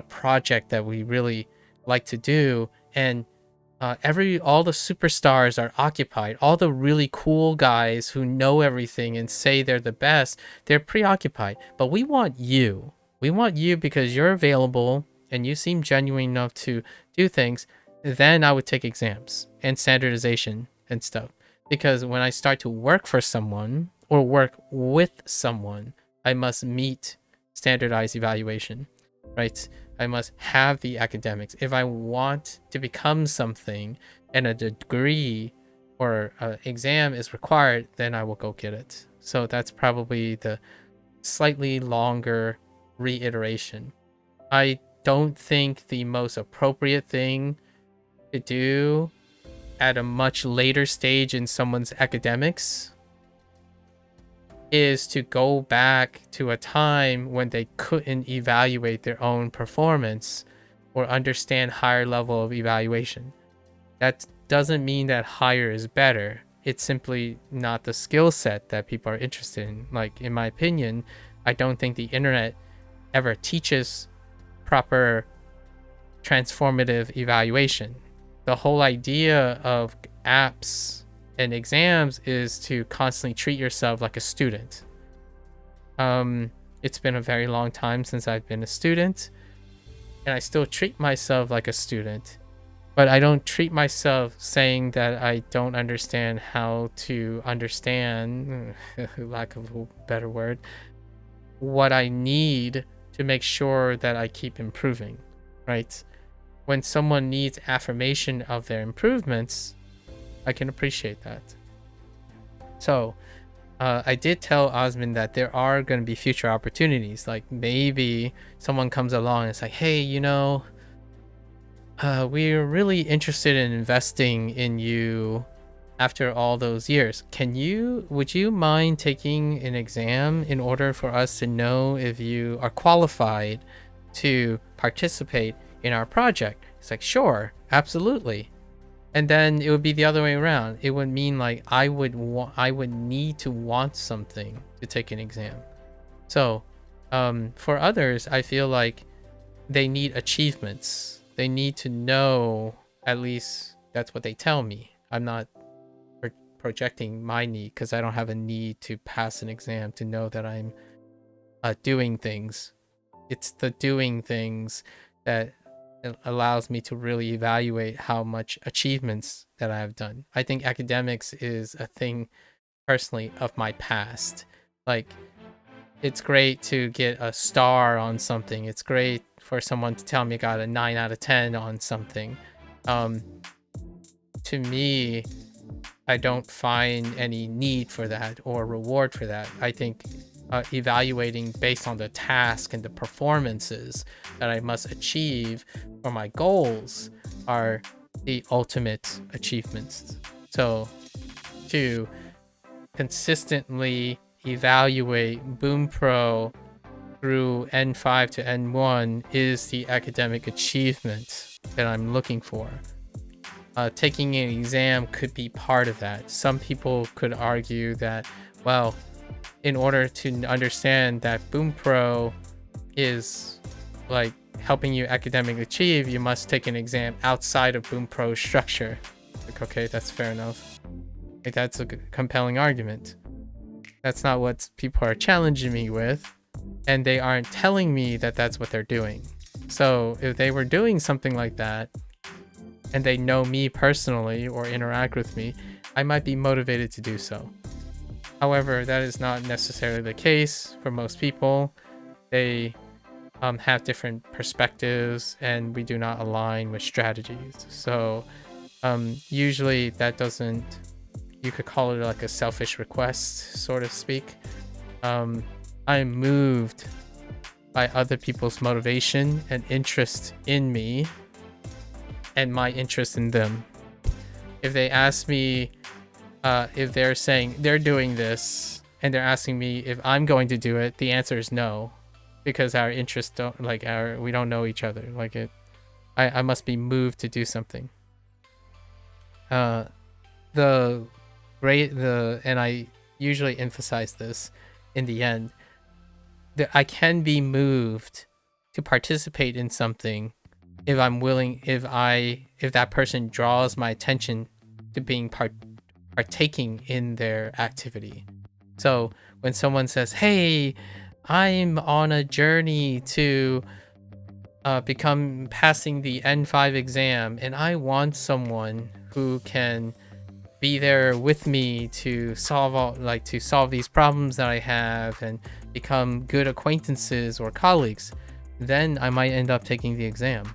project that we really like to do, and all the superstars are occupied. All the really cool guys who know everything and say they're the best, they're preoccupied. But we want you. We want you because you're available and you seem genuine enough to do things. Then I would take exams and standardization and stuff. Because when I start to work for someone or work with someone, I must meet standardized evaluation, right? I must have the academics. If I want to become something and a degree or an exam is required, then I will go get it. So that's probably the slightly longer reiteration. I don't think the most appropriate thing to do at a much later stage in someone's academics is to go back to a time when they couldn't evaluate their own performance or understand higher level of evaluation. That doesn't mean that higher is better. It's simply not the skill set that people are interested in. Like, in my opinion, I don't think the internet ever teaches proper transformative evaluation. The whole idea of apps and exams is to constantly treat yourself like a student. It's been a very long time since I've been a student, and I still treat myself like a student, but I don't treat myself saying that I don't understand how to understand, lack of a better word, what I need to make sure that I keep improving, right? When someone needs affirmation of their improvements, I can appreciate that. So I did tell Osmond that there are going to be future opportunities. Like maybe someone comes along and it's like, hey, we're really interested in investing in you after all those years. Would you mind taking an exam in order for us to know if you are qualified to participate in our project? It's like, sure, absolutely. And then it would be the other way around. It would mean like I would need to want something to take an exam. So for others, I feel like they need achievements. They need to know, at least that's what they tell me. I'm not projecting my need because I don't have a need to pass an exam to know that I'm doing things. It's the doing things that allows me to really evaluate how much achievements that I have done. I think academics is a thing personally of my past. Like, it's great to get a star on something. It's great for someone to tell me I got a 9 out of 10 on something. To me, I don't find any need for that or reward for that. I think evaluating based on the task and the performances that I must achieve for my goals are the ultimate achievements. So to consistently evaluate Bunpro through N5 to N1 is the academic achievement that I'm looking for. Taking an exam could be part of that. Some people could argue that, well, in order to understand that Bunpro is like helping you academically achieve, you must take an exam outside of Bunpro's structure. Like, okay, that's fair enough. Like, that's a compelling argument. That's not what people are challenging me with, and they aren't telling me that that's what they're doing. So if they were doing something like that, and they know me personally or interact with me, I might be motivated to do so. However, that is not necessarily the case for most people. They have different perspectives and we do not align with strategies. So usually that doesn't, you could call it like a selfish request, so to speak. I'm moved by other people's motivation and interest in me and my interest in them. If they ask me, if they're saying they're doing this and they're asking me if I'm going to do it, the answer is no, because our interests don't we don't know each other. I must be moved to do something. And I usually emphasize this in the end, that I can be moved to participate in something if I'm willing, if that person draws my attention to being partaking in their activity. So when someone says, hey, I'm on a journey to become passing the N5 exam, and I want someone who can be there with me to solve these problems that I have and become good acquaintances or colleagues, then I might end up taking the exam.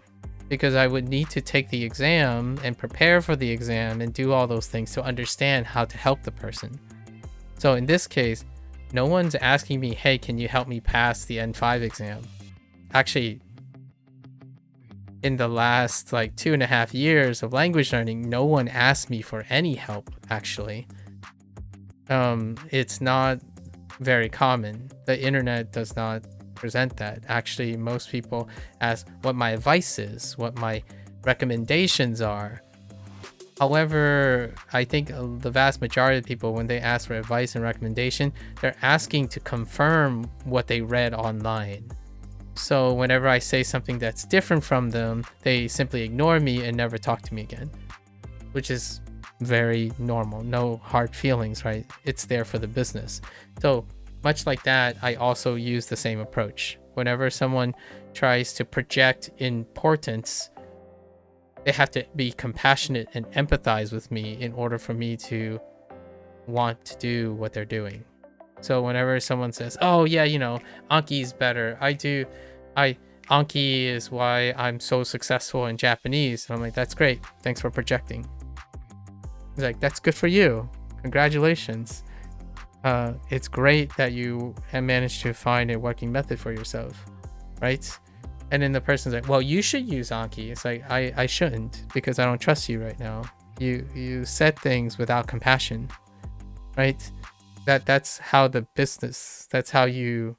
Because I would need to take the exam and prepare for the exam and do all those things to understand how to help the person. So in this case, no one's asking me, hey, can you help me pass the N5 exam? Actually, in the last 2.5 years of language learning, no one asked me for any help, actually. It's not very common. The internet does not present that. Actually, most people ask what my advice is, what my recommendations are. However, I think the vast majority of people, when they ask for advice and recommendation, they're asking to confirm what they read online. So whenever I say something that's different from them, they simply ignore me and never talk to me again, which is very normal. No hard feelings, right? It's there for the business. So much like that, I also use the same approach. Whenever someone tries to project importance, they have to be compassionate and empathize with me in order for me to want to do what they're doing. So whenever someone says, oh yeah, Anki's better, Anki is why I'm so successful in Japanese. And I'm like, that's great. Thanks for projecting. He's like, that's good for you. Congratulations. it's great that you have managed to find a working method for yourself, right? And then the person's like, well, you should use Anki. It's like, I shouldn't, because I don't trust you right now. You said things without compassion, right? That's how that's how you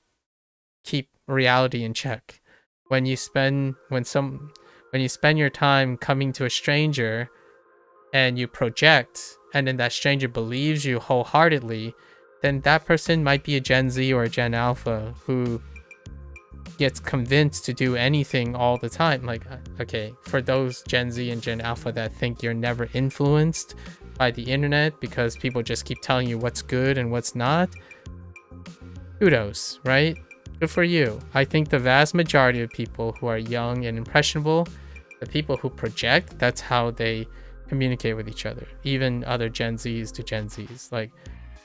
keep reality in check. When you spend your time coming to a stranger and you project, and then that stranger believes you wholeheartedly, then that person might be a Gen Z or a Gen Alpha who gets convinced to do anything all the time. Like, okay, for those Gen Z and Gen Alpha that think you're never influenced by the internet because people just keep telling you what's good and what's not, kudos, right? Good for you. I think the vast majority of people who are young and impressionable, the people who project, that's how they communicate with each other, even other Gen Zs to Gen Zs. Like,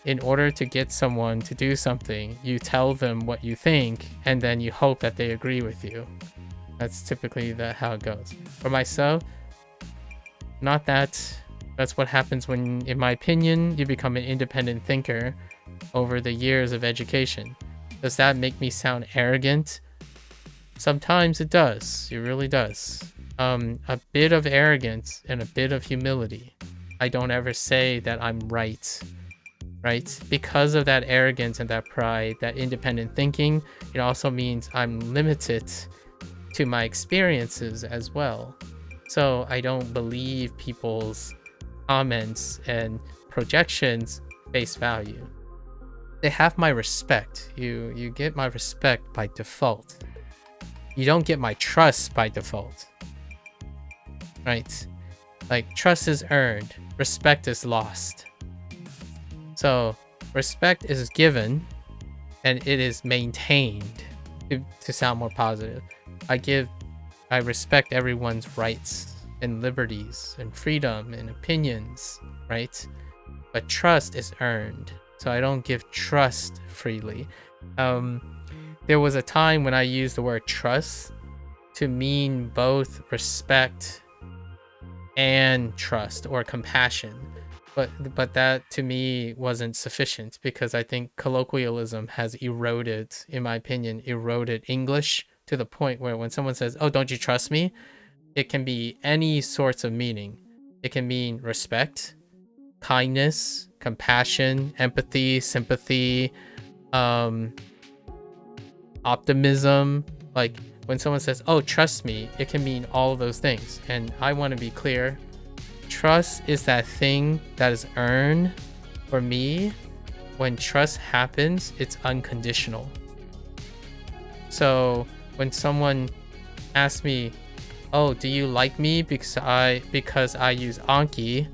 in order to get someone to do something, you tell them what you think, and then you hope that they agree with you. That's typically how it goes. For myself, not that. That's what happens when, in my opinion, you become an independent thinker over the years of education. Does that make me sound arrogant? Sometimes it does. It really does. A bit of arrogance and a bit of humility. I don't ever say that I'm right? Because of that arrogance and that pride, that independent thinking, it also means I'm limited to my experiences as well. So I don't believe people's comments and projections face value. They have my respect. You get my respect by default. You don't get my trust by default. Right? Like, trust is earned, respect is lost. So respect is given and it is maintained, to sound more positive. I respect everyone's rights and liberties and freedom and opinions, right? But trust is earned. So I don't give trust freely. There was a time when I used the word trust to mean both respect and trust or compassion. But that to me wasn't sufficient, because I think colloquialism has eroded, in my opinion, English to the point where when someone says, oh, don't you trust me? It can be any sorts of meaning. It can mean respect, kindness, compassion, empathy, sympathy, optimism. Like, when someone says, oh, trust me, it can mean all of those things. And I want to be clear. Trust is that thing that is earned. For me, when trust happens, it's unconditional. So when someone asks me, oh, do you like me because I use Anki,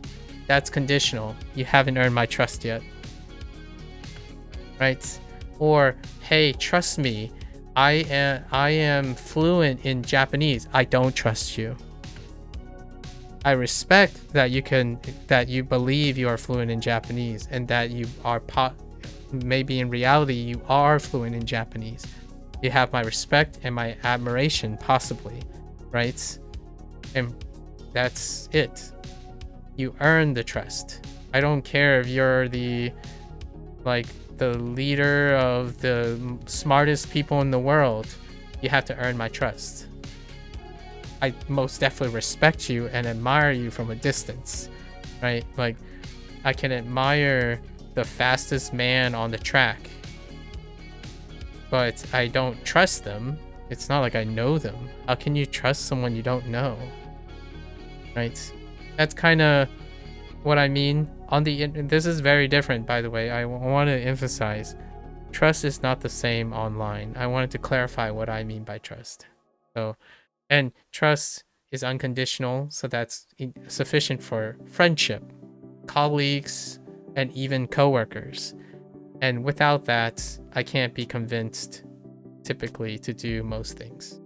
that's conditional. You haven't earned my trust yet. Right? Or, hey, trust me, I am fluent in Japanese. I don't trust you. I respect that you believe you are fluent in Japanese, and that you are maybe in reality you are fluent in Japanese. You have my respect and my admiration, possibly, right? And that's it. You earn the trust. I don't care if you're the leader of the smartest people in the world. You have to earn my trust. I most definitely respect you and admire you from a distance, right? Like, I can admire the fastest man on the track, but I don't trust them. It's not like I know them. How can you trust someone you don't know? Right? That's kind of what I mean. This is very different, by the way. I want to emphasize, trust is not the same online. I wanted to clarify what I mean by trust. And trust is unconditional, so that's sufficient for friendship, colleagues, and even coworkers. And without that, I can't be convinced, typically, to do most things.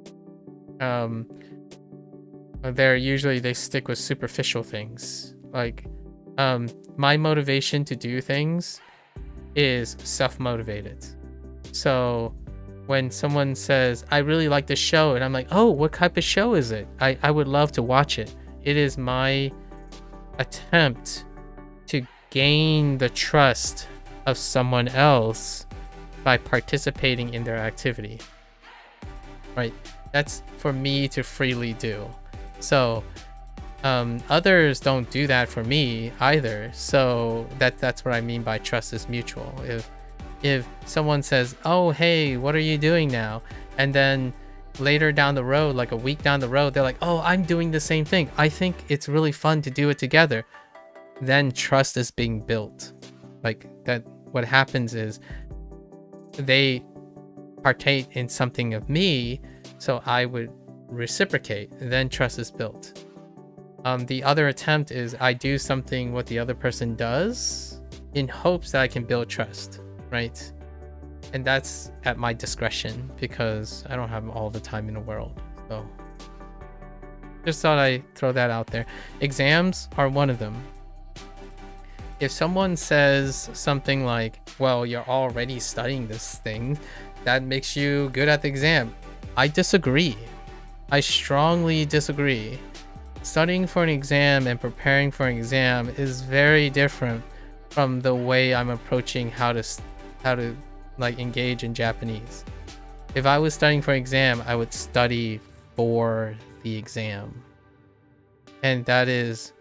They stick with superficial things. Like, my motivation to do things is self-motivated. So when someone says, I really like this show, and I'm like, oh, what type of show is it? I would love to watch it. It is my attempt to gain the trust of someone else by participating in their activity, right? That's for me to freely do. So others don't do that for me either. So that's what I mean by trust is mutual. If someone says, oh, hey, what are you doing now? And then later down the road, like a week down the road, they're like, oh, I'm doing the same thing. I think it's really fun to do it together. Then trust is being built. Like that, what happens is they partake in something of me, so I would reciprocate. Then trust is built. The other attempt is I do something what the other person does in hopes that I can build trust, right? And that's at my discretion because I don't have all the time in the world. So just thought I'd throw that out there. Exams are one of them. If someone says something like, well, you're already studying this thing, that makes you good at the exam. I disagree. I strongly disagree. Studying for an exam and preparing for an exam is very different from the way I'm approaching how to like engage in Japanese. If I was studying for an exam, I would study for the exam. And that is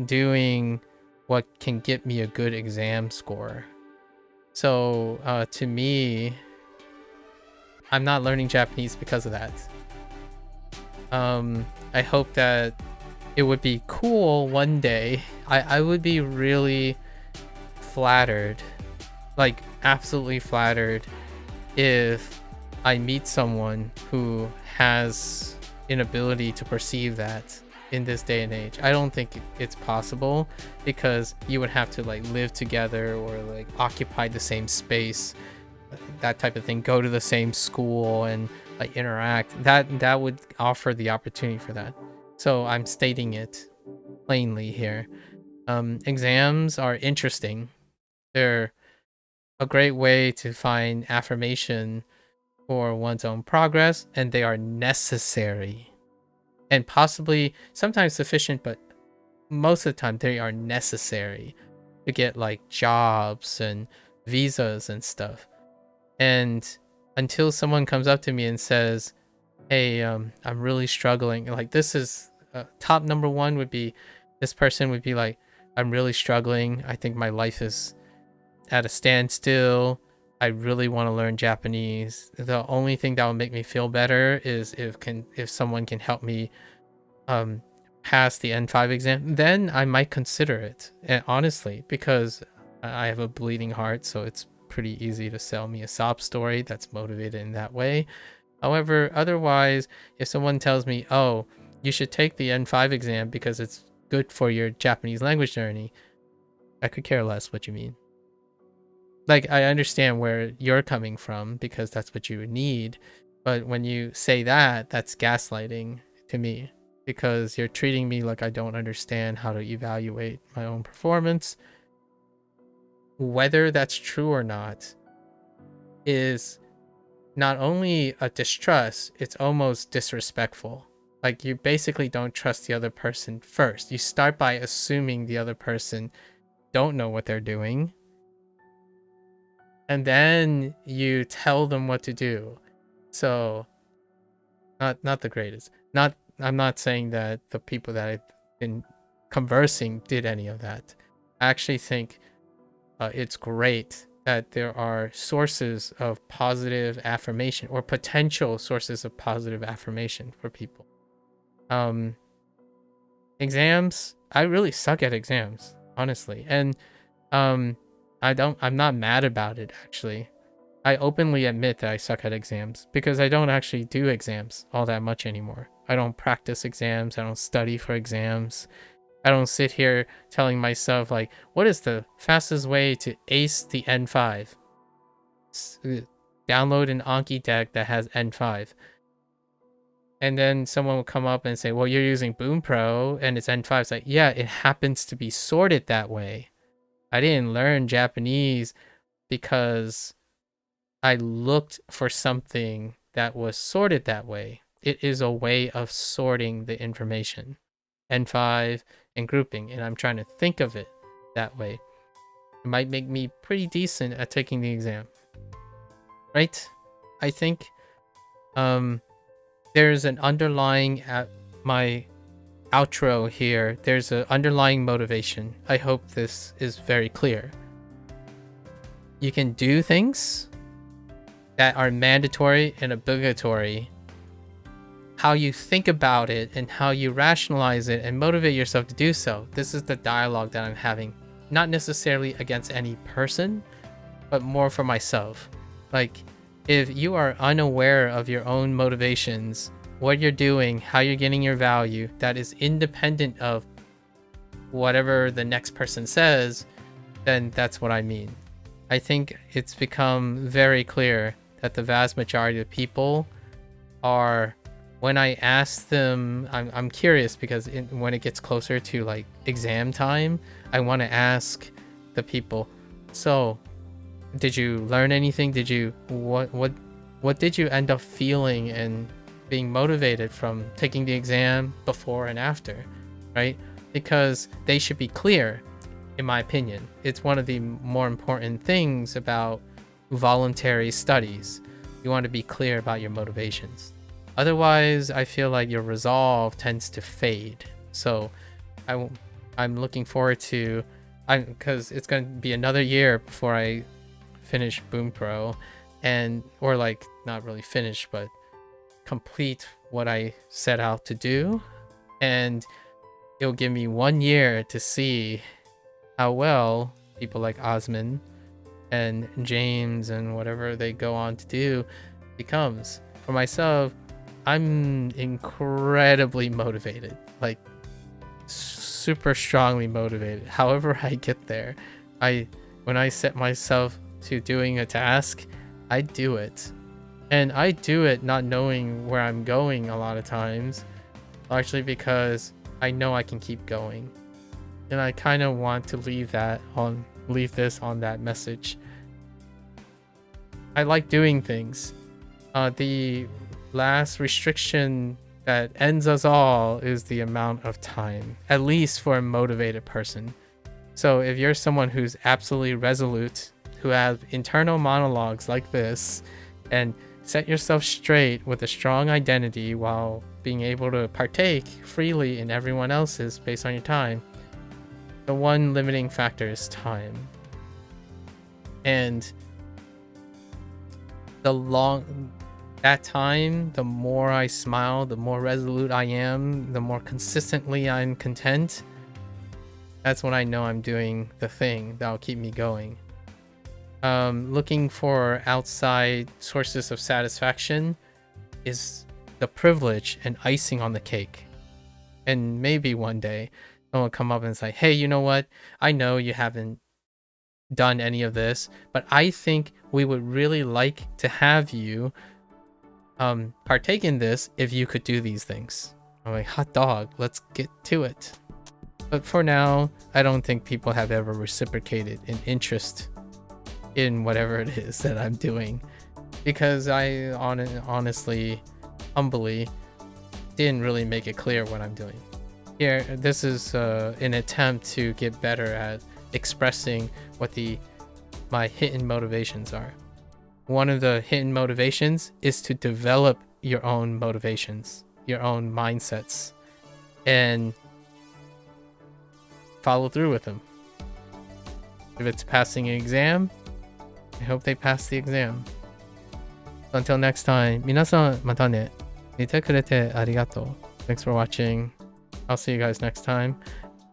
doing what can get me a good exam score. So to me, I'm not learning Japanese because of that. I hope that it would be cool one day. I would be really flattered, like absolutely flattered, if I meet someone who has an ability to perceive that in this day and age. I don't think it's possible because you would have to like live together or like occupy the same space, that type of thing, go to the same school and like interact. That would offer the opportunity for that. So I'm stating it plainly here. Exams are interesting. They're a great way to find affirmation for one's own progress, and they are necessary and possibly sometimes sufficient, but most of the time they are necessary to get like jobs and visas and stuff. And until someone comes up to me and says, hey, I'm really struggling, like this is top number one would be, this person would be like, I'm really struggling, I think my life is at a standstill, I really want to learn Japanese. The only thing that will make me feel better is if someone can help me pass the N5 exam. Then I might consider it, and honestly, because I have a bleeding heart, so it's pretty easy to sell me a sob story that's motivated in that way. However, otherwise, if someone tells me, oh, you should take the N5 exam because it's good for your Japanese language journey, I could care less what you mean. Like, I understand where you're coming from because that's what you need, but when you say that, that's gaslighting to me because you're treating me like I don't understand how to evaluate my own performance. Whether that's true or not is not only a distrust, it's almost disrespectful. Like, you basically don't trust the other person first. You start by assuming the other person don't know what they're doing, and then you tell them what to do. So not the greatest. I'm not saying that the people that I've been conversing did any of that. I actually think it's great that there are sources of positive affirmation or potential sources of positive affirmation for people. Exams, I really suck at exams, honestly. And I'm not mad about it, actually. I openly admit that I suck at exams because I don't actually do exams all that much anymore. I don't practice exams. I don't study for exams. I don't sit here telling myself, like, what is the fastest way to ace the N5? Download an Anki deck that has N5. And then someone will come up and say, well, you're using Bunpro and it's N5. It's like, yeah, it happens to be sorted that way. I didn't learn Japanese because I looked for something that was sorted that way. It is a way of sorting the information, N5 and grouping, and I'm trying to think of it that way. It might make me pretty decent at taking the exam. Right? I think there's an underlying at my outro here. There's an underlying motivation. I hope this is very clear. You can do things that are mandatory and obligatory. How you think about it and how you rationalize it and motivate yourself to do so. This is the dialogue that I'm having. Not necessarily against any person, but more for myself. Like, if you are unaware of your own motivations, what you're doing, how you're getting your value, that is independent of whatever the next person says, then that's what I mean. I think it's become very clear that the vast majority of people are, when I ask them, I'm curious because when it gets closer to like exam time, I want to ask the people, so did you learn anything? Did you, what did you end up feeling and being motivated from taking the exam before and after, right? Because they should be clear, in my opinion. It's one of the more important things about voluntary studies. You want to be clear about your motivations. Otherwise, I feel like your resolve tends to fade. So I'm looking forward to, because it's going to be another year before I finish Bunpro, and or like not really finish, but complete what I set out to do, and it'll give me 1 year to see how well people like Osman and James and whatever they go on to do becomes. For myself, I'm incredibly motivated, like super strongly motivated. However I get there, when I set myself to doing a task, I do it. And I do it not knowing where I'm going a lot of times, largely because I know I can keep going. And I kind of want to leave this on that message. I like doing things. The last restriction that ends us all is the amount of time, at least for a motivated person. So if you're someone who's absolutely resolute, who have internal monologues like this, and set yourself straight with a strong identity while being able to partake freely in everyone else's based on your time, the one limiting factor is time. And that time, the more I smile, the more resolute I am, the more consistently I'm content, that's when I know I'm doing the thing that'll keep me going. Looking for outside sources of satisfaction is the privilege and icing on the cake. And maybe one day someone will come up and say, hey, you know what? I know you haven't done any of this, but I think we would really like to have you partake in this if you could do these things. I'm like, hot dog, let's get to it. But for now, I don't think people have ever reciprocated an interest in whatever it is that I'm doing, because I honestly, humbly, didn't really make it clear what I'm doing. Here, this is an attempt to get better at expressing what my hidden motivations are. One of the hidden motivations is to develop your own motivations, your own mindsets, and follow through with them. If it's passing an exam, I hope they pass the exam. Until next time, 皆さんまたね。見てくれてありがとう. Thanks for watching. I'll see you guys next time.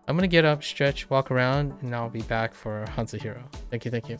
I'm gonna get up, stretch, walk around, and I'll be back for Hanzo Hero. Thank you.